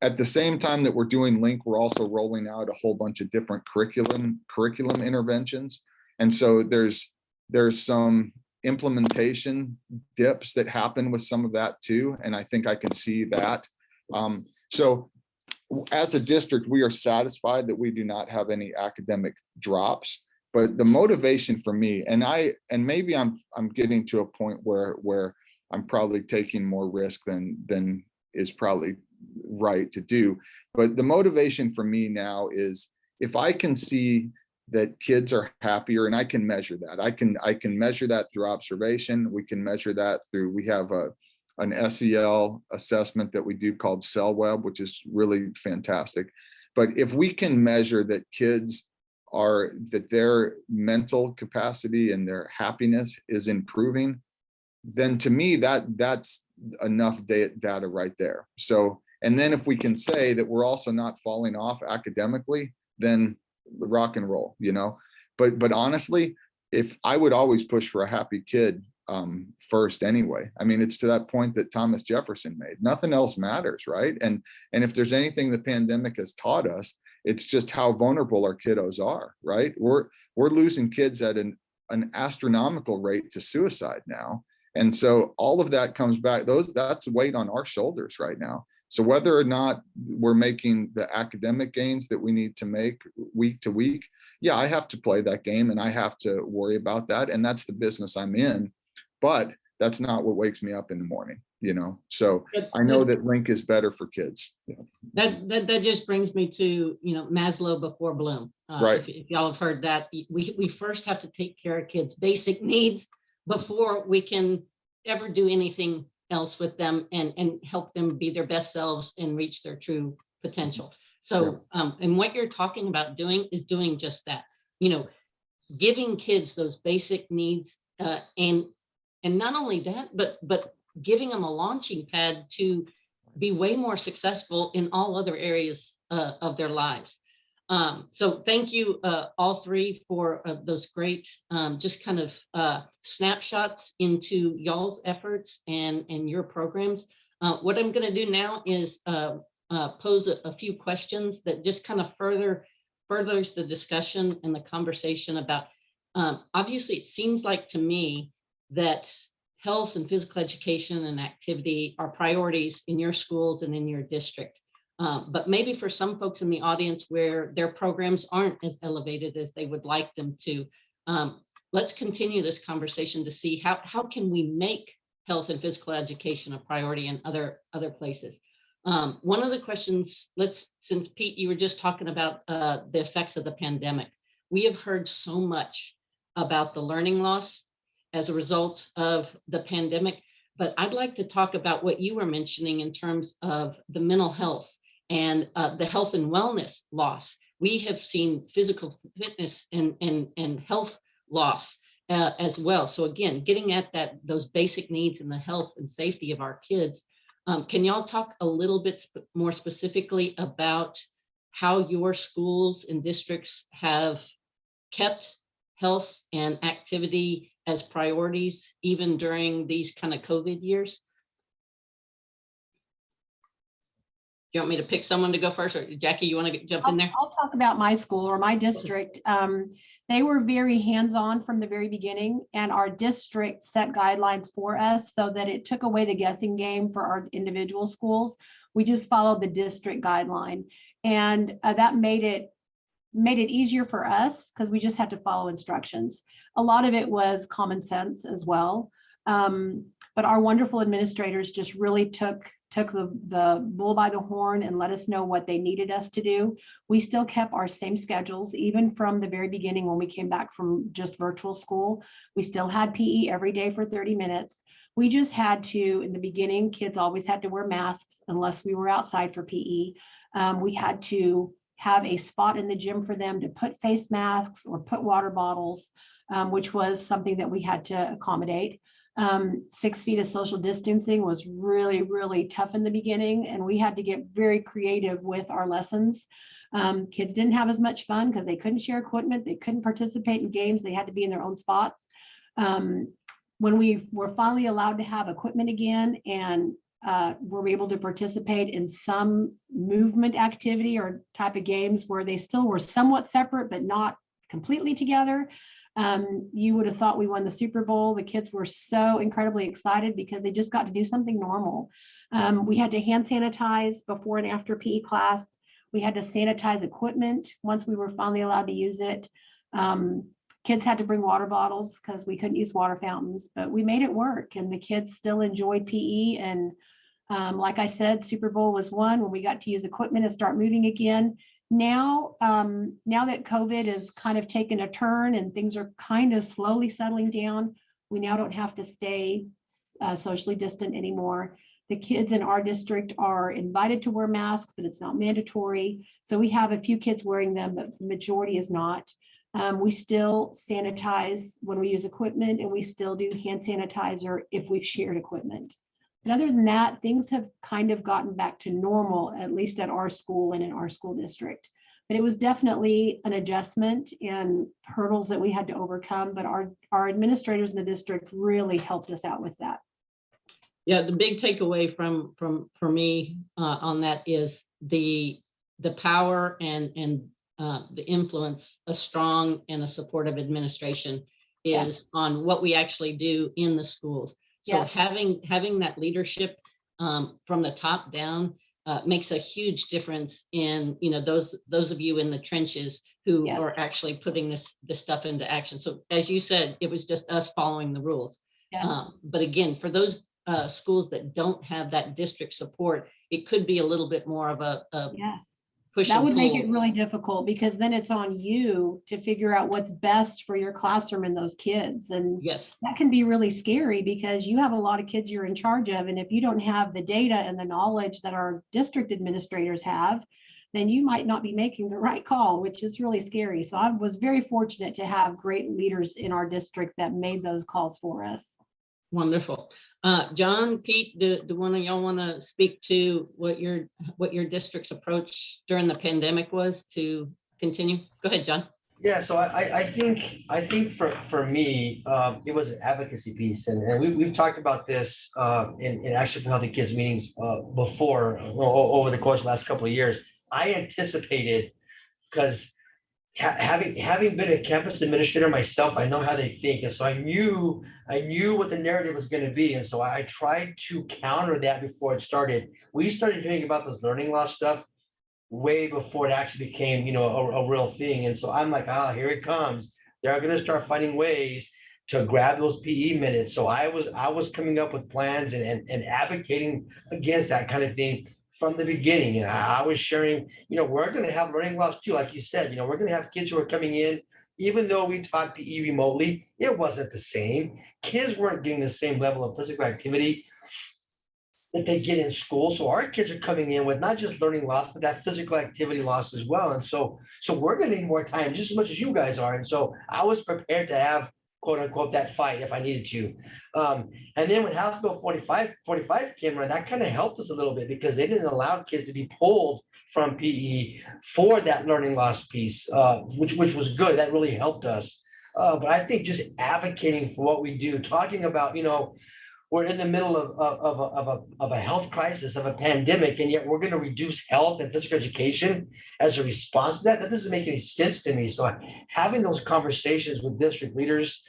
At the same time that we're doing Link, we're also rolling out a whole bunch of different curriculum interventions. And so there's some implementation dips that happen with some of that too. And I think I can see that. So as a district, we are satisfied that we do not have any academic drops, but the motivation for me, and maybe I'm getting to a point where I'm probably taking more risk than is probably right to do. But the motivation for me now is if I can see that kids are happier, and I can measure that. I can measure that through observation. We can measure that through, we have an SEL assessment that we do called CellWeb, which is really fantastic. But if we can measure that kids that their mental capacity and their happiness is improving, then to me that's enough data right there. So, and then if we can say that we're also not falling off academically, then rock and roll, but honestly, if I would always push for a happy kid first anyway. I mean, it's to that point that Thomas Jefferson made. Nothing else matters, right? And if there's anything the pandemic has taught us, it's just how vulnerable our kiddos are, right? We're losing kids at an astronomical rate to suicide now. And so all of that comes back, that's weight on our shoulders right now. So whether or not we're making the academic gains that we need to make week to week, yeah, I have to play that game and I have to worry about that. And that's the business I'm in, but that's not what wakes me up in the morning, So I know that Link is better for kids. That just brings me to, Maslow before Bloom. Right. If y'all have heard that, we first have to take care of kids' basic needs before we can ever do anything else with them and help them be their best selves and reach their true potential. So, and what you're talking about doing is doing just that, giving kids those basic needs and not only that, but giving them a launching pad to be way more successful in all other areas of their lives. So thank you all three for those great just kind of snapshots into y'all's efforts and your programs. What I'm going to do now is pose a few questions that just kind of furthers the discussion and the conversation about, obviously it seems like to me that health and physical education and activity are priorities in your schools and in your district. But maybe for some folks in the audience where their programs aren't as elevated as they would like them to, let's continue this conversation to see how can we make health and physical education a priority in other places. One of the questions, since Pete, you were just talking about the effects of the pandemic, we have heard so much about the learning loss as a result of the pandemic, but I'd like to talk about what you were mentioning in terms of the mental health and the health and wellness loss. We have seen physical fitness and health loss as well. So again, getting at those basic needs and the health and safety of our kids. Can y'all talk a little bit more specifically about how your schools and districts have kept health and activity as priorities, even during these kind of COVID years? You want me to pick someone to go first, or Jackie, you want to jump in there? I'll talk about my school or my district. They were very hands-on from the very beginning, and our district set guidelines for us so that it took away the guessing game for our individual schools. We just followed the district guideline, and that made it made it easier for us because we just had to follow instructions. A lot of it was common sense as well. But our wonderful administrators just really took the bull by the horn and let us know what they needed us to do. We still kept our same schedules, even from the very beginning when we came back from just virtual school. We still had PE every day for 30 minutes. We just had to, in the beginning, kids always had to wear masks unless we were outside for PE. We had to have a spot in the gym for them to put face masks or put water bottles, which was something that we had to accommodate. 6 feet of social distancing was really, really tough in the beginning, and we had to get very creative with our lessons. Kids didn't have as much fun because they couldn't share equipment, they couldn't participate in games, they had to be in their own spots. When we were finally allowed to have equipment again and were able to participate in some movement activity or type of games where they still were somewhat separate but not completely together, you would have thought we won the Super Bowl. The kids were so incredibly excited because they just got to do something normal. We had to hand sanitize before and after PE class. We had to sanitize equipment once we were finally allowed to use it. Kids had to bring water bottles because we couldn't use water fountains, but we made it work and the kids still enjoyed PE. And like I said, Super Bowl was won when we got to use equipment and start moving again. Now that COVID has kind of taken a turn and things are kind of slowly settling down, we now don't have to stay socially distant anymore. The kids in our district are invited to wear masks, but it's not mandatory. So we have a few kids wearing them, but the majority is not. We still sanitize when we use equipment, and we still do hand sanitizer if we've shared equipment. But other than that, things have kind of gotten back to normal, at least at our school and in our school district. But it was definitely an adjustment and hurdles that we had to overcome, but our administrators in the district really helped us out with that. Yeah, the big takeaway for me on that is the power and the influence a strong and a supportive administration is Yes. on what we actually do in the schools. So Yes. having that leadership from the top down makes a huge difference in, you know, those of you in the trenches who Yes. are actually putting this stuff into action. So as you said, it was just us following the rules. Yes. But again, for those schools that don't have that district support, it could be a little bit more of a Yes. push That and would make pull. it really difficult because then it's on you to figure out what's best for your classroom and those kids. And Yes. that can be really scary because you have a lot of kids you're in charge of. And if you don't have the data and the knowledge that our district administrators have, then you might not be making the right call, which is really scary. So I was very fortunate to have great leaders in our district that made those calls for us. Wonderful. John, Pete, do one of y'all want to speak to what your district's approach during the pandemic was to continue? Go ahead, John. Yeah, so I think for me, it was an advocacy piece, and we've talked about this in Action for Healthy Kids meetings before over the course of the last couple of years. I anticipated, because having been a campus administrator myself, I know how they think, and so I knew what the narrative was going to be, and so I tried to counter that before it started. We started hearing about this learning loss stuff way before it actually became, you know, a real thing, and so I'm like, here it comes. They're going to start finding ways to grab those PE minutes. So I was coming up with plans and advocating against that kind of thing from the beginning. And I was sharing, you know, we're going to have learning loss too. Like you said, you know, we're going to have kids who are coming in, even though we taught PE remotely, it wasn't the same. Kids weren't getting the same level of physical activity that they get in school. So our kids are coming in with not just learning loss, but that physical activity loss as well. And so we're going to need more time just as much as you guys are. And so I was prepared to have, quote unquote, that fight if I needed to. And then when House Bill 45 came around, that kind of helped us a little bit because they didn't allow kids to be pulled from PE for that learning loss piece, which was good. That really helped us. But I think just advocating for what we do, talking about, you know, we're in the middle of a health crisis, of a pandemic, and yet we're going to reduce health and physical education as a response to that. That doesn't make any sense to me. So having those conversations with district leaders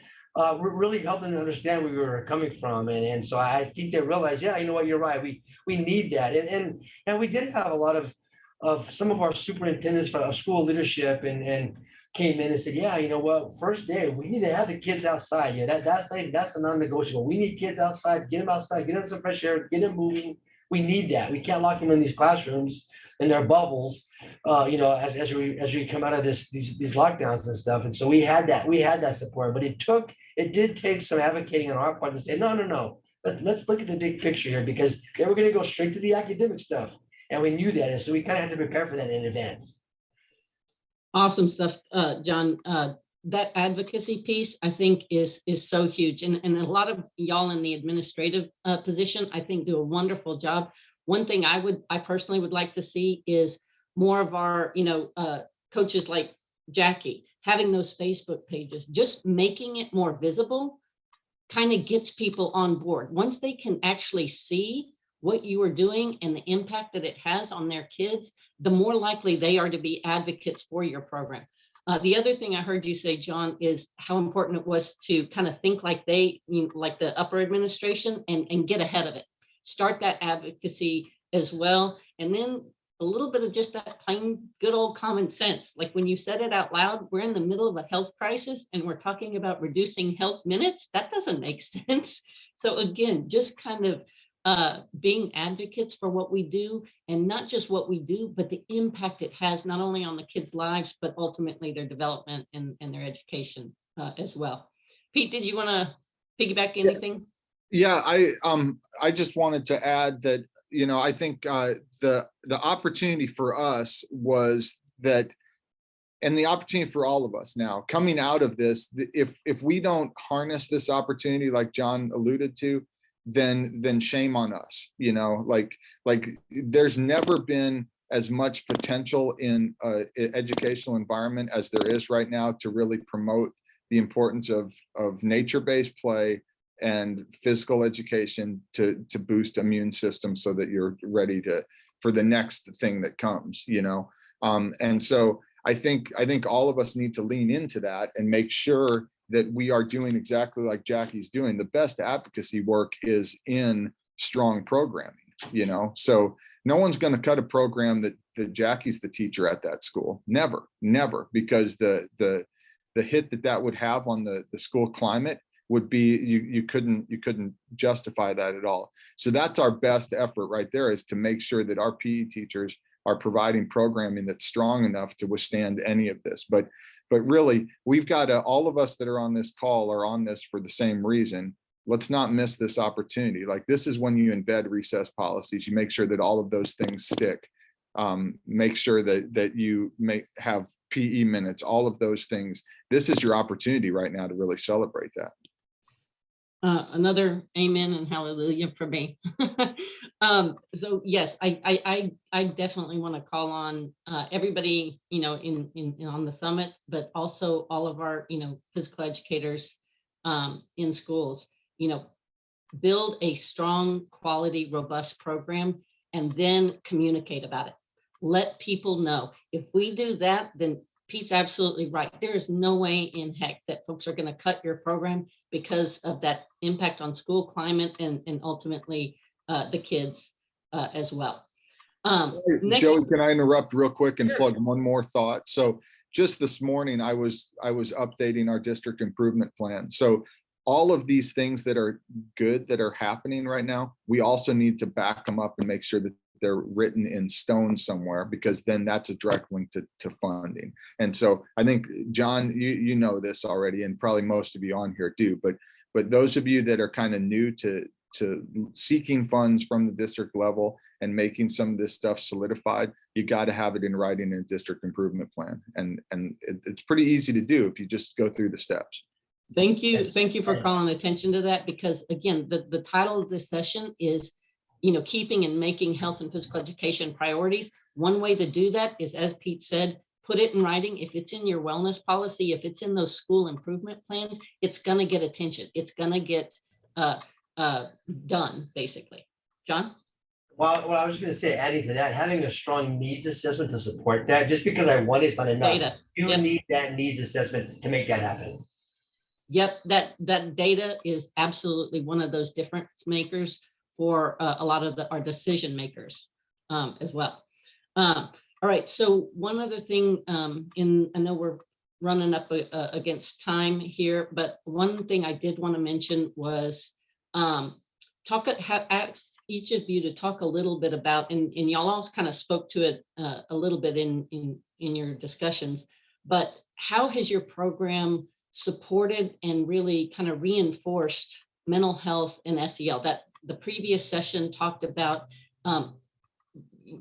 really helped them understand where we were coming from. And so I think they realized, yeah, you know what, you're right. We need that. And we did have a lot of of some of our superintendents for school leadership and came in and said, yeah, you know what, first day, we need to have the kids outside. Yeah, that's the non-negotiable. We need kids outside, get them some fresh air, get them moving. We need that. We can't lock them in these classrooms in their bubbles, as we come out of these lockdowns and stuff. And so we had that support, but it did take some advocating on our part to say, no. Let's look at the big picture here, because they were going to go straight to the academic stuff. And we knew that. And so we kind of had to prepare for that in advance. Awesome stuff, John. That advocacy piece, I think, is so huge. And a lot of y'all in the administrative position, I think, do a wonderful job. One thing I personally would like to see is more of our, coaches like Jackie, having those Facebook pages, just making it more visible, kind of gets people on board. Once they can actually see what you are doing and the impact that it has on their kids, the more likely they are to be advocates for your program. The other thing I heard you say, John, is how important it was to kind of think like like the upper administration and get ahead of it. Start that advocacy as well. And then a little bit of just that plain good old common sense. Like when you said it out loud, we're in the middle of a health crisis and we're talking about reducing health minutes. That doesn't make sense. So again, just kind of being advocates for what we do, and not just what we do, but the impact it has not only on the kids' lives, but ultimately their development and their education as well. Pete, did you want to piggyback anything? Yeah, I just wanted to add that, I think the opportunity for us was that, and the opportunity for all of us now coming out of this, if we don't harness this opportunity, like John alluded to, then shame on us. Like there's never been as much potential in an educational environment as there is right now to really promote the importance of nature-based play and physical education to boost immune system so that you're ready for the next thing that comes, and so I think all of us need to lean into that and make sure that we are doing exactly like Jackie's doing. The best advocacy work is in strong programming, so no one's going to cut a program that Jackie's the teacher at that school. Never, because the hit that would have on the school climate would be, you couldn't justify that at all. So that's our best effort right there, is to make sure that our PE teachers are providing programming that's strong enough to withstand any of this. But really, we've got all of us that are on this call are on this for the same reason. Let's not miss this opportunity. Like, this is when you embed recess policies, you make sure that all of those things stick. Make sure that you have PE minutes, all of those things. This is your opportunity right now to really celebrate that. Another amen and hallelujah for me. So yes, I definitely want to call on everybody, in on the summit, but also all of our, physical educators in schools, build a strong, quality, robust program, and then communicate about it. Let people know. If we do that, then Pete's absolutely right. There is no way in heck that folks are going to cut your program because of that impact on school climate and ultimately the kids as well. Joey, can I interrupt real quick and plug one more thought? So just this morning, I was updating our district improvement plan. So all of these things that are good that are happening right now, we also need to back them up and make sure that they're written in stone somewhere, because then that's a direct link to funding. And so I think, John, you know this already, and probably most of you on here do, but those of you that are kind of new to seeking funds from the district level and making some of this stuff solidified, you got to have it in writing in a district improvement plan. And it's pretty easy to do if you just go through the steps. Thank you for calling attention to that, because again, the title of this session is, keeping and making health and physical education priorities. One way to do that is, as Pete said, put it in writing. If it's in your wellness policy, if it's in those school improvement plans, it's going to get attention. It's going to get done, basically. John? Well, I was just going to say, adding to that, having a strong needs assessment to support that. Just because I want it's not enough. Data. You need that needs assessment to make that happen. Yep, that data is absolutely one of those difference makers for a lot of our decision makers as well. All All right, so one other thing, I know we're running up against time here, but one thing I did want to mention was ask each of you to talk a little bit about, and y'all all kind of spoke to it a little bit in your discussions, but how has your program supported and really kind of reinforced mental health and SEL? That the previous session talked about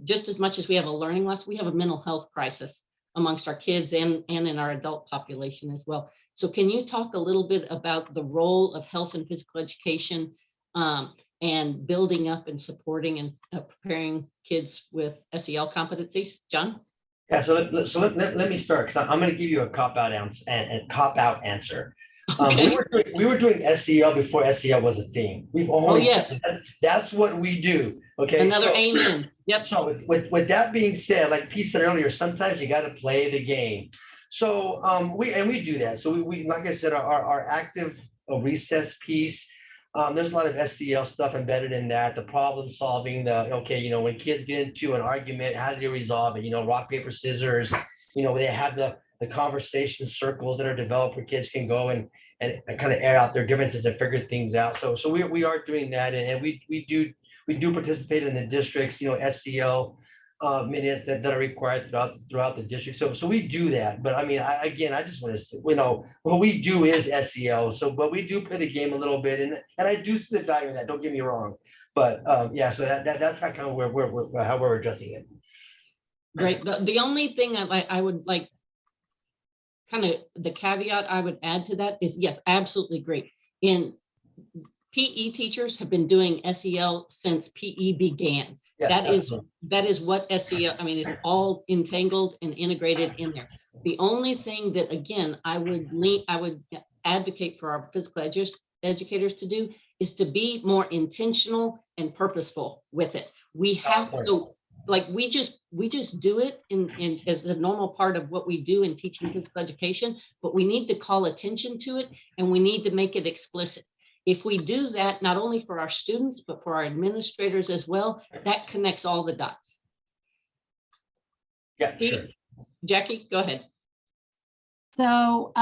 just as much as we have a learning loss, we have a mental health crisis amongst our kids and in our adult population as well. So can you talk a little bit about the role of health and physical education and building up and supporting and preparing kids with SEL competencies? John? Yeah, so let me start, because I'm going to give you a cop-out answer. Okay. We were doing SEL before SEL was a thing. We've always, yes. That's what we do. Okay. Another so, amen. Yep. So with that being said, like Pete said earlier, sometimes you got to play the game. So we do that. So we like I said, our active recess piece. There's a lot of SEL stuff embedded in that. The problem solving, when kids get into an argument, how do they resolve it? Rock, paper, scissors. They have the conversation circles that are developed where kids can go and kind of air out their differences and figure things out. So we are doing that, and we do participate in the districts, SEL minutes that are required throughout the district. So we do that. But I mean, I just want to say, what we do is SEL. But we do play the game a little bit, and I do see the value in that. Don't get me wrong. But yeah, so that's kind of how we're addressing it. Great. But the only thing I would like, kind of the caveat I would add to that is, yes, absolutely great. In PE teachers have been doing SEL since PE began. Yes, that is what SEL, I mean, it's all entangled and integrated in there. The only thing that, again, I would advocate for our physical educators to do is to be more intentional and purposeful with it. We have, so like we just do it in as a normal part of what we do in teaching physical education, but we need to call attention to it and we need to make it explicit. If we do that, not only for our students, but for our administrators as well, that connects all the dots. Yeah, sure. Jackie, go ahead. So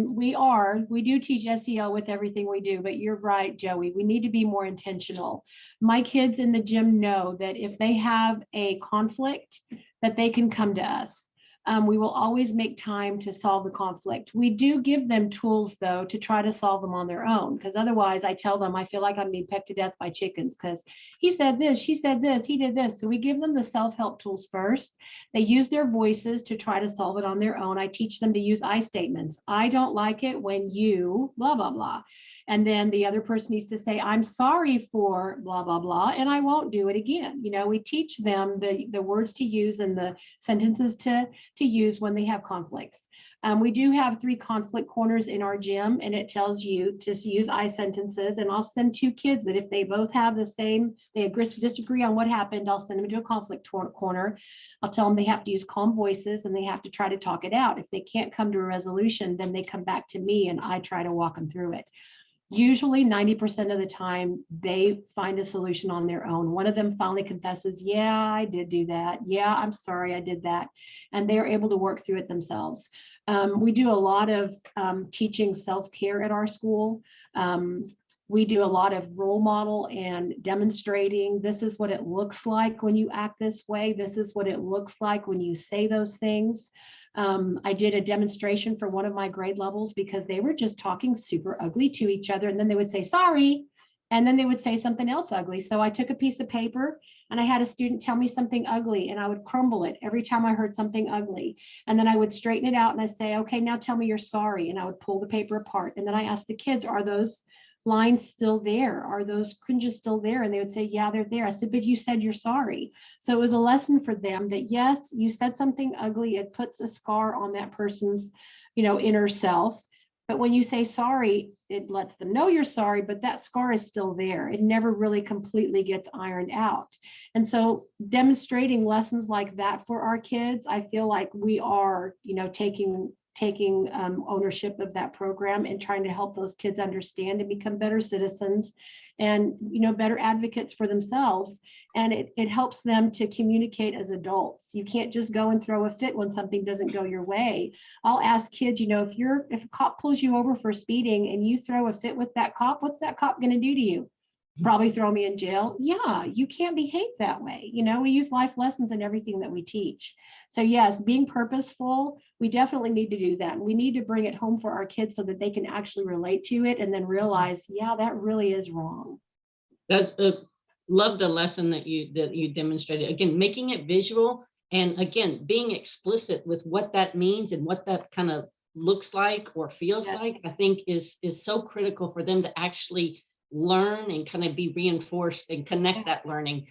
we do teach SEL with everything we do, but you're right, Joey, we need to be more intentional. My kids in the gym know that if they have a conflict, that they can come to us. We will always make time to solve the conflict. We do give them tools, though, to try to solve them on their own, because otherwise I tell them I feel like I'm being pecked to death by chickens because he said this, she said this, he did this. So we give them the self-help tools first. They use their voices to try to solve it on their own. I teach them to use I statements. I don't like it when you blah, blah, blah. And then the other person needs to say, I'm sorry for blah, blah, blah, and I won't do it again. We teach them the words to use and the sentences to use when they have conflicts. We do have 3 conflict corners in our gym, and it tells you to use I sentences. And I'll send 2 kids that if they both have the same, they disagree on what happened, I'll send them to a conflict corner. I'll tell them they have to use calm voices and they have to try to talk it out. If they can't come to a resolution, then they come back to me and I try to walk them through it. Usually 90% of the time, they find a solution on their own. One of them finally confesses, yeah, I did do that. Yeah, I'm sorry, I did that. And they're able to work through it themselves. We do a lot of teaching self-care at our school. We do a lot of role model and demonstrating. This is what it looks like when you act this way. This is what it looks like when you say those things. I did a demonstration for one of my grade levels because they were just talking super ugly to each other. And then they would say, sorry. And then they would say something else ugly. So I took a piece of paper and I had a student tell me something ugly and I would crumble it every time I heard something ugly. And then I would straighten it out and I say, okay, now tell me you're sorry. And I would pull the paper apart. And then I asked the kids, are those lines still there? Are those cringes still there? And they would say, yeah, they're there. I said, but you said you're sorry. So it was a lesson for them that, yes, you said something ugly. It puts a scar on that person's, inner self. But when you say sorry, it lets them know you're sorry, but that scar is still there. It never really completely gets ironed out. And so demonstrating lessons like that for our kids, I feel like we are, taking ownership of that program and trying to help those kids understand and become better citizens and, better advocates for themselves. And it helps them to communicate as adults. You can't just go and throw a fit when something doesn't go your way. I'll ask kids, if a cop pulls you over for speeding and you throw a fit with that cop, what's that cop going to do to you? Probably throw me in jail. Yeah, you can't behave that way. We use life lessons in everything that we teach. So yes, being purposeful, we definitely need to do that. We need to bring it home for our kids so that they can actually relate to it and then realize, yeah, that really is wrong. That's love the lesson that you demonstrated. Again, making it visual, and again, being explicit with what that means and what that kind of looks like or feels like, I think is so critical for them to actually learn and kind of be reinforced and connect that learning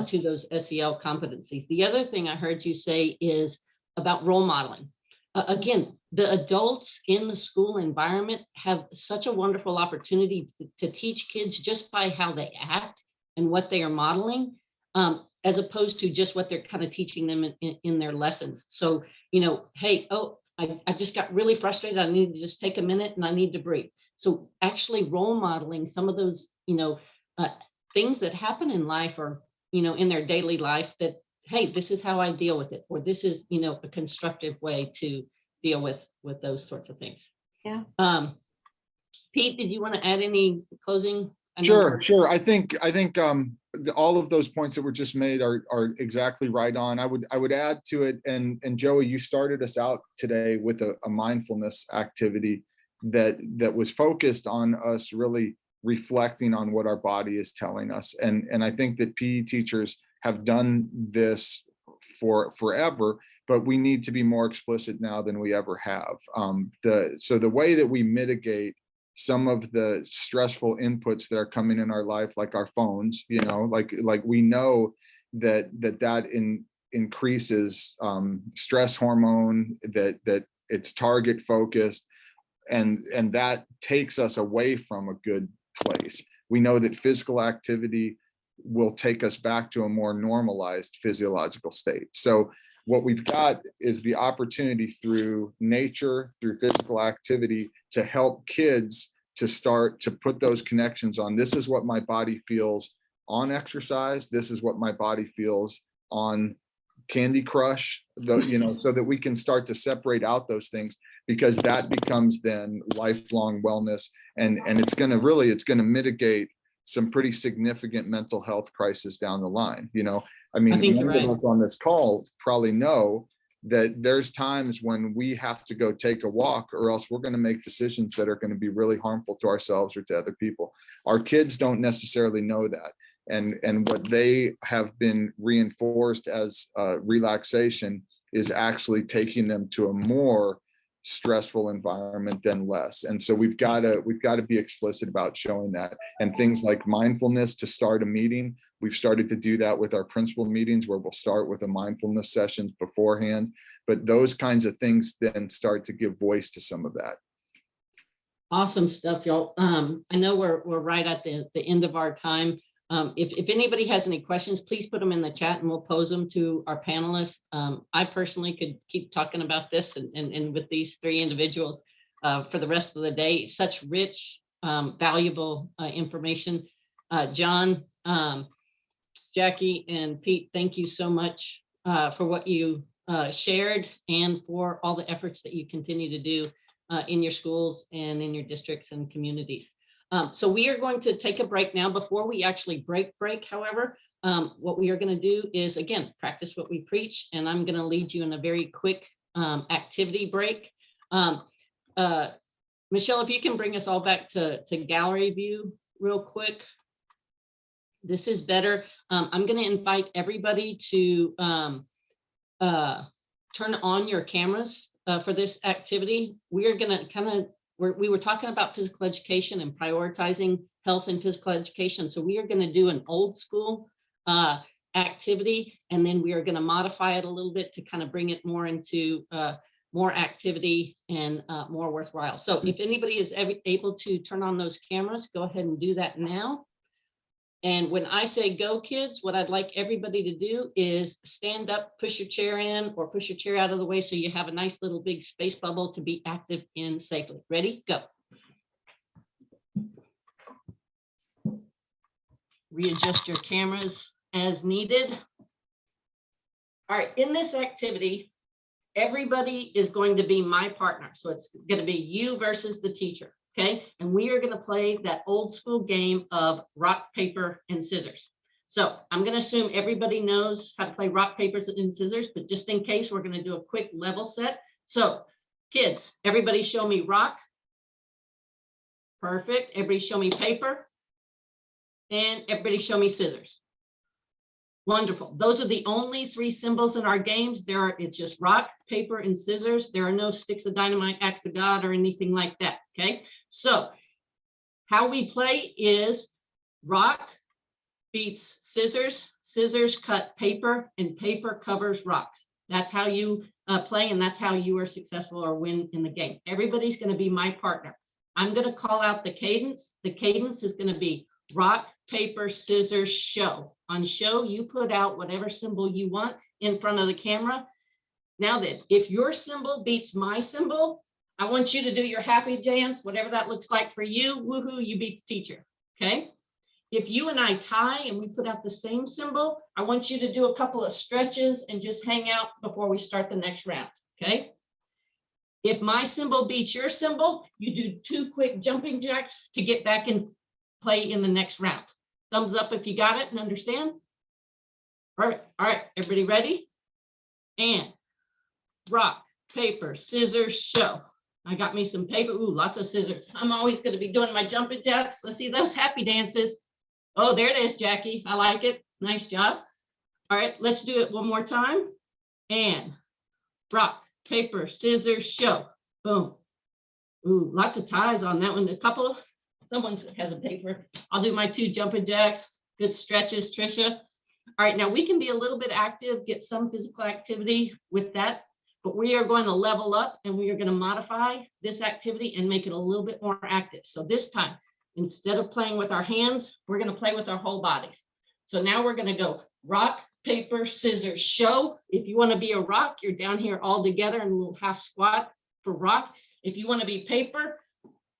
to those SEL competencies. The other thing I heard you say is about role modeling. Again, the adults in the school environment have such a wonderful opportunity to teach kids just by how they act and what they are modeling, as opposed to just what they're kind of teaching them in their lessons. So, hey, I just got really frustrated. I need to just take a minute and I need to breathe. So actually role modeling some of those, things that happen in life or, in their daily life that, hey, this is how I deal with it, or this is, a constructive way to deal with those sorts of things. Yeah. Pete, did you want to add any closing? Sure. I think all of those points that were just made are exactly right on. I would add to it, and Joey, you started us out today with a mindfulness activity that was focused on us really reflecting on what our body is telling us. And I think that PE teachers have done this for forever, but we need to be more explicit now than we ever have. So the way that we mitigate some of the stressful inputs that are coming in our life, like our phones, like we know that increases stress hormone, that it's target focused, and that takes us away from a good place. We know that physical activity will take us back to a more normalized physiological state. So what we've got is the opportunity through nature, through physical activity, to help kids to start to put those connections on. This is what my body feels on exercise. This is what my body feels on Candy Crush, so that we can start to separate out those things, because that becomes then lifelong wellness. And it's going to mitigate some pretty significant mental health crisis down the line. Many of us on this call probably know that there's times when we have to go take a walk, or else we're going to make decisions that are going to be really harmful to ourselves or to other people. Our kids don't necessarily know that. And what they have been reinforced as relaxation is actually taking them to a more stressful environment than less. And so we've got to be explicit about showing that. And things like mindfulness to start a meeting. We've started to do that with our principal meetings, where we'll start with a mindfulness session beforehand. But those kinds of things then start to give voice to some of that. Awesome stuff, y'all. I know we're right at the end of our time. If anybody has any questions, please put them in the chat and we'll pose them to our panelists. I personally could keep talking about this and with these three individuals for the rest of the day. Such rich, valuable information. John, Jackie, and Pete, thank you so much for what you shared and for all the efforts that you continue to do in your schools and in your districts and communities. So we are going to take a break now. Before we actually break, however, what we are going to do is, again, practice what we preach, and I'm going to lead you in a very quick activity break. Michelle, if you can bring us all back to gallery view real quick. This is better. I'm going to invite everybody to turn on your cameras for this activity. We are going to we were talking about physical education and prioritizing health and physical education. So we are going to do an old school activity, and then we are going to modify it a little bit to kind of bring it more into more activity and more worthwhile. So if anybody is able to turn on those cameras, go ahead and do that now. And when I say go, kids, what I'd like everybody to do is stand up, push your chair in, or push your chair out of the way so you have a nice little big space bubble to be active in safely. Ready? Go. readjust your cameras as needed. All right, in this activity, everybody is going to be my partner. So it's going to be you versus the teacher, okay? And we are going to play that old school game of rock, paper, and scissors. So I'm going to assume everybody knows how to play rock, paper, and scissors, but just in case, we're going to do a quick level set. So kids, everybody show me rock. Perfect. Everybody show me paper. And everybody show me scissors. Wonderful. Those are the only three symbols in our games. It's just rock, paper, and scissors. There are no sticks of dynamite, axe of God, or anything like that. Okay. So how we play is rock beats scissors, scissors cut paper, and paper covers rocks. That's how you play, and that's how you are successful or win in the game. Everybody's going to be my partner. I'm going to call out the cadence. The cadence is going to be rock, paper, scissors, show. On show, you put out whatever symbol you want in front of the camera. Now then, if your symbol beats my symbol, I want you to do your happy dance, whatever that looks like for you. Woohoo, you beat the teacher. Okay. If you and I tie and we put out the same symbol, I want you to do a couple of stretches and just hang out before we start the next round. Okay. If my symbol beats your symbol, you do 2 quick jumping jacks to get back in play in the next round. Thumbs up if you got it and understand. All right, everybody ready? And rock, paper, scissors, show. I got me some paper. Ooh, lots of scissors. I'm always going to be doing my jumping jacks. Let's see those happy dances. Oh, there it is, Jackie. I like it. Nice job. All right, let's do it one more time. And rock, paper, scissors, show. Boom. Ooh, lots of ties on that one. Someone has a paper. I'll do my 2 jumping jacks. Good stretches, Trisha. All right, now we can be a little bit active, get some physical activity with that, but we are going to level up and we are going to modify this activity and make it a little bit more active. So this time, instead of playing with our hands, we're going to play with our whole bodies. So now we're going to go rock, paper, scissors, show. If you want to be a rock, you're down here all together in a little half squat for rock. If you want to be paper,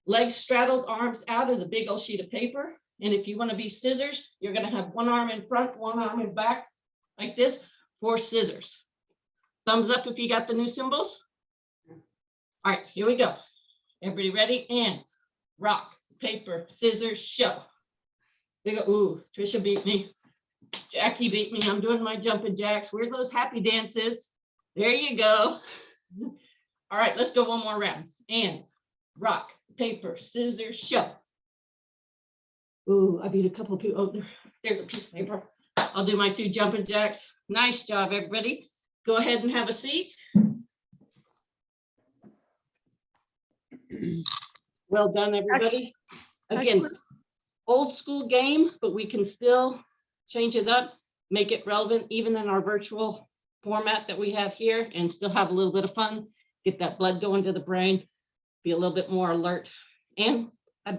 legs straddled, arms out as a big old sheet of paper. And if you want to be scissors, you're going to have one arm in front, one arm in back, like this, for scissors. Thumbs up if you got the new symbols. All right, here we go. Everybody ready? And rock, paper, scissors, show. They go, ooh, Trisha beat me. Jackie beat me. I'm doing my jumping jacks. Where are those happy dances? There you go. All right, let's go one more round. And rock, paper, scissors, show. Ooh, I beat a couple of people. Oh, there's a piece of paper. I'll do my 2 jumping jacks. Nice job, everybody. Go ahead and have a seat. Well done, everybody. Again, old school game, but we can still change it up, make it relevant, even in our virtual format that we have here, and still have a little bit of fun, get that blood going to the brain, be a little bit more alert. And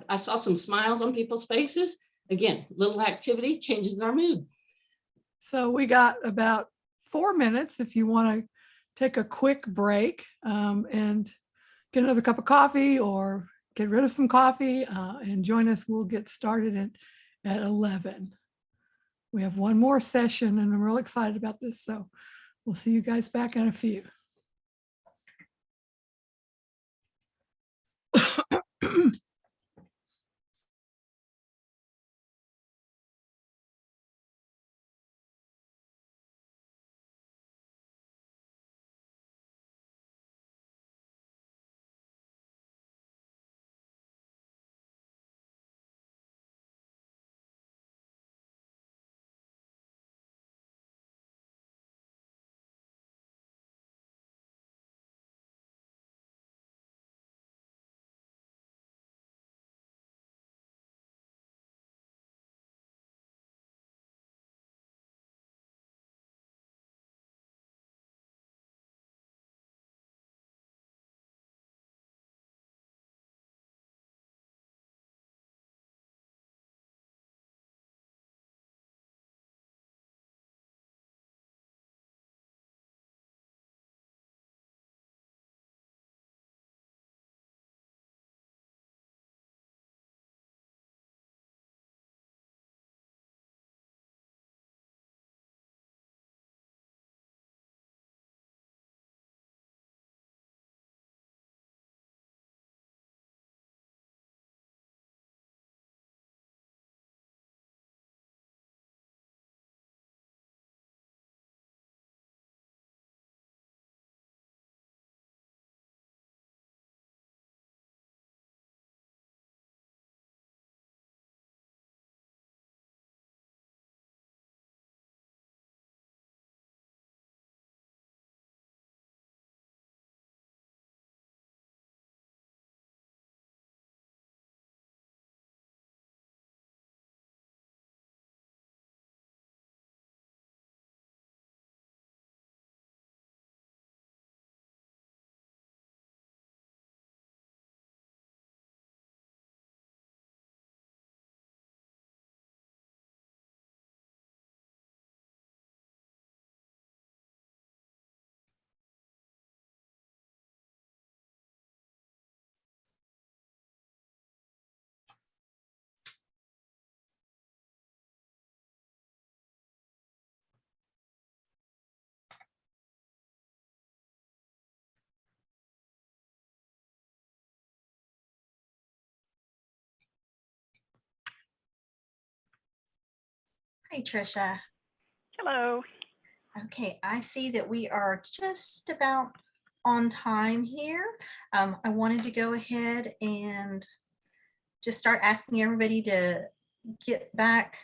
I saw some smiles on people's faces. Again, little activity changes our mood. So we got about 4 minutes if you want to take a quick break and get another cup of coffee or get rid of some coffee and join us. We'll get started at 11. We have one more session and I'm real excited about this. So we'll see you guys back in a few. Hi, Trisha. Hello. Okay, I see that we are just about on time here. I wanted to go ahead and just start asking everybody to get back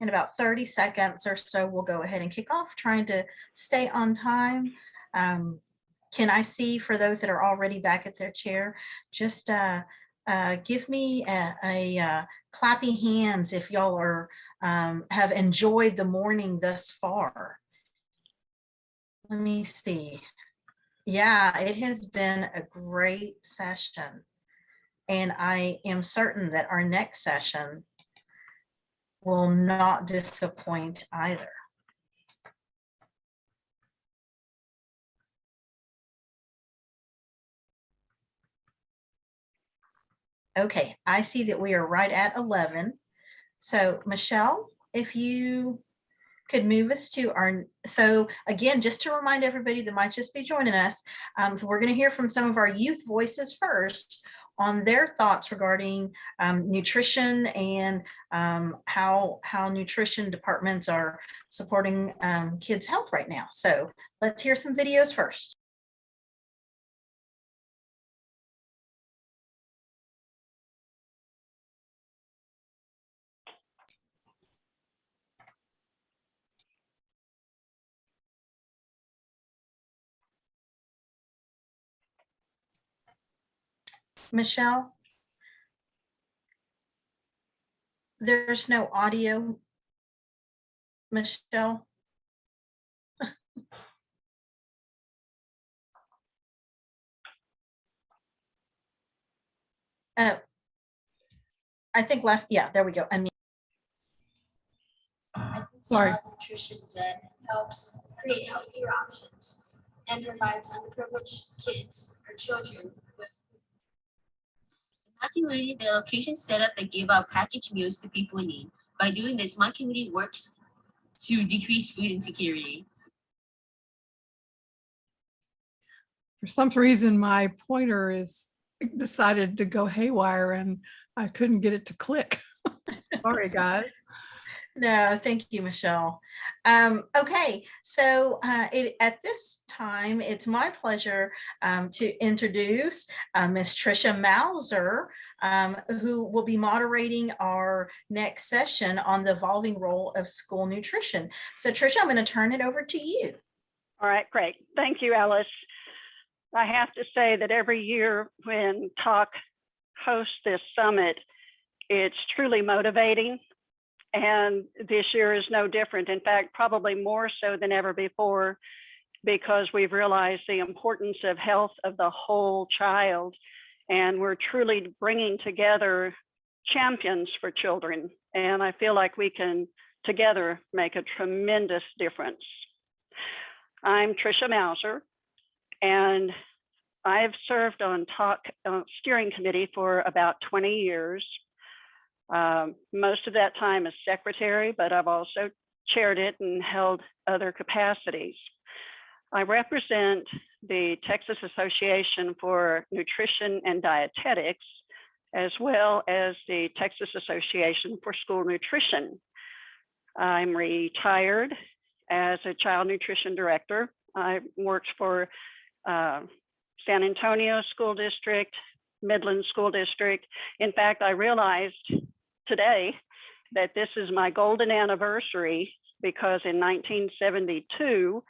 in about 30 seconds or so. We'll go ahead and kick off, trying to stay on time. Can I see, for those that are already back at their chair, just give me a clappy hands if y'all are have enjoyed the morning thus far. Let me see. Yeah, it has been a great session. And I am certain that our next session will not disappoint either. Okay, I see that we are right at 11. So Michelle, if you could move us to our, so again, just to remind everybody that might just be joining us, so we're going to hear from some of our youth voices first on their thoughts regarding nutrition and how nutrition departments are supporting kids' health right now. So let's hear some videos first. Michelle, there's no audio. Michelle. I think last, yeah, there we go. I mean, Sorry. Nutrition that helps create healthier options and provides underprivileged kids or children with food. In my community, the location set up that give out packaged meals to people in need. By doing this, my community works to decrease food insecurity. For some reason, my pointer is decided to go haywire and I couldn't get it to click. Sorry, guys. No, thank you, Michelle. Okay, so at this time, it's my pleasure to introduce Ms. Tricia Mauser, who will be moderating our next session on the evolving role of school nutrition. So Tricia, I'm going to turn it over to you. All right, great. Thank you, Alice. I have to say that every year when TALK hosts this summit, it's truly motivating. And this year is no different. In fact, probably more so than ever before, because we've realized the importance of health of the whole child. And we're truly bringing together champions for children. And I feel like we can together make a tremendous difference. I'm Tricia Mauser, and I've served on TALK steering committee for about 20 years. Most of that time as secretary, but I've also chaired it and held other capacities. I represent the Texas Association for Nutrition and Dietetics, as well as the Texas Association for School Nutrition. I'm retired as a child nutrition director. I worked for San Antonio School District, Midland School District. In fact, I realized today that this is my golden anniversary because in 1972,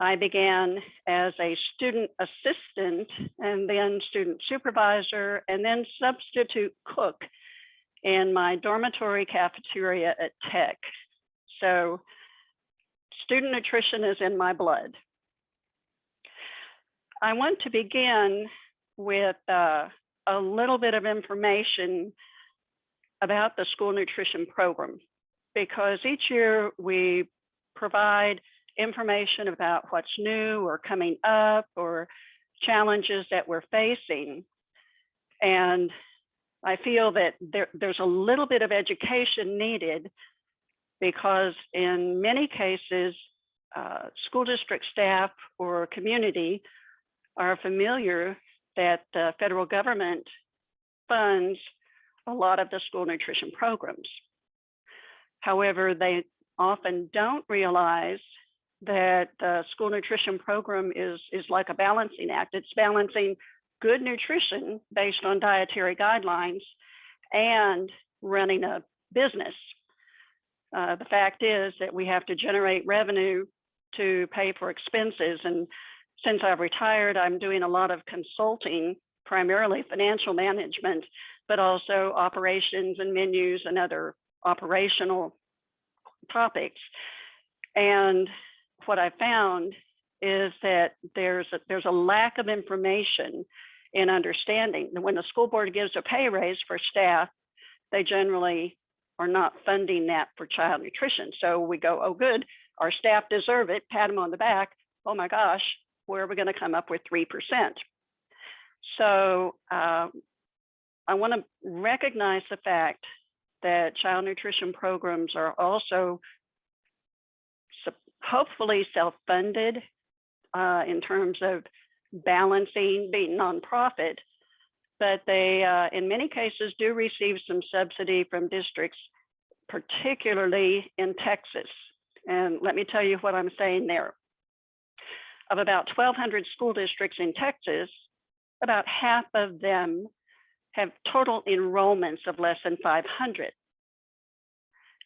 I began as a student assistant and then student supervisor and then substitute cook in my dormitory cafeteria at Tech. So student nutrition is in my blood. I want to begin with a little bit of information about the school nutrition program, because each year we provide information about what's new or coming up or challenges that we're facing. And I feel that there's a little bit of education needed because in many cases, school district staff or community are familiar that the federal government funds a lot of the school nutrition programs. However, they often don't realize that the school nutrition program is like a balancing act. It's balancing good nutrition based on dietary guidelines and running a business. The fact is that we have to generate revenue to pay for expenses. And since I've retired, I'm doing a lot of consulting, primarily financial management, but also operations and menus and other operational topics. And what I found is that there's a lack of information in understanding. When the school board gives a pay raise for staff, they generally are not funding that for child nutrition. So we go, oh, good, our staff deserve it, pat them on the back. Oh my gosh, where are we going to come up with 3%? So I want to recognize the fact that child nutrition programs are also hopefully self-funded in terms of balancing being nonprofit, but they in many cases do receive some subsidy from districts, particularly in Texas. And let me tell you what I'm saying there. Of about 1,200 school districts in Texas, about half of them have total enrollments of less than 500.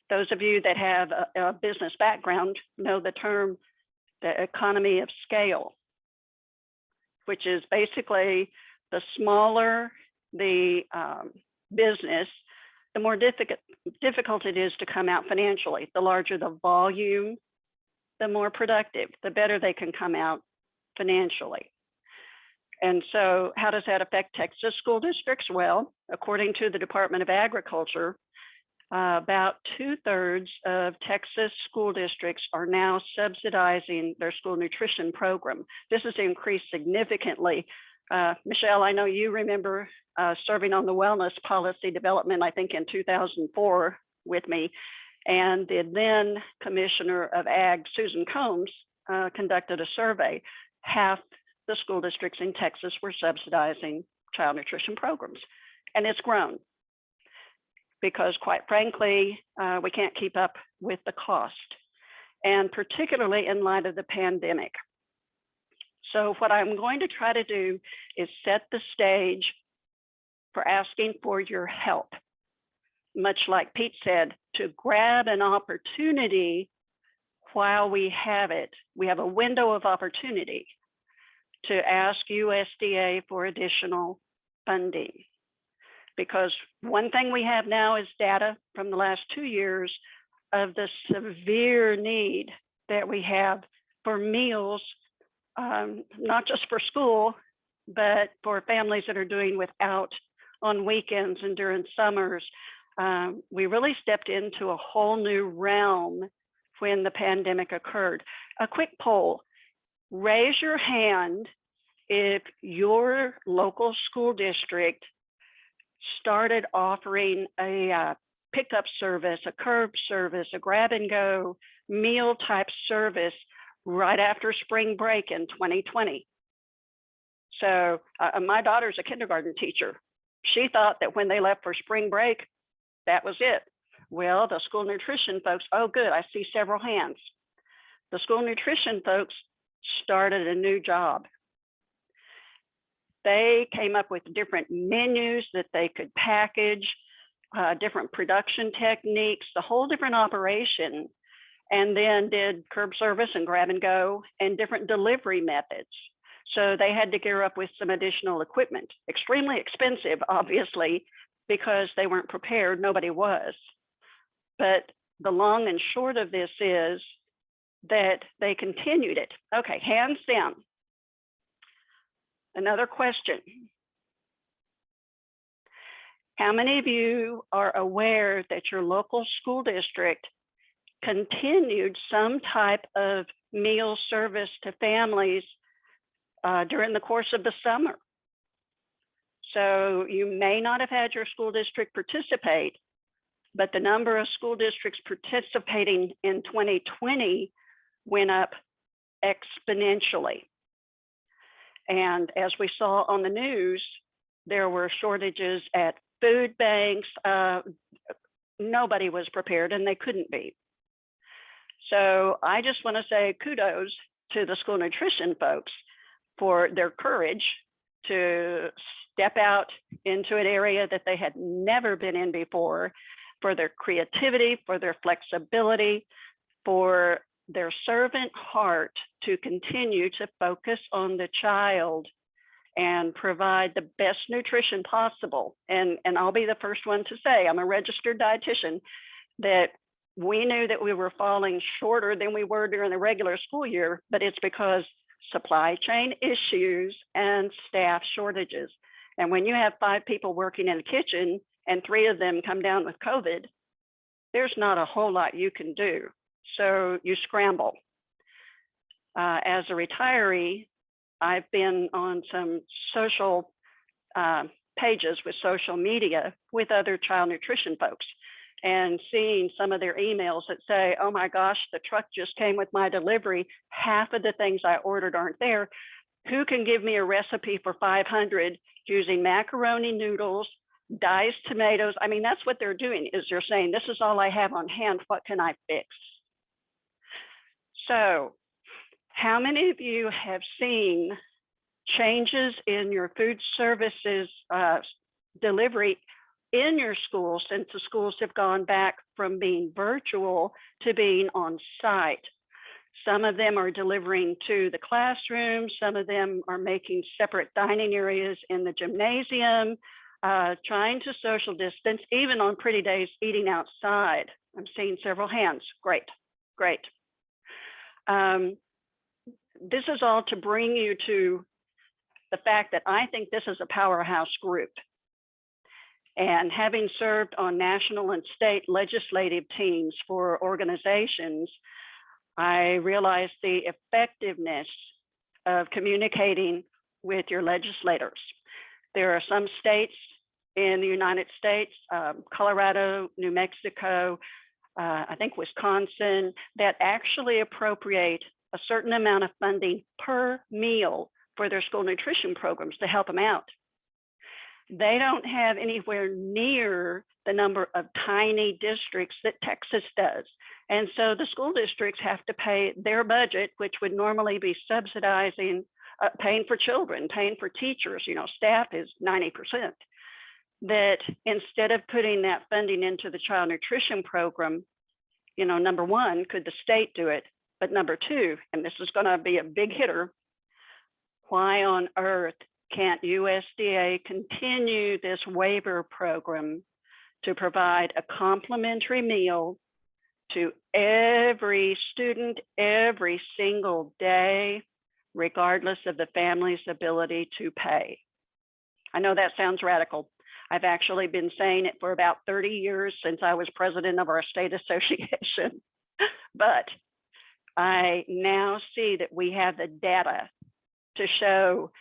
Those of you that have a business background know the term, the economy of scale, which is basically the smaller the business, the more difficult it is to come out financially. The larger the volume, the more productive, the better they can come out financially. And so how does that affect Texas school districts? Well, according to the Department of Agriculture, about 2/3 of Texas school districts are now subsidizing their school nutrition program. This has increased significantly. Michelle, I know you remember serving on the wellness policy development, I think in 2004 with me, and the then Commissioner of Ag, Susan Combs, conducted a survey. Half the school districts in Texas were subsidizing child nutrition programs, and it's grown because quite frankly, we can't keep up with the cost, and particularly in light of the pandemic. So what I'm going to try to do is set the stage for asking for your help. Much like Pete said, to grab an opportunity while we have it. We have a window of opportunity to ask USDA for additional funding. Because one thing we have now is data from the last 2 years of the severe need that we have for meals, not just for school, but for families that are doing without on weekends and during summers. We really stepped into a whole new realm when the pandemic occurred. A quick poll, raise your hand if your local school district started offering a pickup service, a curb service, a grab and go meal type service right after spring break in 2020. So my daughter's a kindergarten teacher. She thought that when they left for spring break, that was it. Well, the school nutrition folks, oh good, I see several hands. The school nutrition folks started a new job. They came up with different menus that they could package, different production techniques, the whole different operation, and then did curb service and grab and go and different delivery methods. So they had to gear up with some additional equipment, extremely expensive, obviously, because they weren't prepared, nobody was. But the long and short of this is that they continued it. Okay, hands down. Another question. How many of you are aware that your local school district continued some type of meal service to families during the course of the summer? So you may not have had your school district participate, but the number of school districts participating in 2020 went up exponentially. And as we saw on the news, there were shortages at food banks, nobody was prepared and they couldn't be. So I just want to say kudos to the school nutrition folks for their courage to step out into an area that they had never been in before, for their creativity, for their flexibility, for their servant heart to continue to focus on the child and provide the best nutrition possible. And I'll be the first one to say, I'm a registered dietitian, that we knew that we were falling shorter than we were during the regular school year, but it's because supply chain issues and staff shortages. And when you have 5 people working in a kitchen and 3 of them come down with COVID, there's not a whole lot you can do. So you scramble. As a retiree, I've been on some social pages with social media with other child nutrition folks, and seeing some of their emails that say, oh my gosh, the truck just came with my delivery. Half of the things I ordered aren't there. Who can give me a recipe for 500 using macaroni noodles, diced tomatoes? I mean, that's what they're doing, is they're saying, this is all I have on hand. What can I fix? So how many of you have seen changes in your food services delivery in your schools since the schools have gone back from being virtual to being on site? Some of them are delivering to the classroom. Some of them are making separate dining areas in the gymnasium, trying to social distance, even on pretty days, eating outside. I'm seeing several hands. Great, great. This is all to bring you to the fact that I think this is a powerhouse group. And having served on national and state legislative teams for organizations, I realized the effectiveness of communicating with your legislators. There are some states in the United States, Colorado, New Mexico, I think Wisconsin, that actually appropriate a certain amount of funding per meal for their school nutrition programs to help them out. They don't have anywhere near the number of tiny districts that Texas does. And so the school districts have to pay their budget, which would normally be subsidizing, paying for children, paying for teachers, you know, staff is 90%. That instead of putting that funding into the child nutrition program, you know, number one, could the state do it? But number two, and this is going to be a big hitter, why on earth can't USDA continue this waiver program to provide a complimentary meal to every student every single day, regardless of the family's ability to pay? I know that sounds radical. I've actually been saying it for about 30 years, since I was president of our state association. But I now see that we have the data to show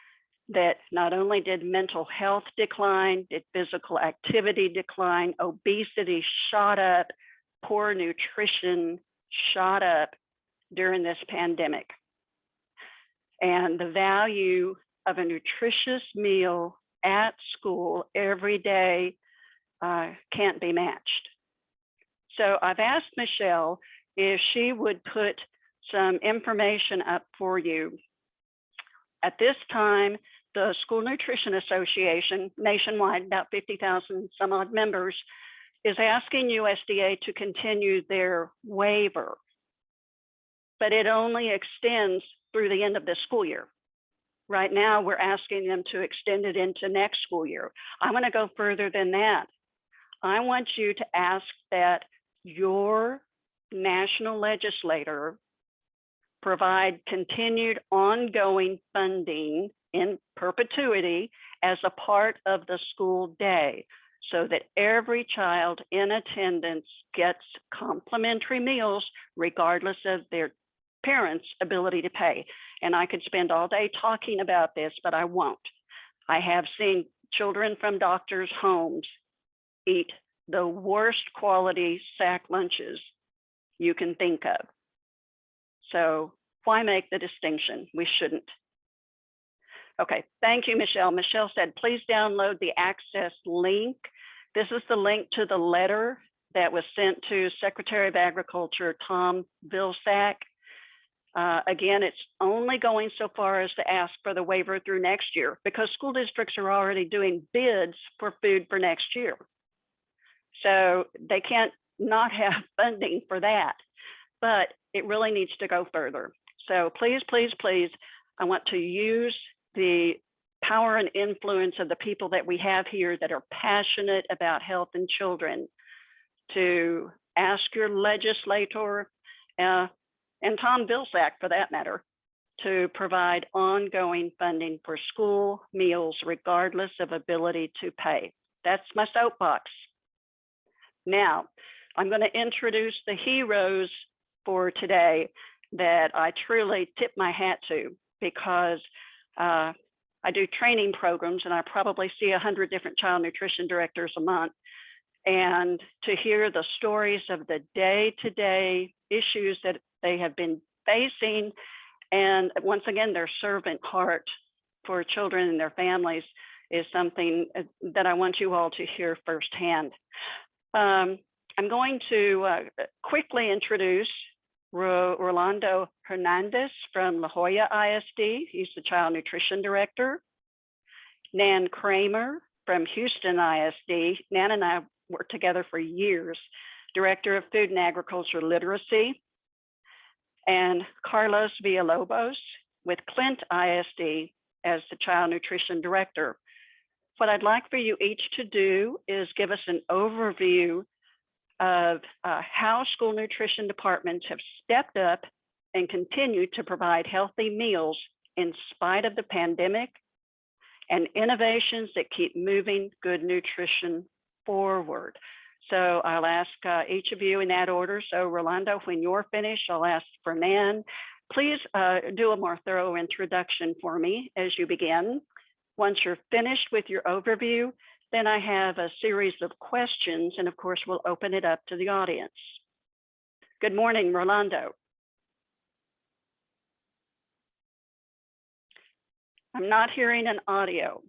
that not only did mental health decline, did physical activity decline, obesity shot up, poor nutrition shot up during this pandemic. And the value of a nutritious meal at school every day can't be matched. So I've asked Michelle if she would put some information up for you. At this time, the School Nutrition Association, nationwide, about 50,000 some odd members, is asking USDA to continue their waiver, but it only extends through the end of this school year. Right now, we're asking them to extend it into next school year. I'm going to go further than that. I want you to ask that your national legislator provide continued ongoing funding in perpetuity as a part of the school day, so that every child in attendance gets complimentary meals regardless of their parents' ability to pay. And I could spend all day talking about this, but I won't. I have seen children from doctors' homes eat the worst quality sack lunches you can think of. So why make the distinction? We shouldn't. Okay, thank you, Michelle. Michelle said, please download the access link. This is the link to the letter that was sent to Secretary of Agriculture, Tom Vilsack. Again, it's only going so far as to ask for the waiver through next year because school districts are already doing bids for food for next year. So they can't not have funding for that, but it really needs to go further. So please, please, please, I want to use the power and influence of the people that we have here that are passionate about health and children to ask your legislator, and Tom Vilsack for that matter, to provide ongoing funding for school meals regardless of ability to pay. That's my soapbox. Now, I'm going to introduce the heroes for today that I truly tip my hat to because I do training programs and I probably see 100 different child nutrition directors a month. And to hear the stories of the day-to-day issues that they have been facing, and once again, their servant heart for children and their families is something that I want you all to hear firsthand. I'm going to quickly introduce Rolando Hernandez from La Jolla ISD. He's the Child Nutrition Director. Nan Kramer from Houston ISD. Nan and I worked together for years, Director of Food and Agriculture Literacy. And Carlos Villalobos with Clint ISD as the Child Nutrition Director. What I'd like for you each to do is give us an overview of how school nutrition departments have stepped up and continue to provide healthy meals in spite of the pandemic and innovations that keep moving good nutrition forward. So I'll ask each of you in that order. So Rolando, when you're finished, I'll ask for Nan. Please do a more thorough introduction for me as you begin. Once you're finished with your overview, then I have a series of questions, and of course, we'll open it up to the audience. Good morning, Rolando. I'm not hearing an audio.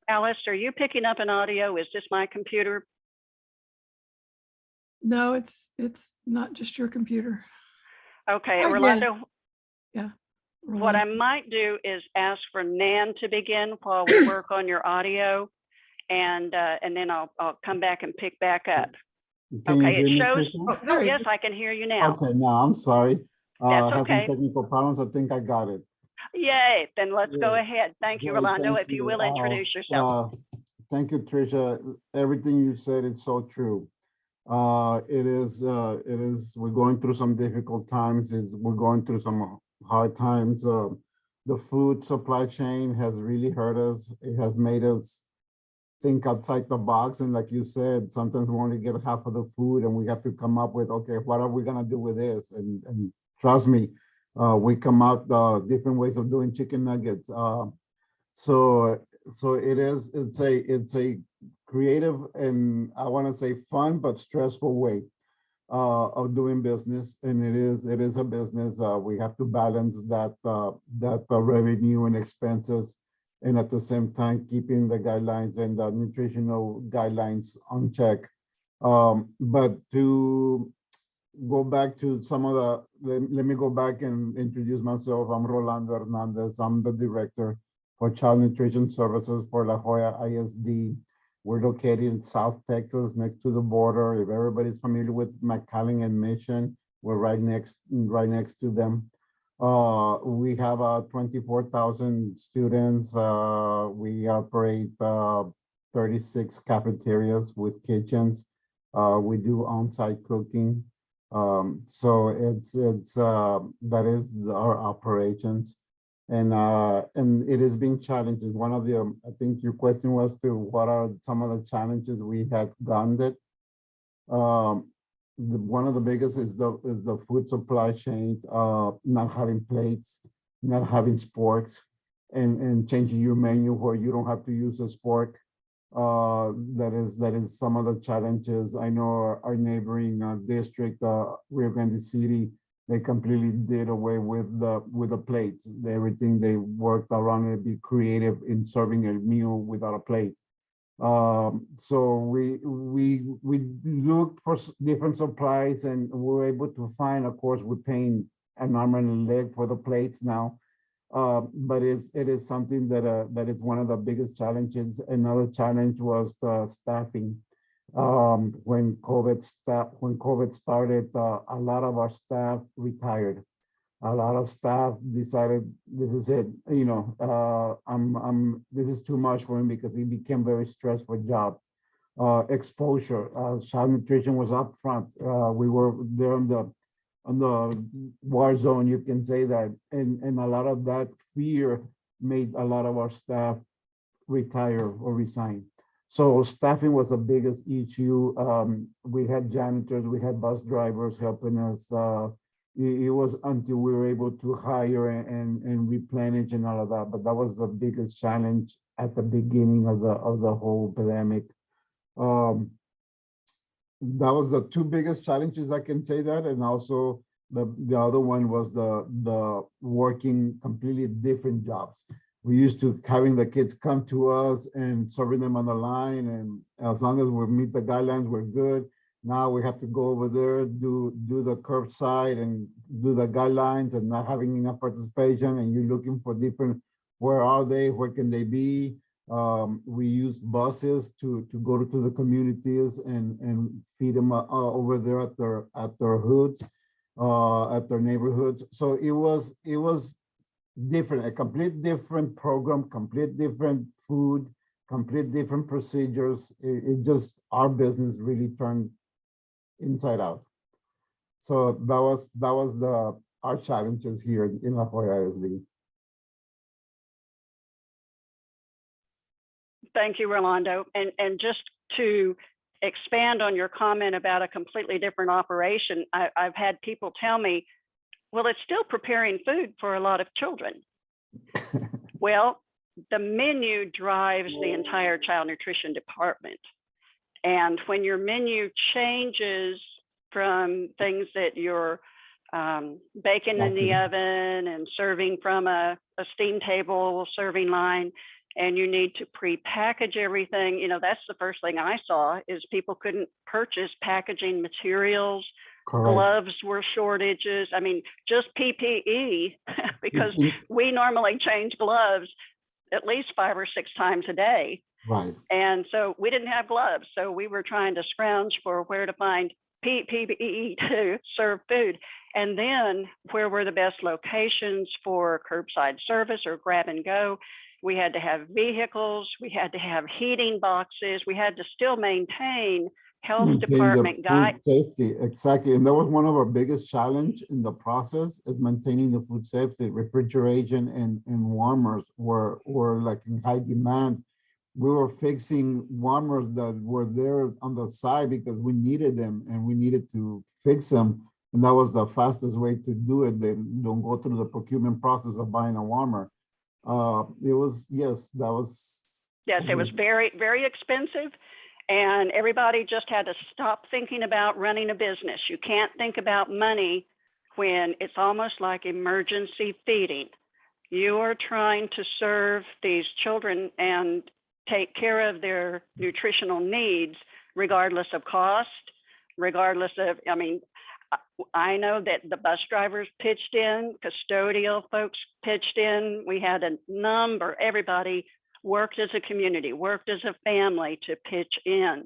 Alice, are you picking up an audio? Is this my computer? No, it's not just your computer. Okay, Oh, Rolando. Yeah. What I might do is ask for Nan to begin while we work on your audio, and then I'll come back and pick back up. Can you Okay, hear it me, shows. Tricia? Oh, yes, I can hear you now. Okay, no, I'm sorry. That's Had some okay. technical problems. I think I got it. Yay, then let's go Yeah. ahead. Thank you, Great, Rolando. thank If you will introduce yourself. Thank you, Tricia. Everything you said is so true. It is, we're going through some difficult times. We're going through some hard times. The food supply chain has really hurt us. It has made us think outside the box. And like you said, sometimes we only get half of the food and we have to come up with, okay, what are we gonna do with this? And trust me, we come out different ways of doing chicken nuggets. So it's a creative and I want to say fun but stressful way of doing business, and it is a business. We have to balance that revenue and expenses, and at the same time keeping the guidelines and the nutritional guidelines on check. But to go back to some of let me go back and introduce myself. I'm Rolando Hernandez. I'm the director for Child Nutrition Services for La Jolla ISD. We're located in South Texas, next to the border. If everybody's familiar with McAllen and Mission, we're right next to them. We have 24,000 students. We operate 36 cafeterias with kitchens. We do on-site cooking. So that is our operations. And it has been challenging. One of the, I think your question was to what are some of the challenges we had gone that. one of the biggest is the food supply chain, not having plates, not having sporks, and changing your menu where you don't have to use a spork. That is some of the challenges. I know our neighboring district, Rio Grande City, they completely did away with the plates. Everything they worked around it, be creative in serving a meal without a plate. So we looked for different supplies, and we were able to find, of course, we're paying an arm and a leg for the plates now. But it is something that is one of the biggest challenges. Another challenge was the staffing. When COVID started, a lot of our staff retired. A lot of staff decided this is it. This is too much for me, because it became very stressful job. Exposure, child nutrition was up front. We were there on the war zone, you can say that, and a lot of that fear made a lot of our staff retire or resign. So staffing was the biggest issue. We had janitors, we had bus drivers helping us. It was until we were able to hire and replenish and all of that. But that was the biggest challenge at the beginning of the whole pandemic. That was the two biggest challenges, I can say that. And also the other one was the working completely different jobs. We used to having the kids come to us and serving them on the line, and as long as we meet the guidelines, we're good. Now we have to go over there, do the curbside and do the guidelines, and not having enough participation, and you're looking for different, where are they, where can they be? We use buses to go to the communities and feed them over there at their hoods, at their neighborhoods. So it was different, a complete different program, complete different food, complete different procedures. It just, our business really turned inside out. So that was our challenges here in La Jolla ISD. Thank you, Rolando. And just to expand on your comment about a completely different operation, I've had people tell me, well, it's still preparing food for a lot of children. Well, the menu drives the entire child nutrition department. And when your menu changes from things that you're baking in the oven and serving from a steam table serving line, and you need to pre-package everything, that's the first thing I saw is people couldn't purchase packaging materials. Correct. Gloves were shortages. I mean, just PPE, because we normally change gloves at least 5 or 6 times a day. Right. And so we didn't have gloves. So we were trying to scrounge for where to find PPE to serve food. And then where were the best locations for curbside service or grab and go? We had to have vehicles. We had to have heating boxes. We had to still maintain health department guide safety. Exactly. And that was one of our biggest challenge in the process, is maintaining the food safety. Refrigeration and warmers were like in high demand. We were fixing warmers that were there on the side because we needed them and we needed to fix them. And that was the fastest way to do it. They don't go through the procurement process of buying a warmer. It was, yes, that was. Yes, it was very, very expensive. And everybody just had to stop thinking about running a business. You can't think about money when it's almost like emergency feeding. You are trying to serve these children and take care of their nutritional needs, regardless of cost, regardless of, I know that the bus drivers pitched in, custodial folks pitched in. We had a number, everybody worked as a community, worked as a family to pitch in.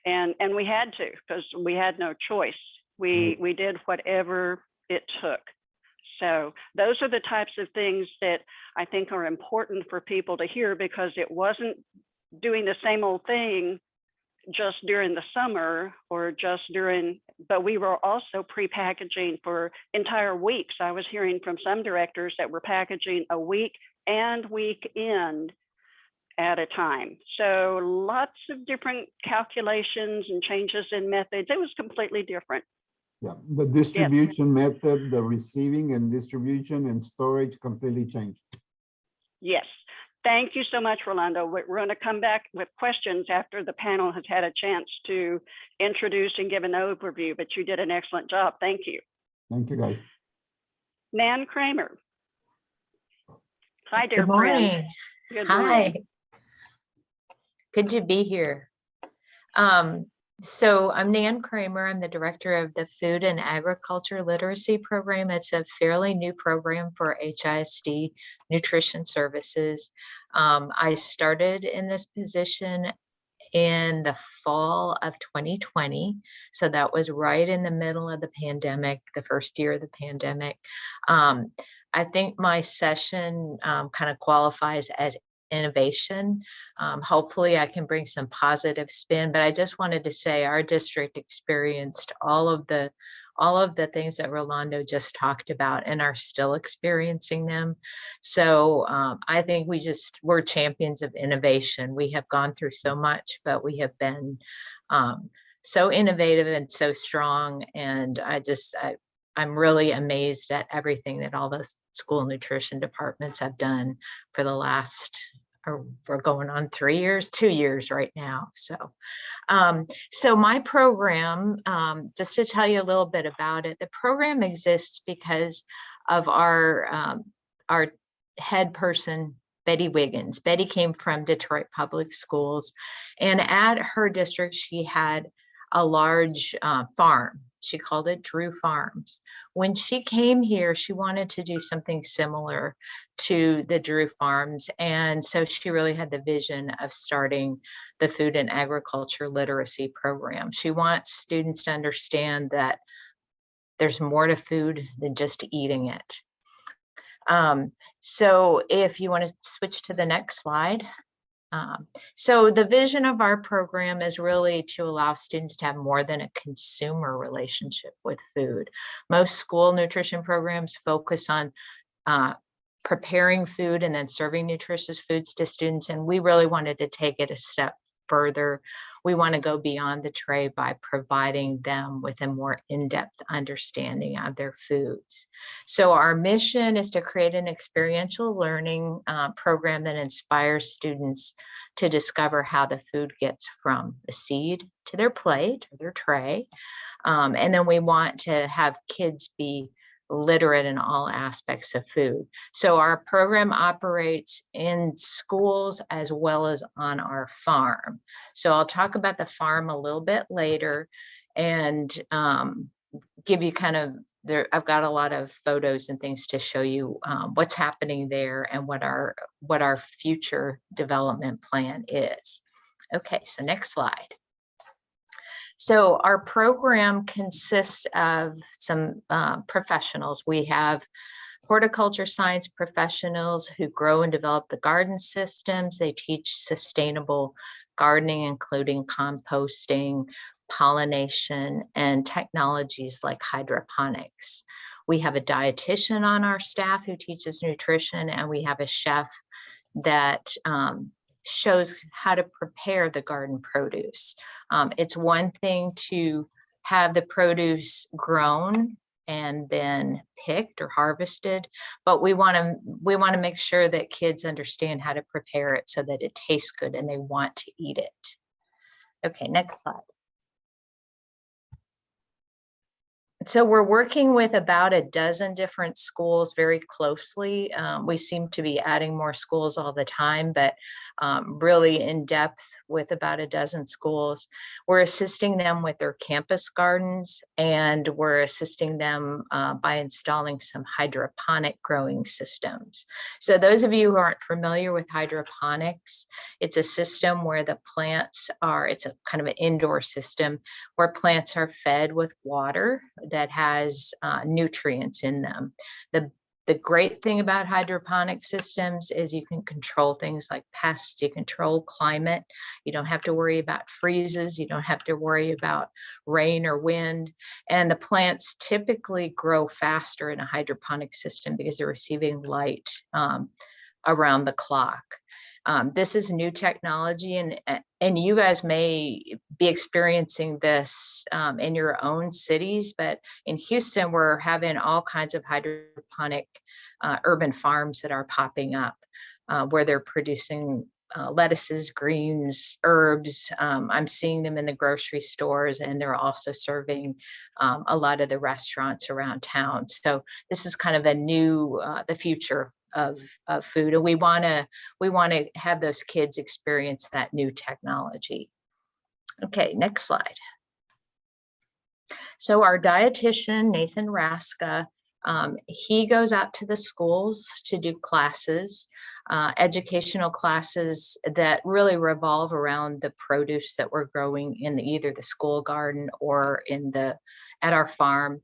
And we had to, because we had no choice. We did whatever it took. So those are the types of things that I think are important for people to hear, because it wasn't doing the same old thing just during the summer or just during, but we were also pre-packaging for entire weeks. I was hearing from some directors that were packaging a week and weekend. at a time. So lots of different calculations and changes in methods. It was completely different. Yeah, the distribution method, the receiving and distribution and storage completely changed. Yes. Thank you so much, Rolando. We're going to come back with questions after the panel has had a chance to introduce and give an overview, but you did an excellent job. Thank you. Thank you, guys. Nan Kramer. Hi, dear Good morning. friend. Good Hi. morning. Good to be here. So I'm Nan Kramer. I'm the director of the Food and Agriculture Literacy Program. It's a fairly new program for HISD Nutrition Services. I started in this position in the fall of 2020. So that was right in the middle of the pandemic, the first year of the pandemic. I think my session kind of qualifies as innovation. Hopefully I can bring some positive spin, but I just wanted to say our district experienced all of the things that Rolando just talked about and are still experiencing them. So I think we're champions of innovation. We have gone through so much, but we have been so innovative and so strong. And I'm really amazed at everything that all the school nutrition departments have done for the last, or we're going on 3 years, 2 years right now. So my program, just to tell you a little bit about it, the program exists because of our head person, Betty Wiggins. Betty came from Detroit Public Schools, and at her district, she had a large farm. She called it Drew Farms. When she came here, she wanted to do something similar to the Drew Farms. And so she really had the vision of starting the Food and Agriculture Literacy Program. She wants students to understand that there's more to food than just eating it. So if you want to switch to the next slide. So the vision of our program is really to allow students to have more than a consumer relationship with food. Most school nutrition programs focus on preparing food and then serving nutritious foods to students, and we really wanted to take it a step further. We want to go beyond the tray by providing them with a more in-depth understanding of their foods. So our mission is to create an experiential learning program that inspires students to discover how the food gets from the seed to their plate or their tray. And then we want to have kids be literate in all aspects of food. So our program operates in schools as well as on our farm. So I'll talk about the farm a little bit later and give you kind of there. I've got a lot of photos and things to show you what's happening there and what our future development plan is. Okay, so next slide. So our program consists of some professionals. We have horticulture science professionals who grow and develop the garden systems. They teach sustainable gardening, including composting, pollination, and technologies like hydroponics. We have a dietitian on our staff who teaches nutrition, and we have a chef that shows how to prepare the garden produce. It's one thing to have the produce grown and then picked or harvested, but we want to make sure that kids understand how to prepare it so that it tastes good and they want to eat it. Okay, next slide. So we're working with about a dozen different schools very closely. We seem to be adding more schools all the time, but really in depth with about a dozen schools. We're assisting them with their campus gardens, and we're assisting them by installing some hydroponic growing systems. So those of you who aren't familiar with hydroponics, it's a system where the plants are, it's a kind of an indoor system where plants are fed with water that has nutrients in them. The great thing about hydroponic systems is you can control things like pests, you control climate, you don't have to worry about freezes, you don't have to worry about rain or wind, and the plants typically grow faster in a hydroponic system because they're receiving light around the clock. This is new technology, and you guys may be experiencing this in your own cities, but in Houston, we're having all kinds of hydroponic urban farms that are popping up where they're producing lettuces, greens, herbs. I'm seeing them in the grocery stores, and they're also serving a lot of the restaurants around town. So this is kind of a new, the future of food, and we want to have those kids experience that new technology. Okay, next slide. So our dietitian, Nathan Raska, he goes out to the schools to do classes, educational classes that really revolve around the produce that we're growing in either the school garden or at our farm.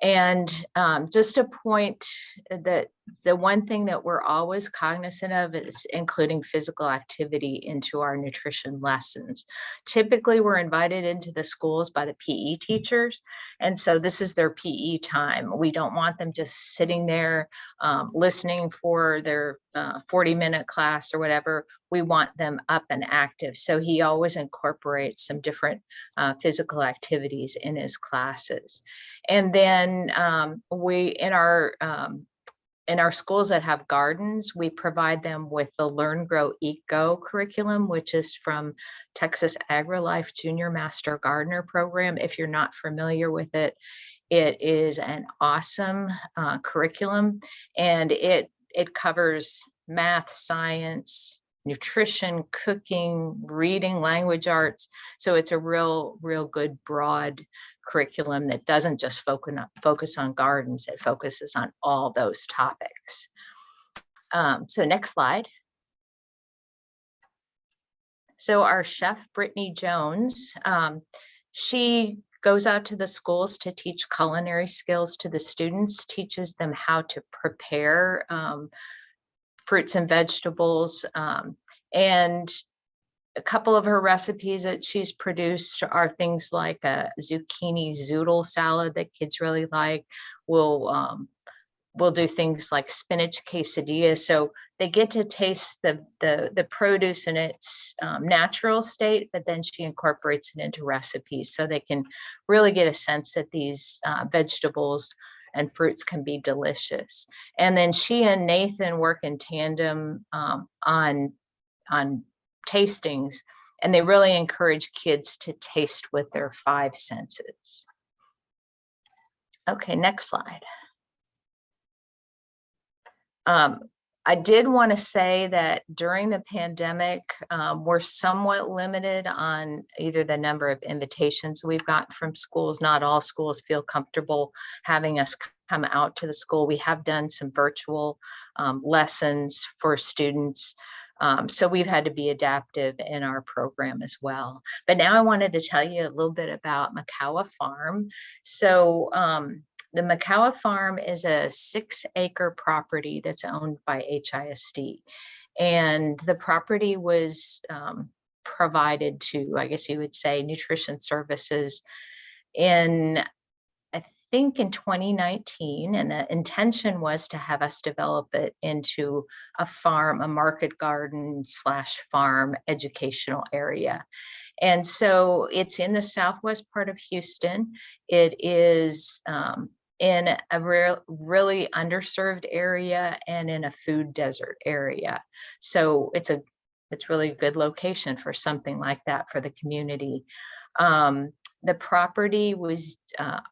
And just a point that the one thing that we're always cognizant of is including physical activity into our nutrition lessons. Typically, we're invited into the schools by the PE teachers. And so this is their PE time. We don't want them just sitting there listening for their 40-minute class or whatever. We want them up and active. So he always incorporates some different physical activities in his classes. And then in our schools that have gardens, we provide them with the Learn, Grow, Eat, Go curriculum, which is from Texas AgriLife Junior Master Gardener program. If you're not familiar with it, it is an awesome curriculum, and it covers math, science, nutrition, cooking, reading, language arts. So it's a real good broad curriculum that doesn't just focus on gardens, it focuses on all those topics. So next slide. So our chef, Brittany Jones, she goes out to the schools to teach culinary skills to the students, teaches them how to prepare fruits and vegetables. And a couple of her recipes that she's produced are things like a zucchini zoodle salad that kids really like. We'll do things like spinach quesadilla. So they get to taste the produce in its natural state, but then she incorporates it into recipes so they can really get a sense that these vegetables and fruits can be delicious. And then she and Nathan work in tandem on tastings, and they really encourage kids to taste with their 5 senses. Okay, next slide. I did want to say that during the pandemic, we're somewhat limited on either the number of invitations we've gotten from schools. Not all schools feel comfortable having us come out to the school. We have done some virtual lessons for students. So we've had to be adaptive in our program as well. But now I wanted to tell you a little bit about Macawa Farm. So the Macawa Farm is a 6-acre property that's owned by HISD. And the property was provided to, I guess you would say, nutrition services in, I think, in 2019. And the intention was to have us develop it into a farm, a market garden / farm educational area. And so it's in the southwest part of Houston. It is in a really underserved area and in a food desert area. So it's really a good location for something like that for the community. The property was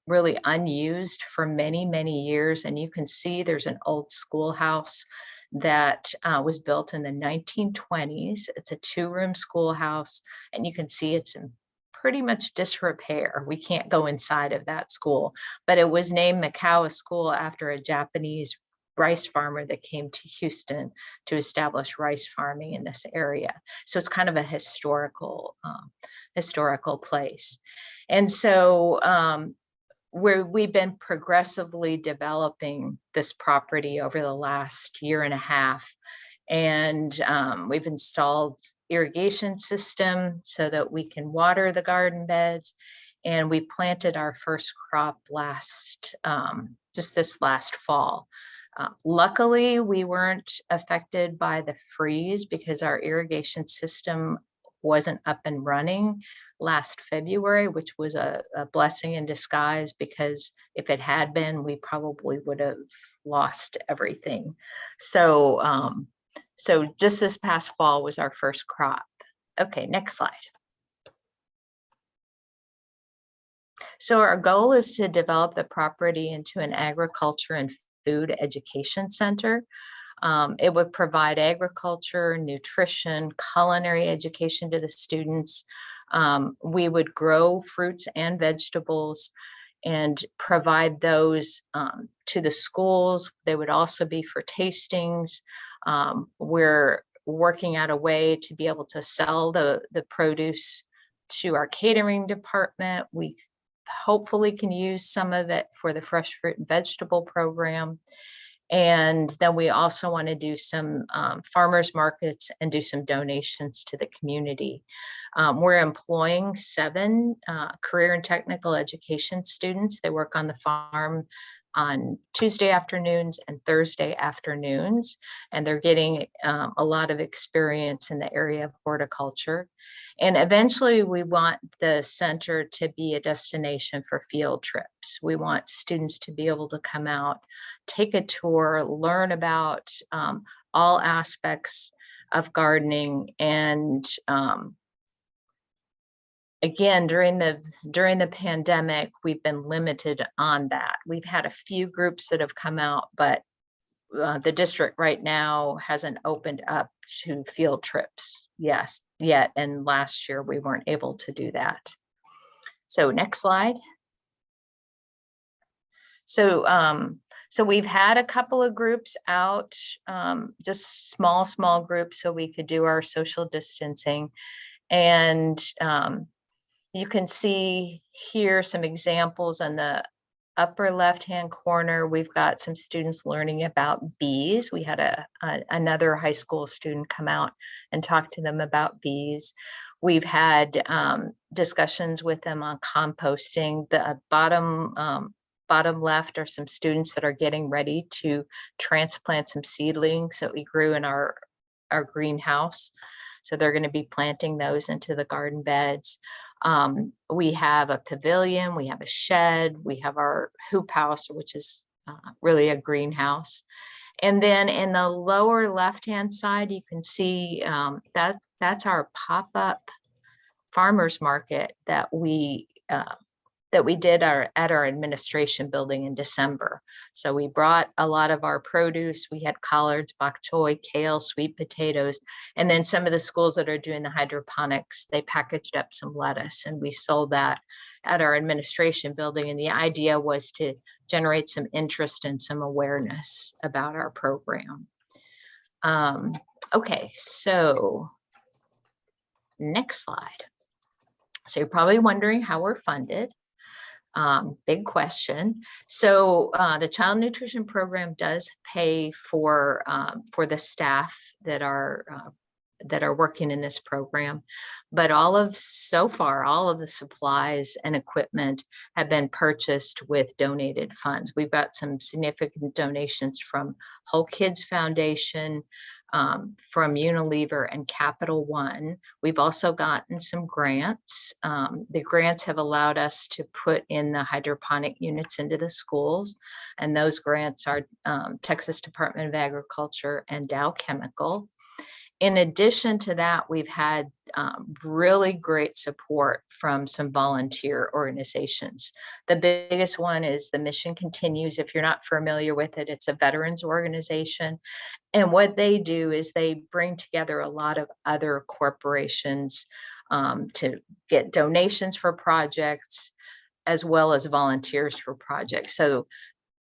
really unused for many, many years. And you can see there's an old schoolhouse that was built in the 1920s. It's a 2-room schoolhouse, and you can see it's in pretty much disrepair. We can't go inside of that school, but it was named Macawa School after a Japanese rice farmer that came to Houston to establish rice farming in this area. So it's kind of a historical place. And so we've been progressively developing this property over the last 1.5 years. And we've installed irrigation system so that we can water the garden beds. And we planted our first crop just this last fall. Luckily, we weren't affected by the freeze because our irrigation system wasn't up and running last February, which was a blessing in disguise, because if it had been, we probably would have lost everything. So, so just this past fall was our first crop. Okay, next slide. So our goal is to develop the property into an agriculture and food education center. It would provide agriculture, nutrition, culinary education to the students. We would grow fruits and vegetables and provide those to the schools. They would also be for tastings. We're working out a way to be able to sell the produce to our catering department. We hopefully can use some of it for the fresh fruit and vegetable program. And then we also want to do some farmers markets and do some donations to the community. We're employing 7 career and technical education students. They work on the farm on Tuesday afternoons and Thursday afternoons, and they're getting a lot of experience in the area of horticulture. And eventually we want the center to be a destination for field trips. We want students to be able to come out, take a tour, learn about all aspects of gardening. And again, during the pandemic, we've been limited on that. We've had a few groups that have come out, but the district right now hasn't opened up to field trips yet. And last year we weren't able to do that. So next slide. So we've had a couple of groups out, just small groups, so we could do our social distancing. And you can see here some examples on the upper left-hand corner. We've got some students learning about bees. We had another high school student come out and talk to them about bees. We've had discussions with them on composting. The bottom left are some students that are getting ready to transplant some seedlings that we grew in our greenhouse. So they're going to be planting those into the garden beds. We have a pavilion, we have a shed, we have our hoop house, which is really a greenhouse. And then in the lower left-hand side, you can see that's our pop-up farmers market that we did at our administration building in December. So we brought a lot of our produce. We had collards, bok choy, kale, sweet potatoes. And then some of the schools that are doing the hydroponics, they packaged up some lettuce and we sold that at our administration building. And the idea was to generate some interest and some awareness about our program. Okay, so next slide. So you're probably wondering how we're funded. Big question. So the child nutrition program does pay for the staff that are working in this program, but so far all of the supplies and equipment have been purchased with donated funds. We've got some significant donations from Whole Kids Foundation, from Unilever and Capital One. We've also gotten some grants. The grants have allowed us to put in the hydroponic units into the schools, and those grants are Texas Department of Agriculture and Dow Chemical. In addition to that, we've had really great support from some volunteer organizations. The biggest one is the Mission Continues. If you're not familiar with it, it's a veterans organization. And what they do is they bring together a lot of other corporations to get donations for projects, as well as volunteers for projects. So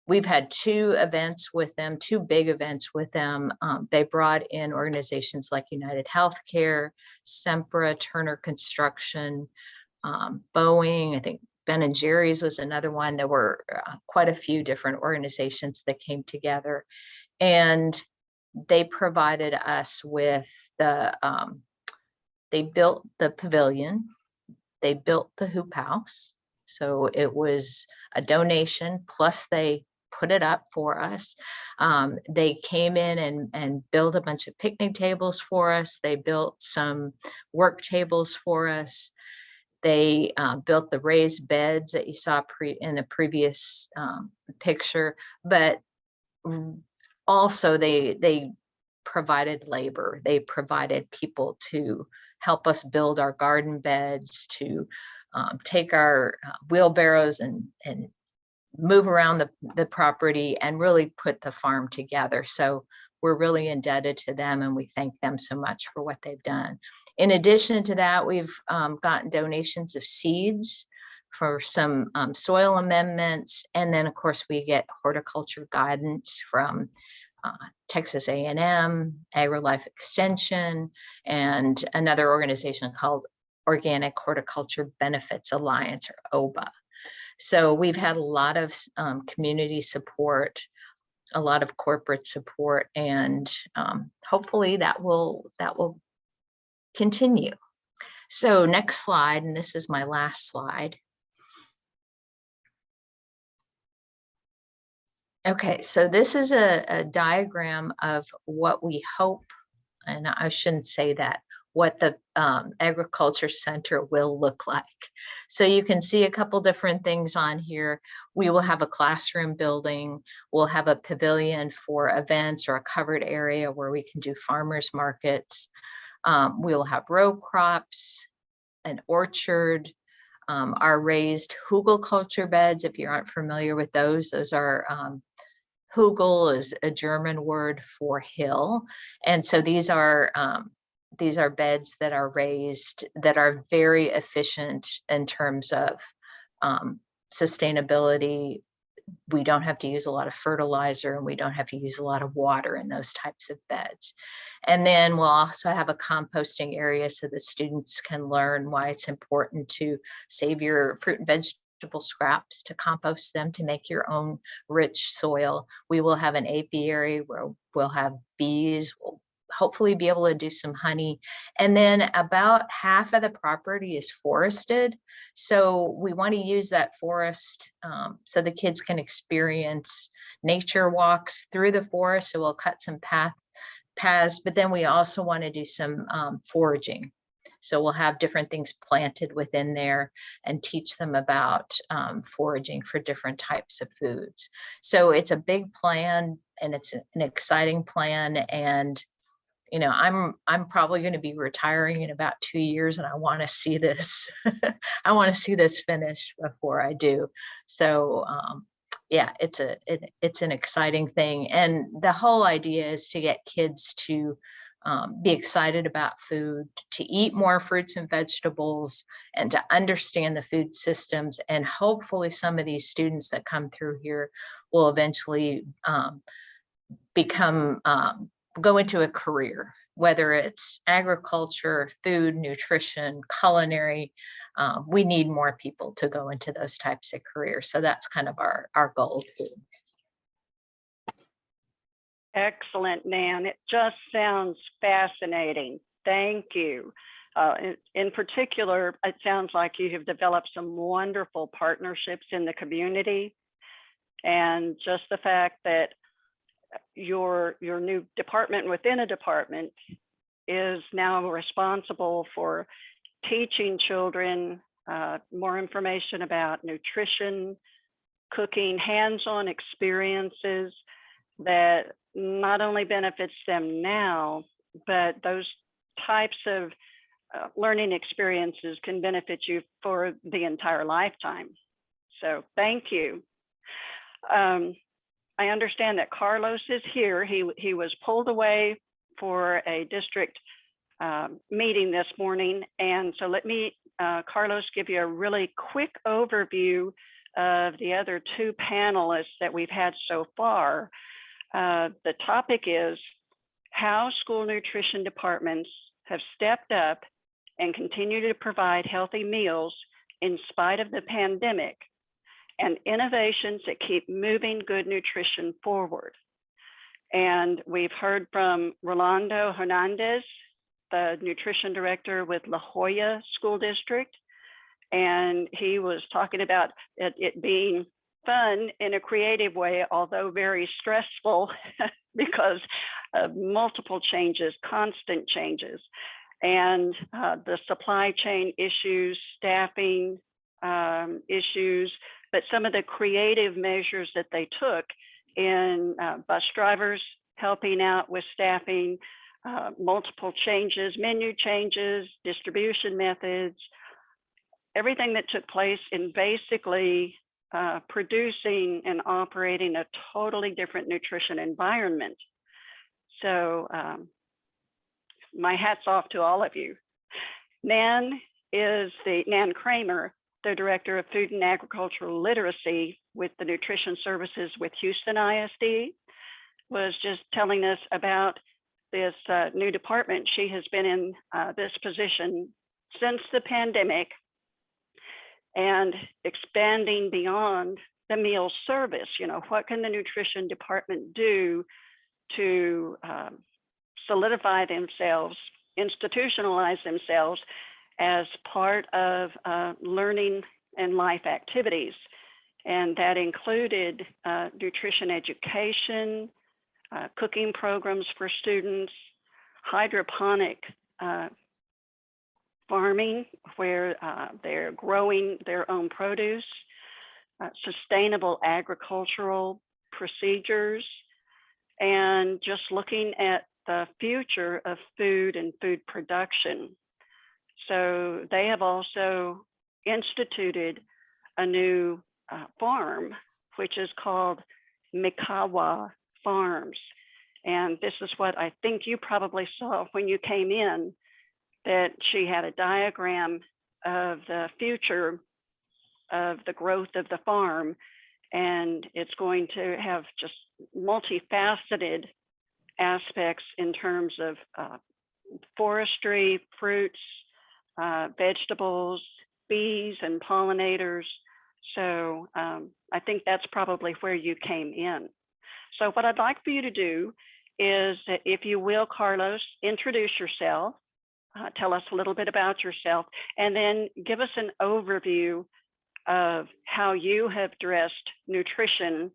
we've had 2 events with them, 2 big events with them. They brought in organizations like United Healthcare, Sempra, Turner Construction, Boeing, I think Ben & Jerry's was another one. There were quite a few different organizations that came together, and they provided us with they built the pavilion, they built the hoop house. So it was a donation, plus they put it up for us. They came in and built a bunch of picnic tables for us. They built some work tables for us. They built the raised beds that you saw in the previous picture, but also they provided labor. They provided people to help us build our garden beds, to take our wheelbarrows and move around the property and really put the farm together. So we're really indebted to them, and we thank them so much for what they've done. In addition to that, we've gotten donations of seeds for some soil amendments. And then of course we get horticulture guidance from Texas A&M, AgriLife Extension, and another organization called Organic Horticulture Benefits Alliance, or OBA. So we've had a lot of community support, a lot of corporate support, and hopefully that will continue. So next slide, and this is my last slide. Okay, so this is a diagram of what we hope, and I shouldn't say that, what the Agriculture Center will look like. So you can see a couple different things on here. We will have a classroom building. We'll have a pavilion for events, or a covered area where we can do farmers markets. We'll have row crops, an orchard, our raised hugelkultur beds. If you aren't familiar with those are Hugel is a German word for hill. And so these are beds that are raised, that are very efficient in terms of sustainability. We don't have to use a lot of fertilizer, and we don't have to use a lot of water in those types of beds. And then we'll also have a composting area so the students can learn why it's important to save your fruit and vegetable scraps, to compost them, to make your own rich soil. We will have an apiary where we'll have bees. We'll hopefully be able to do some honey. And then about half of the property is forested. So we want to use that forest so the kids can experience nature walks through the forest. So we'll cut some paths, but then we also want to do some foraging. So we'll have different things planted within there and teach them about foraging for different types of foods. So it's a big plan, and it's an exciting plan. And you know, I'm probably going to be retiring in about 2 years, and I want to see this. I want to see this finished before I do. So yeah, it's an exciting thing, and the whole idea is to get kids to be excited about food, to eat more fruits and vegetables, and to understand the food systems. And hopefully some of these students that come through here will eventually go into a career, whether it's agriculture, food, nutrition, culinary. We need more people to go into those types of careers. So that's kind of our goal too. Excellent, Nan. It just sounds fascinating. Thank you. In particular, it sounds like you have developed some wonderful partnerships in the community. And just the fact that your new department within a department is now responsible for teaching children more information about nutrition, cooking, hands-on experiences that not only benefits them now, but those types of learning experiences can benefit you for the entire lifetime. So thank you. I understand that Carlos is here. He was pulled away for a district meeting this morning. And so let me, Carlos, give you a really quick overview of the other two panelists that we've had so far. The topic is how school nutrition departments have stepped up and continue to provide healthy meals in spite of the pandemic, and innovations that keep moving good nutrition forward. And we've heard from Rolando Hernandez, the nutrition director with La Jolla School District, and he was talking about it being fun in a creative way, although very stressful because of multiple changes, constant changes, and the supply chain issues, staffing issues, but some of the creative measures that they took in bus drivers helping out with staffing, multiple changes, menu changes, distribution methods, everything that took place in basically producing and operating a totally different nutrition environment. So my hat's off to all of you. Nan Kramer, the Director of Food and Agricultural Literacy with the Nutrition Services with Houston ISD, was just telling us about this new department. She has been in this position since the pandemic and expanding beyond the meal service. You know, what can the nutrition department do to solidify themselves, institutionalize themselves as part of learning and life activities? And that included nutrition education, cooking programs for students, hydroponic farming where they're growing their own produce, sustainable agricultural procedures, and just looking at the future of food and food production. So they have also instituted a new farm, which is called Mikawa Farms. And this is what I think you probably saw when you came in, that she had a diagram of the future of the growth of the farm. And it's going to have just multifaceted aspects in terms of forestry, fruits, vegetables, bees and pollinators. So I think that's probably where you came in. So what I'd like for you to do is that, if you will, Carlos, introduce yourself, tell us a little bit about yourself, and then give us an overview of how you have addressed nutrition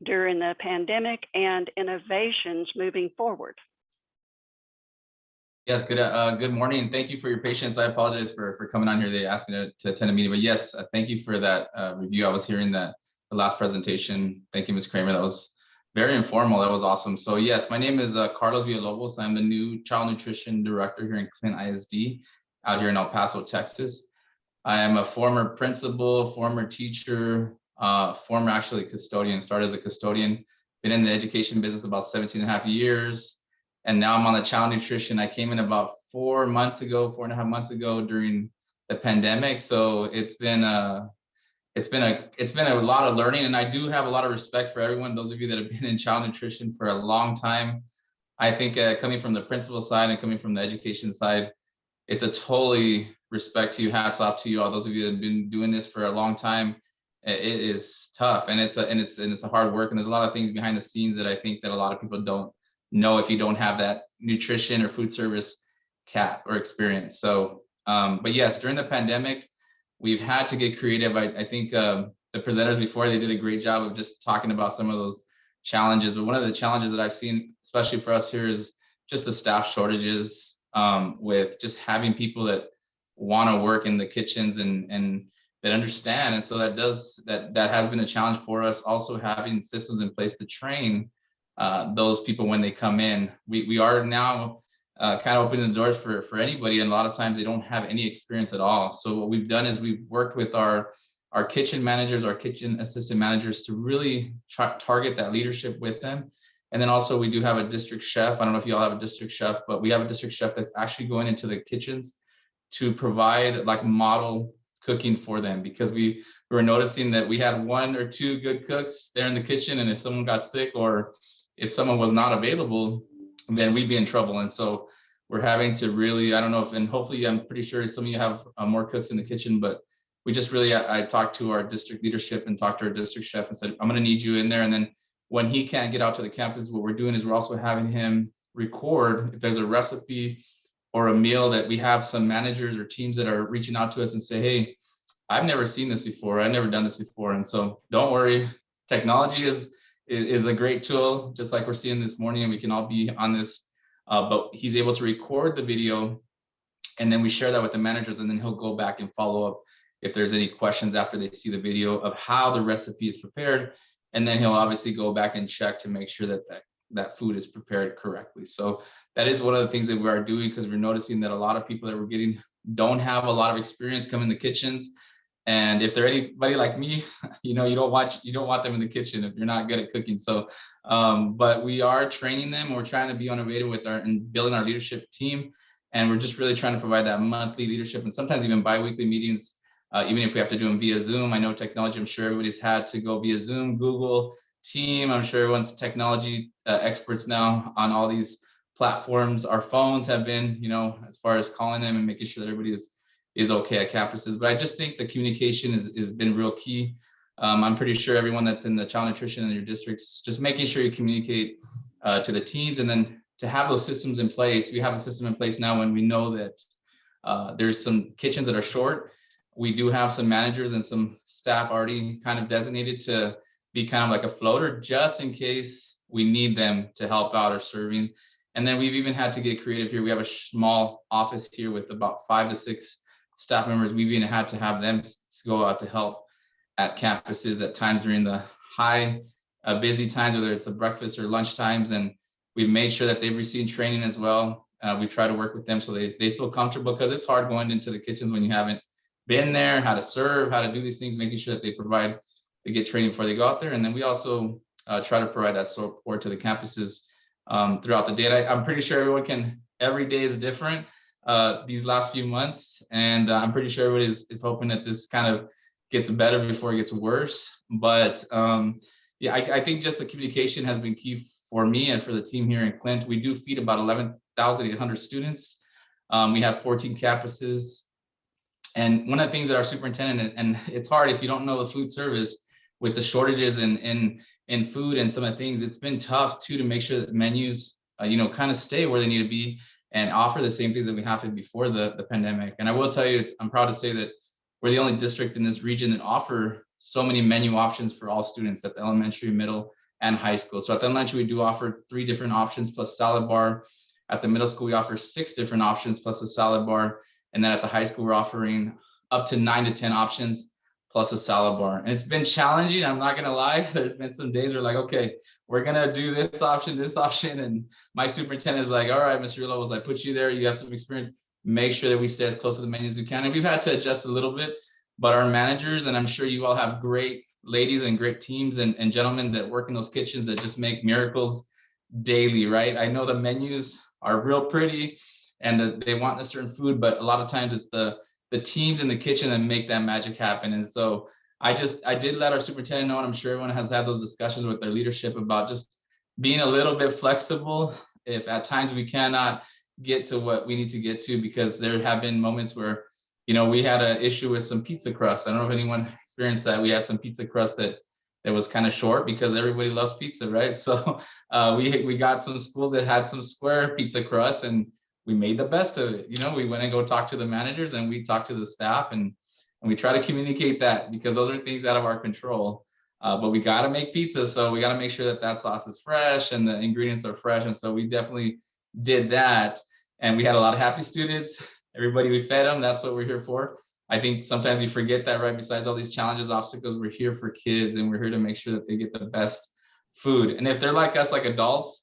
during the pandemic and innovations moving forward. Yes, good morning. Thank you for your patience. I apologize for coming on here. They asked me to attend a meeting, but yes, thank you for that review. I was hearing the last presentation. Thank you, Ms. Kramer. That was very informal. That was awesome. So yes, my name is Carlos Villalobos. I'm the new Child Nutrition Director here in Clint ISD out here in El Paso, Texas. I am a former principal, former teacher, former actually custodian, started as a custodian, been in the education business about 17 and a half years. And now I'm on the child nutrition. I came in about 4 months ago, 4.5 months ago during the pandemic. So it's been a lot of learning, and I do have a lot of respect for everyone. Those of you that have been in child nutrition for a long time, I think coming from the principal side and coming from the education side, it's a totally respect to you. Hats off to you all. Those of you that have been doing this for a long time. It is tough, and it's a hard work, and there's a lot of things behind the scenes that I think that a lot of people don't know if you don't have that nutrition or food service cap or experience. So, but yes, during the pandemic, we've had to get creative. I think the presenters before, they did a great job of just talking about some of those challenges. But one of the challenges that I've seen, especially for us here, is just the staff shortages, with just having people that want to work in the kitchens and that understand. And so that has been a challenge for us. Also having systems in place to train those people when they come in. We are now kind of opening the doors for anybody, and a lot of times they don't have any experience at all. So what we've done is we've worked with our kitchen managers, our kitchen assistant managers, to really target that leadership with them. And then also we do have a district chef. I don't know if you all have a district chef, but we have a district chef that's actually going into the kitchens to provide like model cooking for them, because we were noticing that we had 1 or 2 good cooks there in the kitchen, and if someone got sick or if someone was not available, then we'd be in trouble. And so we're having to really, I don't know if, and hopefully I'm pretty sure some of you have more cooks in the kitchen, but we just really, I talked to our district leadership and talked to our district chef and said, I'm going to need you in there. And then when he can't get out to the campus, what we're doing is we're also having him record if there's a recipe or a meal that we have some managers or teams that are reaching out to us and say, hey, I've never seen this before. I've never done this before. And so don't worry, technology is a great tool, just like we're seeing this morning, and we can all be on this. But he's able to record the video, and then we share that with the managers, and then he'll go back and follow up if there's any questions after they see the video of how the recipe is prepared. And then he'll obviously go back and check to make sure that that food is prepared correctly. So that is one of the things that we are doing, because we're noticing that a lot of people that we're getting don't have a lot of experience coming in the kitchens. And if they're anybody like me, you don't want them in the kitchen if you're not good at cooking. So, but we are training them. We're trying to be innovative and building our leadership team. And we're just really trying to provide that monthly leadership, and sometimes even bi-weekly meetings, even if we have to do them via Zoom. I know technology, I'm sure everybody's had to go via Zoom, Google Team. I'm sure everyone's technology experts now on all these platforms. Our phones have been, as far as calling them and making sure that everybody is okay at campuses. But I just think the communication has been real key. I'm pretty sure everyone that's in the child nutrition in your districts, just making sure you communicate to the teams, and then to have those systems in place. We have a system in place now when we know that there's some kitchens that are short. We do have some managers and some staff already kind of designated to be kind of like a floater, just in case we need them to help out or serving. And then we've even had to get creative here. We have a small office here with about 5 to 6 staff members. We've even had to have them go out to help at campuses at times during the high busy times, whether it's a breakfast or lunch times. And we've made sure that they've received training as well. We try to work with them so they feel comfortable, because it's hard going into the kitchens when you haven't been there, how to serve, how to do these things, making sure that they get training before they go out there. And then we also try to provide that support to the campuses throughout the day. I'm pretty sure every day is different these last few months. And I'm pretty sure everybody is hoping that this kind of gets better before it gets worse. But yeah, I think just the communication has been key for me and for the team here in Clint. We do feed about 11,800 students. We have 14 campuses. And one of the things that our superintendent, and it's hard if you don't know the food service with the shortages in food and some of the things, it's been tough too to make sure that menus, kind of stay where they need to be and offer the same things that we have before the pandemic. And I will tell you, I'm proud to say that we're the only district in this region that offer so many menu options for all students at the elementary, middle, and high school. So at the elementary, we do offer 3 different options plus salad bar. At the middle school, we offer 6 different options plus a salad bar. And then at the high school, we're offering up to 9 to 10 options plus a salad bar. And it's been challenging, I'm not gonna lie. There's been some days where like, okay, we're gonna do this option. And my superintendent is like, all right, Mr. Lowell, I put you there, you have some experience, make sure that we stay as close to the menus as we can. And we've had to adjust a little bit, but our managers, and I'm sure you all have great ladies and great teams and gentlemen that work in those kitchens that just make miracles daily, right? I know the menus are real pretty and that they want a certain food, but a lot of times it's the teams in the kitchen that make that magic happen. And so I did let our superintendent know, and I'm sure everyone has had those discussions with their leadership about just being a little bit flexible if at times we cannot get to what we need to get to, because there have been moments where, we had an issue with some pizza crust. I don't know if anyone experienced that. We had some pizza crust that was kind of short because everybody loves pizza, right? So we got some schools that had some square pizza crust, and we made the best of it. We went and go talk to the managers, and we talked to the staff, and we try to communicate that, because those are things out of our control. But we got to make pizza, so we got to make sure that sauce is fresh and the ingredients are fresh. And so we definitely did that, and we had a lot of happy students. Everybody, we fed them. That's what we're here for. I think sometimes we forget that, right? Besides all these challenges, obstacles, we're here for kids, and we're here to make sure that they get the best food. And if they're like us, like adults,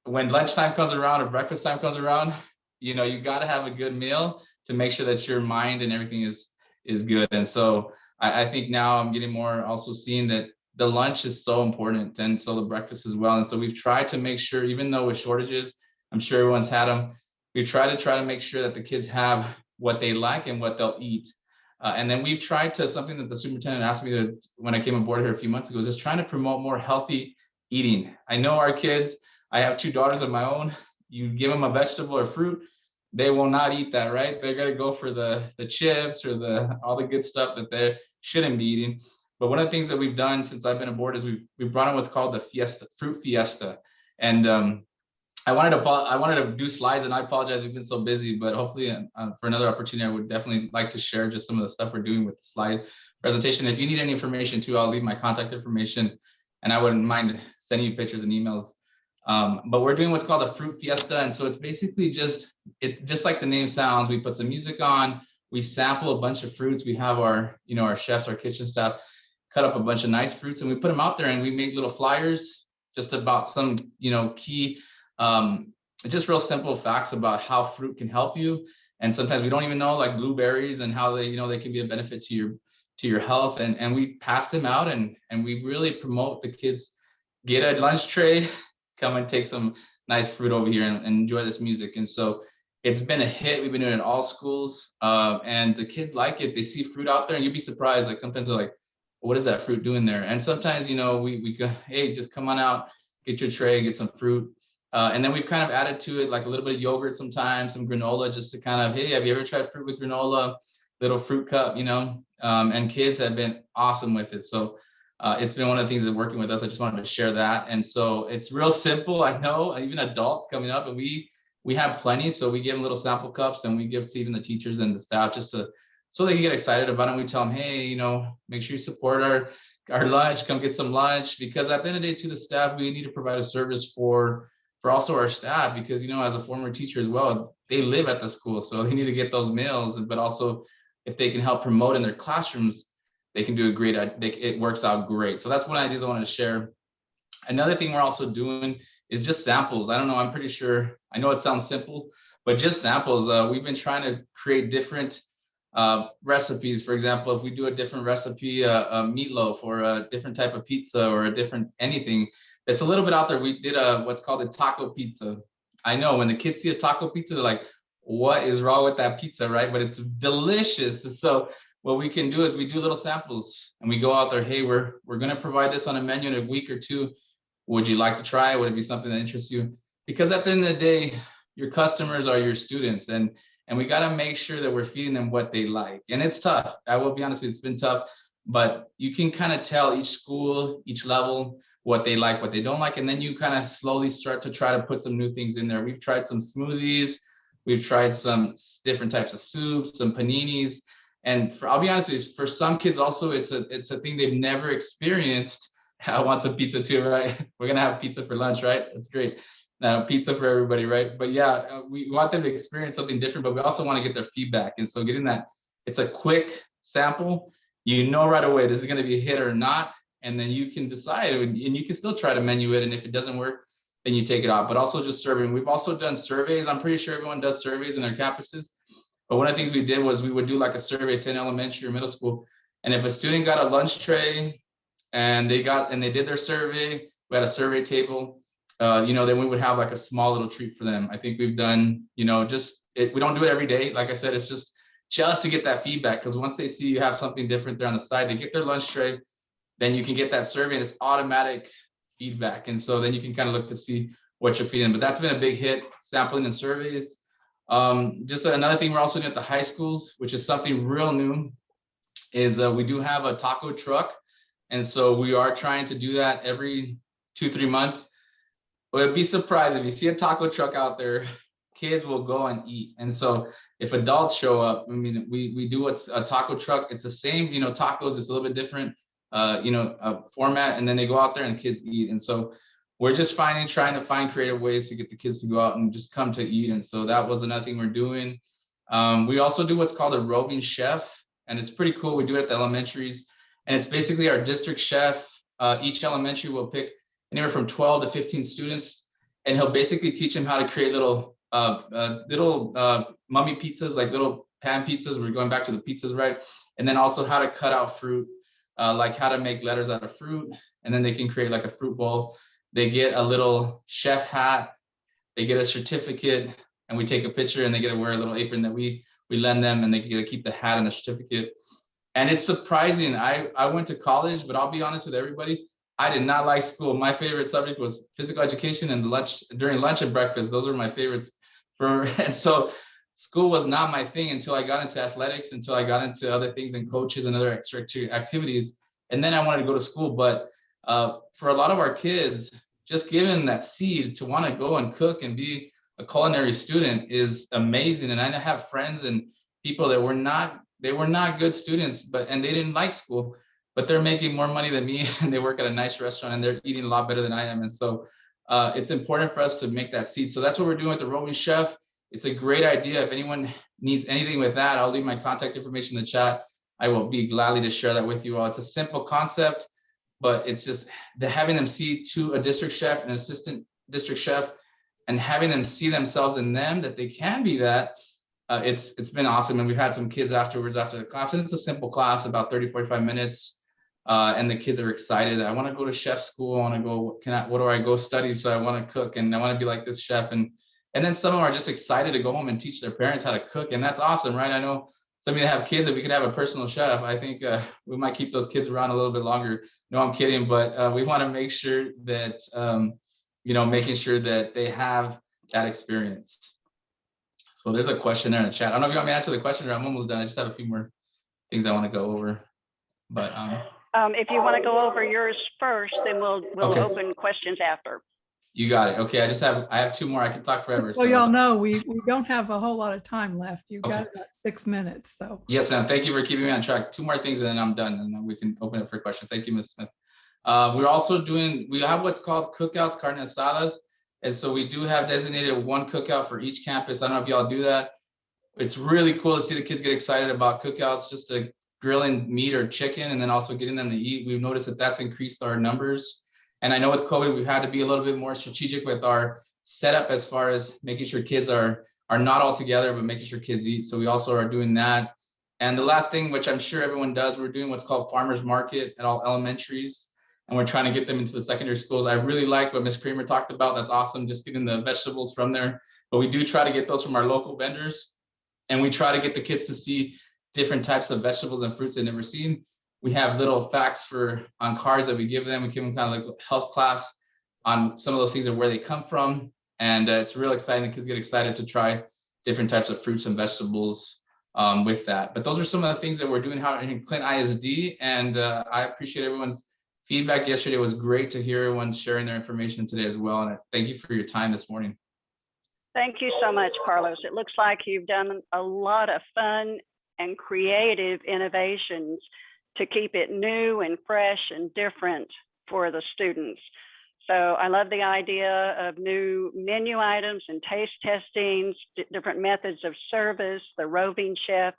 when lunchtime comes around or breakfast time comes around, you got to have a good meal to make sure that your mind and everything is good. And so I think now I'm getting more also seeing that the lunch is so important, and so the breakfast as well. And so we've tried to make sure, even though with shortages, I'm sure everyone's had them, we try to make sure that the kids have what they like and what they'll eat. And then we've tried to, something that the superintendent asked me to, when I came aboard here a few months ago, is just trying to promote more healthy eating. I know our kids, I have 2 daughters of my own. You give them a vegetable or fruit, they will not eat that, right? They're gonna go for the chips or all the good stuff that they shouldn't be eating. But one of the things that we've done since I've been aboard is we've brought in what's called the fruit fiesta. And I wanted to do slides, and I apologize, we've been so busy, but hopefully for another opportunity, I would definitely like to share just some of the stuff we're doing with the slide presentation. If you need any information too, I'll leave my contact information, and I wouldn't mind sending you pictures and emails. But we're doing what's called a fruit fiesta. And so it's basically just like the name sounds, we put some music on, we sample a bunch of fruits. We have our, our chefs, our kitchen staff, cut up a bunch of nice fruits, and we put them out there, and we make little flyers just about some, key, just real simple facts about how fruit can help you. And sometimes we don't even know, like blueberries and how they, they can be a benefit to your health. And we pass them out, and we really promote the kids get a lunch tray, come and take some nice fruit over here and enjoy this music. And so it's been a hit. We've been doing it in all schools, and the kids like it. They see fruit out there, and you'd be surprised. Like sometimes they're like, what is that fruit doing there? And sometimes, we go, hey, just come on out, get your tray, get some fruit. And then we've kind of added to it like a little bit of yogurt sometimes, some granola, just to kind of, hey, have you ever tried fruit with granola? Little fruit cup, and kids have been awesome with it. So it's been one of the things that working with us. I just wanted to share that. And so it's real simple. I know even adults coming up, and we have plenty. So we give them little sample cups, and we give to even the teachers and the staff just so they can get excited about it. And we tell them, hey, make sure you support our lunch, come get some lunch, because at the end of the day, to the staff, we need to provide a service for also our staff, because, as a former teacher as well, they live at the school. So they need to get those meals, but also if they can help promote in their classrooms, they can do a great, it works out great. So that's one of the ideas I wanted to share. Another thing we're also doing is just samples. I don't know, I'm pretty sure, I know it sounds simple, but just samples. We've been trying to create different recipes. For example, if we do a different recipe, a meatloaf, or a different type of pizza, or a different anything that's a little bit out there. We did what's called a taco pizza. I know when the kids see a taco pizza, they're like, what is wrong with that pizza, right? But it's delicious. So what we can do is we do little samples, and we go out there, hey, we're going to provide this on a menu in a week or two. Would you like to try it? Would it be something that interests you? Because at the end of the day, your customers are your students, and we got to make sure that we're feeding them what they like. And it's tough. I will be honest with you, it's been tough, but you can kind of tell each school, each level, what they like, what they don't like. And then you kind of slowly start to try to put some new things in there. We've tried some smoothies. We've tried some different types of soups, some paninis. And I'll be honest with you, for some kids also, it's a thing they've never experienced. I want some pizza too, right? We're going to have pizza for lunch, right? That's great. Now, pizza for everybody, right? But yeah, we want them to experience something different, but we also want to get their feedback. And so getting that, it's a quick sample. Right away, this is going to be a hit or not. And then you can decide, and you can still try to menu it. And if it doesn't work, then you take it off. But also just serving. We've also done surveys. I'm pretty sure everyone does surveys in their campuses. But one of the things we did was we would do like a survey, say in elementary or middle school. And if a student got a lunch tray and they did their survey, we had a survey table, then we would have like a small little treat for them. I think we've done, we don't do it every day. Like I said, it's just to get that feedback. Because once they see you have something different there on the side, they get their lunch tray, then you can get that survey, and it's automatic feedback. And so then you can kind of look to see what you're feeding. But that's been a big hit, sampling and surveys. Just another thing we're also doing at the high schools, which is something real new, is we do have a taco truck. And so we are trying to do that every 2-3 months. But be surprised if you see a taco truck out there, kids will go and eat. And so if adults show up, I mean, we do what's a taco truck. It's the same, tacos, it's a little bit different, format, and then they go out there and kids eat. And so we're just trying to find creative ways to get the kids to go out and just come to eat. And so that was another thing we're doing. We also do what's called a roving chef, and it's pretty cool. We do it at the elementaries, and it's basically our district chef. Each elementary will pick anywhere from 12 to 15 students, and he'll basically teach them how to create little mummy pizzas, like little pan pizzas. We're going back to the pizzas, right? And then also how to cut out fruit, like how to make letters out of fruit, and then they can create like a fruit bowl. They get a little chef hat, they get a certificate, and we take a picture, and they get to wear a little apron that we lend them, and they get to keep the hat and the certificate. And it's surprising. I went to college, but I'll be honest with everybody, I did not like school. My favorite subject was physical education and during lunch and breakfast. Those were my favorites. And so school was not my thing until I got into athletics, until I got into other things and coaches and other extra activities. And then I wanted to go to school. But for a lot of our kids, just given that seed to want to go and cook and be a culinary student is amazing. And I have friends and people that were not good students, and they didn't like school, but they're making more money than me and they work at a nice restaurant and they're eating a lot better than I am. And so it's important for us to make that seed. So that's what we're doing with the Roving Chef. It's a great idea. If anyone needs anything with that, I'll leave my contact information in the chat. I will be gladly to share that with you all. It's a simple concept, but it's just having them see to a district chef and assistant district chef and having them see themselves in them, that they can be that. It's been awesome. And we've had some kids afterwards after the class, and it's a simple class, about 30, 45 minutes. And the kids are excited. I want to go to chef school. I want to go, what do I go study? So I want to cook and I want to be like this chef. And then some of them are just excited to go home and teach their parents how to cook. And that's awesome, right? I know some of you have kids, if we could have a personal chef, I think we might keep those kids around a little bit longer. No, I'm kidding, but we want to make sure that, making sure that they have that experience. So there's a question there in the chat. I don't know if you want me to answer the question or I'm almost done. I just have a few more things I want to go over, but if you want to go over yours first, then we'll okay. open questions after. You got it. Okay, I have two more. I can talk forever. Well, y'all know we don't have a whole lot of time left. You've got about 6 minutes. So yes, ma'am. Thank you for keeping me on track. Two more things and then I'm done, and then we can open it for questions. Thank you, Ms. Smith. We're also we have what's called cookouts, carne asadas. And so we do have designated one cookout for each campus. I don't know if y'all do that. It's really cool to see the kids get excited about cookouts, just to grilling meat or chicken, and then also getting them to eat. We've noticed that that's increased our numbers. And I know with COVID, we've had to be a little bit more strategic with our setup as far as making sure kids are not all together, but making sure kids eat. So we also are doing that. And the last thing, which I'm sure everyone does, we're doing what's called farmers market at all elementaries. And we're trying to get them into the secondary schools. I really like what Ms. Kramer talked about. That's awesome, just getting the vegetables from there. But we do try to get those from our local vendors. And we try to get the kids to see different types of vegetables and fruits they've never seen. We have little facts on cards that we give them. We give them kind of like a health class on some of those things and where they come from. And it's real exciting. The kids get excited to try different types of fruits and vegetables with that. But those are some of the things that we're doing in Clint ISD. And I appreciate everyone's feedback yesterday. It was great to hear everyone sharing their information today as well. And I thank you for your time this morning. Thank you so much, Carlos. It looks like you've done a lot of fun and creative innovations to keep it new and fresh and different for the students. So I love the idea of new menu items and taste testings, different methods of service, the roving chef,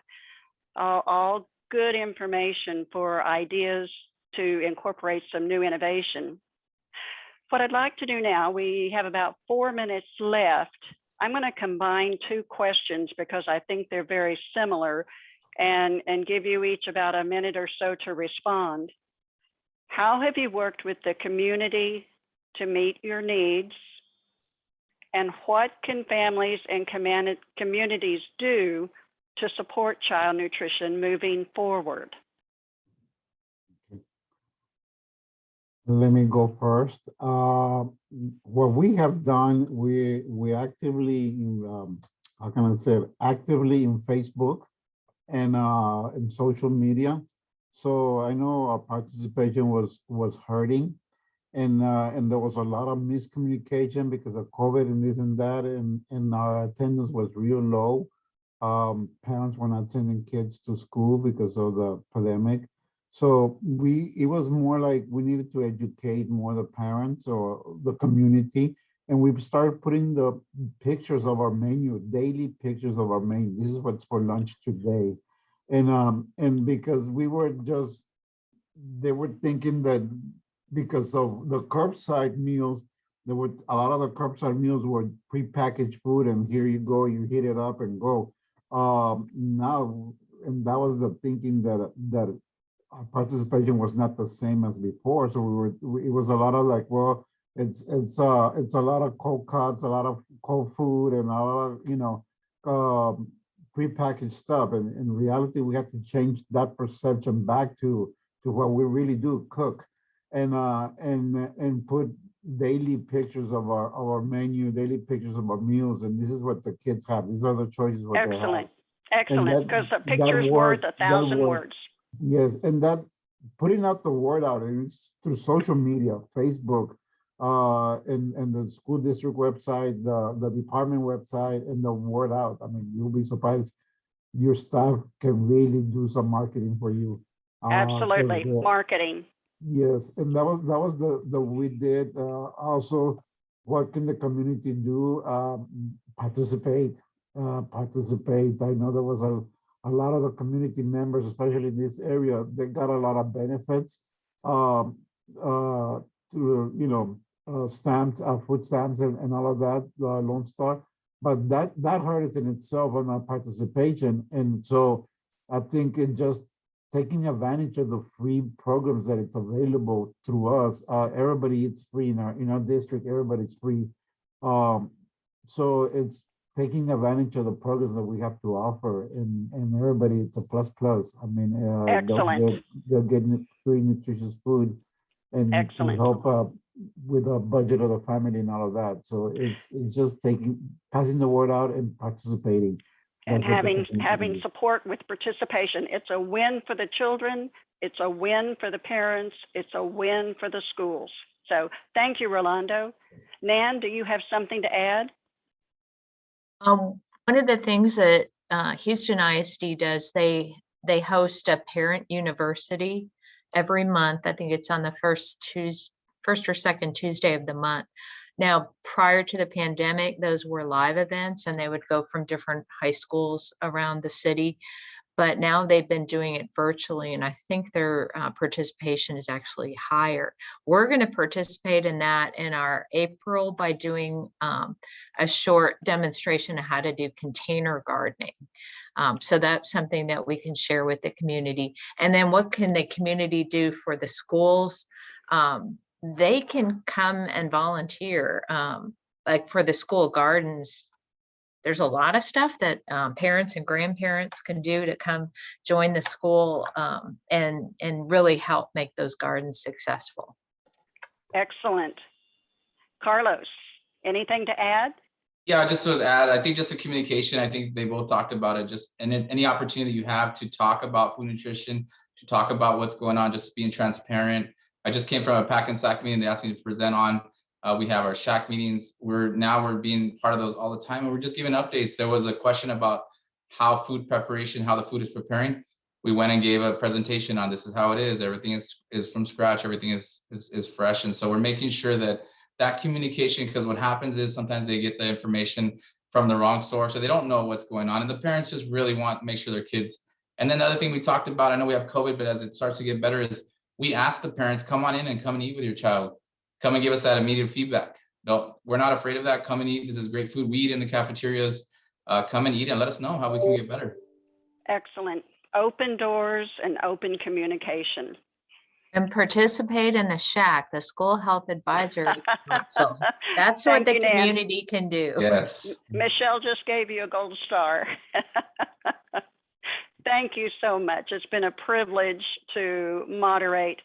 all good information for ideas to incorporate some new innovation. What I'd like to do now, we have about 4 minutes left. I'm going to combine two questions because I think they're very similar and give you each about a minute or so to respond. How have you worked with the community to meet your needs? And what can families and communities do to support child nutrition moving forward? Let me go first. What we have done, we actively, how can I say it, actively in Facebook and in social media. So I know our participation was hurting, and there was a lot of miscommunication because of COVID and this and that, and our attendance was real low. Parents were not sending kids to school because of the pandemic. So it was more like we needed to educate more the parents or the community. And we've started putting the pictures of our menu, daily pictures of our menu. This is what's for lunch today. And because they were thinking that because of the curbside meals, a lot of the curbside meals were prepackaged food, and here you go, you heat it up and go. Now, and that was the thinking that our participation was not the same as before. So it was a lot of like, well, it's a lot of cold cuts, a lot of cold food, and a lot of prepackaged stuff. And in reality, we had to change that perception back to what we really do, cook, and put daily pictures of our menu, daily pictures of our meals, and this is what the kids have. These are the choices what they have. Excellent, because a picture is worth 1,000 words. Yes, and that putting out the word out, and it's through social media, Facebook, and the school district website, the department website, and the word out. I mean, you'll be surprised. Your staff can really do some marketing for you. 'Cause Absolutely, marketing. yes, and that was the we did. Also, what can the community do? Participate, participate. I know there was a lot of the community members, especially in this area, they got a lot of benefits. To stamps, food stamps, and all of that, Lone Star. But that hurts in itself on our participation, and so I think it just taking advantage of the free programs that it's available through us. Everybody eats free in our district. Everybody's free. So it's taking advantage of the programs that we have to offer, and everybody, it's a plus plus. I mean, Excellent. they're getting free nutritious food, and Excellent. to help with the budget of the family and all of that. So it's just passing the word out and participating. And That's what the having community having needs. support with participation. It's a win for the children. It's a win for the parents. It's a win for the schools. So thank you, Rolando. Nan, do you have something to add? One of the things that Houston ISD does, they host a parent university every month. I think it's on the first or second Tuesday of the month. Now, prior to the pandemic, those were live events, and they would go from different high schools around the city. But now they've been doing it virtually, and I think their participation is actually higher. We're going to participate in that in our April by doing a short demonstration of how to do container gardening. So that's something that we can share with the community. And then what can the community do for the schools? They can come and volunteer. Like for the school gardens, there's a lot of stuff that parents and grandparents can do to come join the school and really help make those gardens successful. Excellent. Carlos, anything to add? Yeah, just to add, I think just the communication, I think they both talked about it, just and any opportunity you have to talk about food nutrition, to talk about what's going on, just being transparent. I just came from a pack and sack meeting. They asked me to present on. We have our shack meetings. We're being part of those all the time, and we're just giving updates. There was a question about how food preparation, how the food is preparing. We went and gave a presentation on this is how it is. Everything is from scratch. Everything is fresh, and so we're making sure that communication, because what happens is sometimes they get the information from the wrong source, or they don't know what's going on, and the parents just really want to make sure their kids. And then the other thing we talked about, I know we have COVID, but as it starts to get better, is we ask the parents, come on in and come and eat with your child. Come and give us that immediate feedback. No, we're not afraid of that. Come and eat. This is great food. We eat in the cafeterias. Come and eat and let us know how we can get better. Excellent. Open doors and open communication. And participate in the shack, the school health advisory council. That's what the community can do. Yes. Michelle just gave you a gold star. Thank you so much. It's been a privilege to moderate.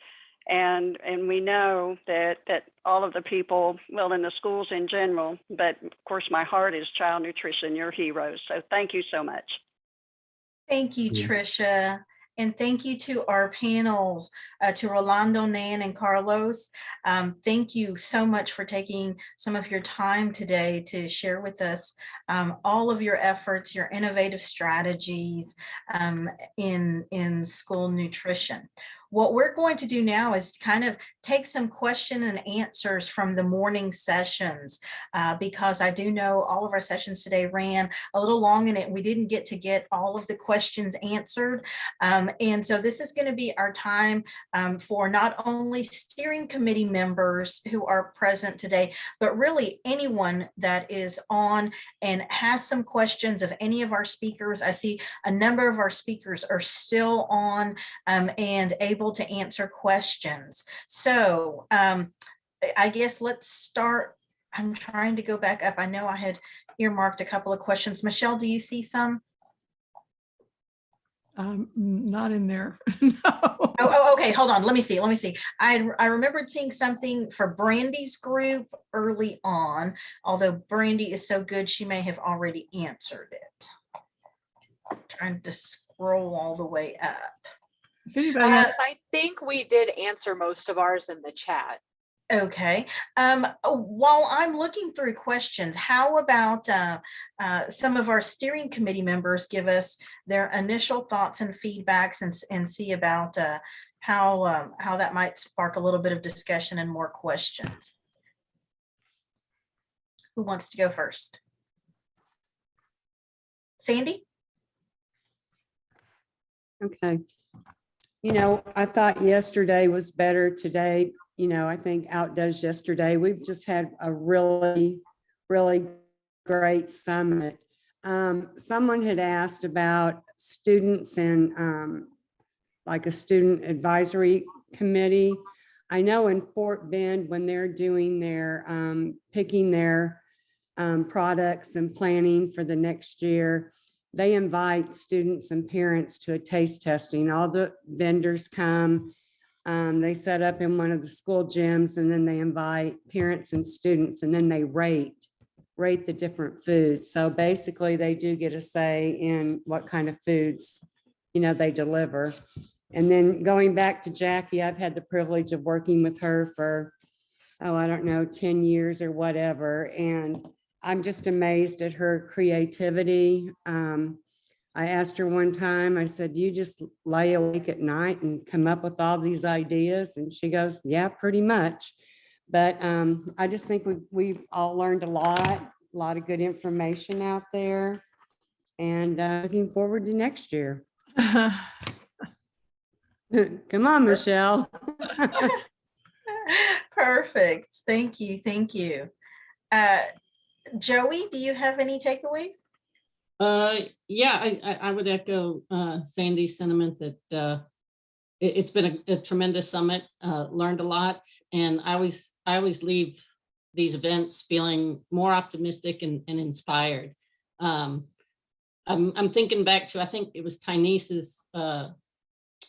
And we know that all of the people, well, in the schools in general, but of course my heart is child nutrition, your heroes. So thank you so much. Thank you, Tricia. And thank you to our panels, to Rolando, Nan, and Carlos. Thank you so much for taking some of your time today to share with us all of your efforts, your innovative strategies in school nutrition. What we're going to do now is kind of take some question and answers from the morning sessions, because I do know all of our sessions today ran a little long and we didn't get to get all of the questions answered. And so this is going to be our time for not only steering committee members who are present today, but really anyone that is on and has some questions of any of our speakers. I see a number of our speakers are still on and able to answer questions. So I guess let's start. I'm trying to go back up. I know I had earmarked a couple of questions. Michelle, do you see some? Not in there. Oh, okay. Hold on. Let me see. I remembered seeing something for Brandy's group early on, although Brandy is so good, she may have already answered it. I'm trying to scroll all the way up. I think we did answer most of ours in the chat. Okay. While I'm looking through questions, how about some of our steering committee members give us their initial thoughts and feedbacks and see about how that might spark a little bit of discussion and more questions. Who wants to go first? Sandy? Okay. You know, I thought yesterday was better today. You know, I think outdoes yesterday. We've just had a really, really great summit. Someone had asked about students and like a student advisory committee. I know in Fort Bend, when they're doing their picking their products and planning for the next year, they invite students and parents to a taste testing. All the vendors come, they set up in one of the school gyms, and then they invite parents and students, and then they rate the different foods. So basically they do get a say in what kind of foods, you know, they deliver. And then going back to Jackie, I've had the privilege of working with her for, I don't know, 10 years or whatever. And I'm just amazed at her creativity. I asked her one time, I said, you just lay awake at night and come up with all these ideas? And she goes, yeah, pretty much. But I just think we've all learned a lot of good information out there, and looking forward to next year. Come on, Michelle. Perfect. Thank you. Thank you. Joey, do you have any takeaways? Yeah, I would echo Sandy's sentiment that it's been a tremendous summit, learned a lot, and I always leave these events feeling more optimistic and inspired. I'm thinking back to, I think it was Tynese's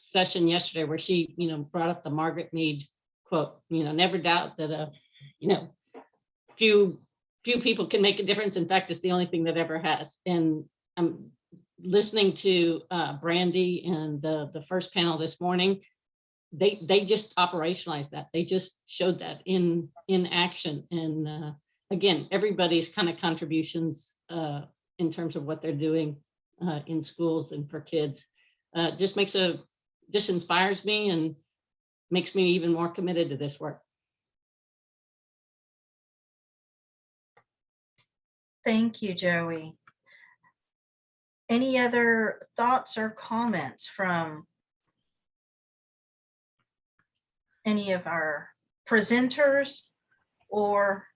session yesterday where she, you know, brought up the Margaret Mead quote, you know, never doubt that, you know, few people can make a difference. In fact, it's the only thing that ever has. And I'm listening to Brandy and the first panel this morning. They just operationalized that. They just showed that in action. And again, everybody's kind of contributions in terms of what they're doing in schools and for kids just inspires me and makes me even more committed to this work. Thank you, Joey. Any other thoughts or comments from any of our presenters or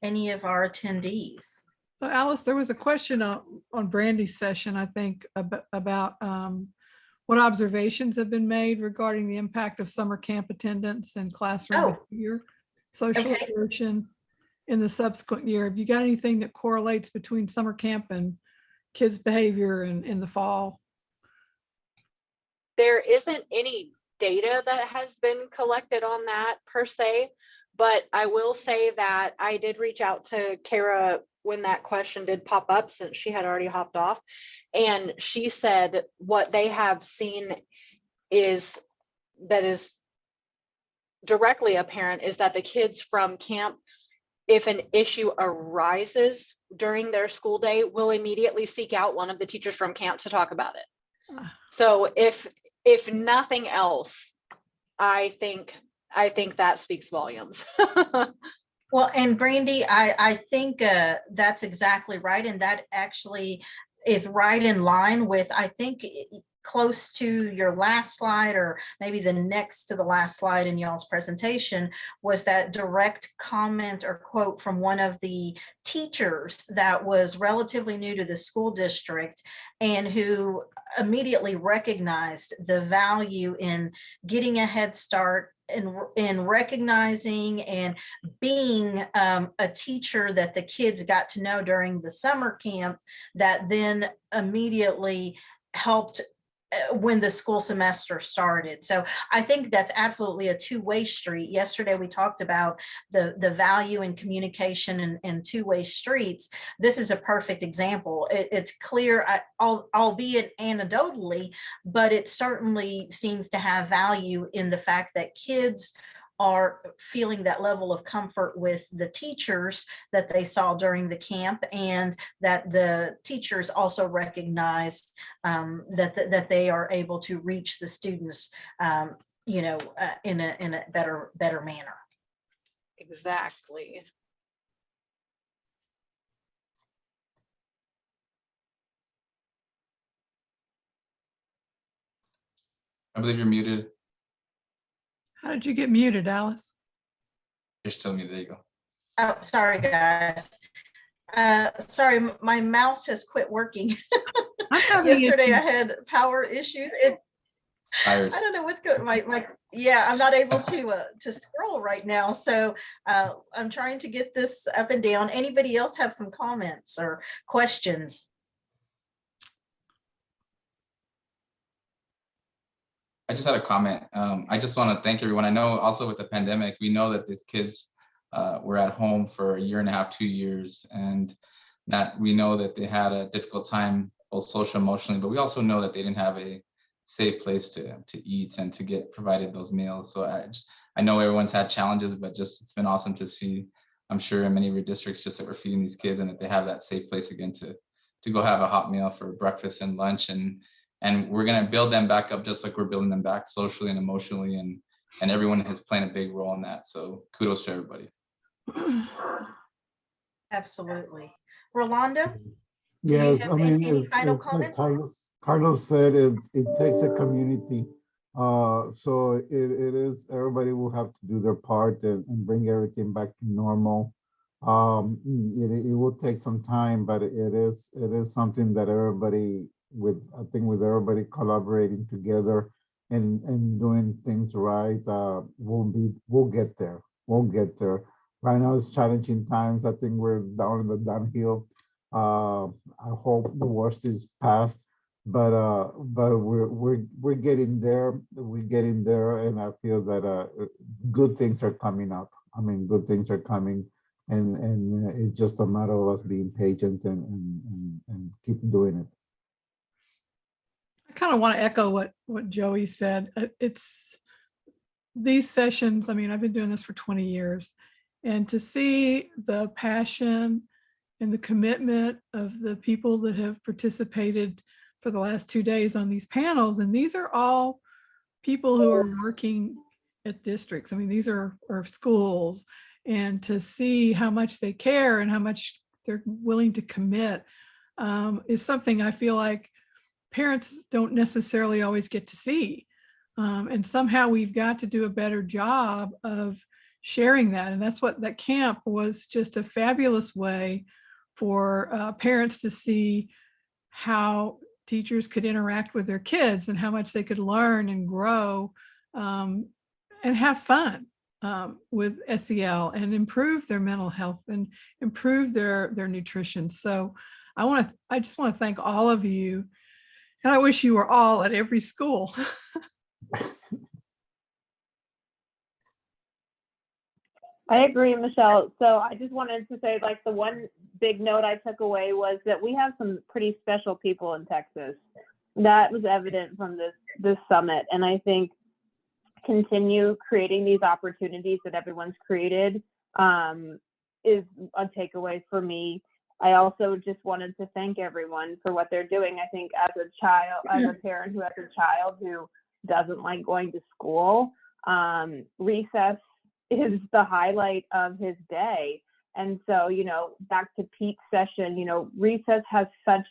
any of our attendees? So Alice, there was a question on Brandy's session, I think, about what observations have been made regarding the impact of summer camp attendance and classroom behavior, social immersion in the subsequent year. Have you got anything that correlates between summer camp and kids' behavior in the fall? There isn't any data that has been collected on that per se, but I will say that I did reach out to Kara when that question did pop up, since she had already hopped off. And she said what they have seen is directly apparent is that the kids from camp, if an issue arises during their school day, will immediately seek out one of the teachers from camp to talk about it. So if nothing else, I think that speaks volumes. Well, and Brandy, I think that's exactly right. And that actually is right in line with, I think, close to your last slide, or maybe the next to the last slide in y'all's presentation, was that direct comment or quote from one of the teachers that was relatively new to the school district and who immediately recognized the value in getting a head start in recognizing and being a teacher that the kids got to know during the summer camp, that then immediately helped when the school semester started. So I think that's absolutely a two-way street. Yesterday we talked about the value in communication and two-way streets. This is a perfect example. It's clear, albeit anecdotally, but it certainly seems to have value in the fact that kids are feeling that level of comfort with the teachers that they saw during the camp, and that the teachers also recognize that they are able to reach the students, in a better manner. Exactly. I believe you're muted. How did you get muted, Alice? You're still muted. There you go. Oh, sorry, guys. Sorry, my mouse has quit working. Yesterday I had power issues. I don't know what's going. Yeah, I'm not able to scroll right now. So I'm trying to get this up and down. Anybody else have some comments or questions? I just had a comment. I just want to thank everyone. I know also with the pandemic, we know that these kids were at home for 1.5 years, 2 years, and that we know that they had a difficult time, both social, emotionally, but we also know that they didn't have a safe place to eat and to get provided those meals. So I know everyone's had challenges, but just it's been awesome to see, I'm sure in many of your districts, just that we're feeding these kids and that they have that safe place again to go have a hot meal for breakfast and lunch. And we're going to build them back up just like we're building them back socially and emotionally. And everyone has played a big role in that. So kudos to everybody. Absolutely. Rolando? Yes, I mean, any it's final like comments? Carlos said, it takes a community. So it is, everybody will have to do their part and bring everything back to normal. It will take some time, but it is something that everybody I think with everybody collaborating together and doing things right, we'll get there. We'll get there. Right now it's challenging times. I think we're down in the downhill. I hope the worst is past, but we're getting there. We're getting there, and I feel that good things are coming up. I mean, good things are coming, and it's just a matter of us being patient and keep doing it. I kind of want to echo what Joey said. It's these sessions. I mean, I've been doing this for 20 years, and to see the passion and the commitment of the people that have participated for the last 2 days on these panels. And these are all people who are working at districts. I mean, these are schools, and to see how much they care and how much they're willing to commit is something I feel like parents don't necessarily always get to see. And somehow we've got to do a better job of sharing that. And that's what that camp was, just a fabulous way for parents to see how teachers could interact with their kids and how much they could learn and grow and have fun with SEL and improve their mental health and improve their nutrition. So I just want to thank all of you. And I wish you were all at every school. I agree, Michelle. So I just wanted to say, like, the one big note I took away was that we have some pretty special people in Texas. That was evident from this summit. And I think continue creating these opportunities that everyone's created is a takeaway for me. I also just wanted to thank everyone for what they're doing. I think as a parent who has a child who doesn't like going to school, recess is the highlight of his day. And so, back to Pete's session, recess has such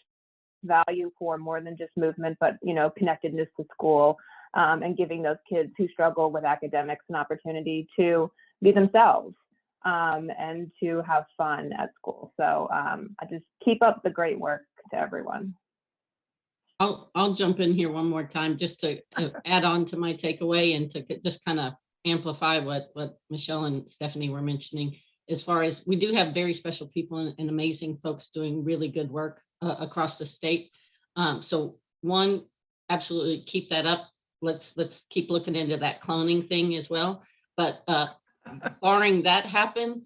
value for more than just movement, but, connectedness to school and giving those kids who struggle with academics an opportunity to be themselves and to have fun at school. So I just keep up the great work to everyone. I'll jump in here one more time just to add on to my takeaway and to just kind of amplify what Michelle and Stephanie were mentioning. As far as we do have very special people and amazing folks doing really good work across the state. So one, absolutely keep that up. Let's keep looking into that cloning thing as well. But barring that happening,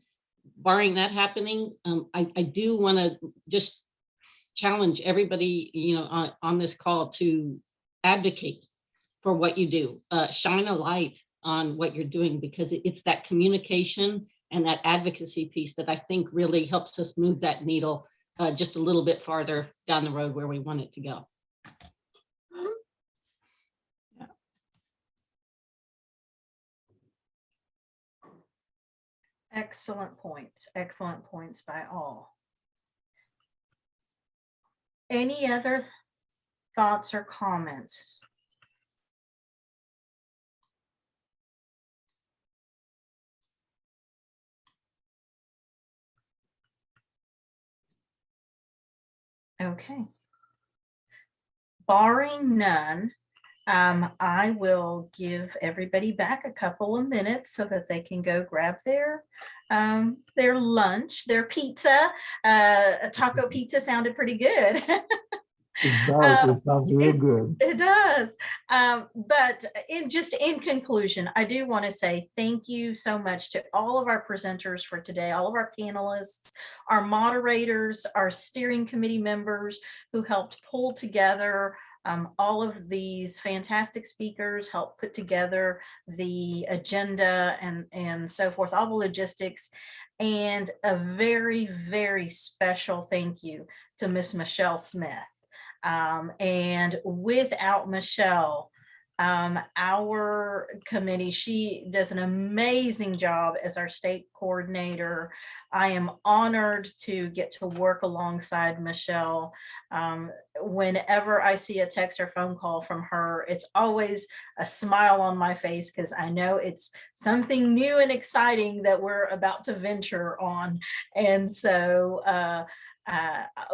I do want to just challenge everybody, on this call to advocate for what you do. Shine a light on what you're doing, because it's that communication and that advocacy piece that I think really helps us move that needle just a little bit farther down the road where we want it to go. Excellent points by all. Any other thoughts or comments? Okay. Barring none, I will give everybody back a couple of minutes so that they can go grab their lunch, their pizza. A taco pizza sounded pretty good. It sounds real good. It does. But in conclusion, I do want to say thank you so much to all of our presenters for today, all of our panelists, our moderators, our steering committee members who helped pull together all of these fantastic speakers, helped put together the agenda and so forth, all the logistics. And a very, very special thank you to Miss Michelle Smith. And without Michelle, our committee, she does an amazing job as our state coordinator. I am honored to get to work alongside Michelle. Whenever I see a text or phone call from her, it's always a smile on my face because I know it's something new and exciting that we're about to venture on. And so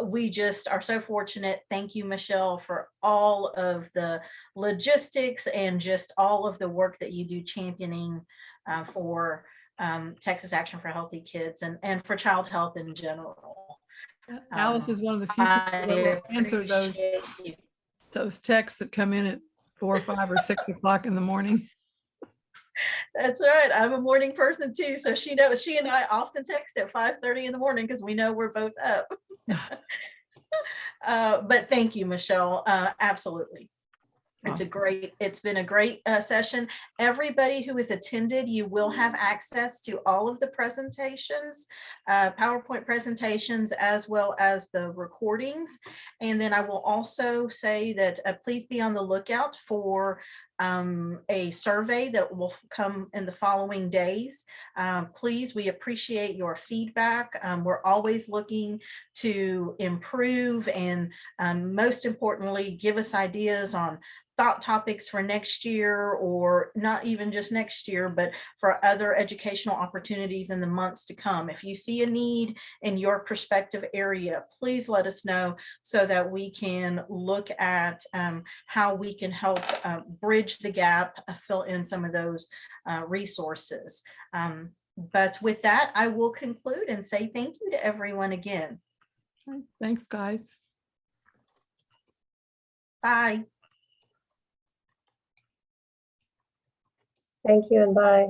we just are so fortunate. Thank you, Michelle, for all of the logistics and just all of the work that you do championing for Texas Action for Healthy Kids and for child health in general. Alice is one of the few people that will answer those texts that come in at 4 or 5 or 6 o'clock in the morning. That's right. I'm a morning person too. So she knows, she and I often text at 5:30 in the morning because we know we're both up. But thank you, Michelle. Absolutely. It's been a great session. Everybody who has attended, you will have access to all of the presentations, PowerPoint presentations, as well as the recordings. And then I will also say that please be on the lookout for a survey that will come in the following days. Please, we appreciate your feedback. We're always looking to improve and most importantly, give us ideas on thought topics for next year, or not even just next year, but for other educational opportunities in the months to come. If you see a need in your prospective area, please let us know so that we can look at how we can help bridge the gap, fill in some of those resources. But with that, I will conclude and say thank you to everyone again. Thanks, guys. Bye. Thank you and bye.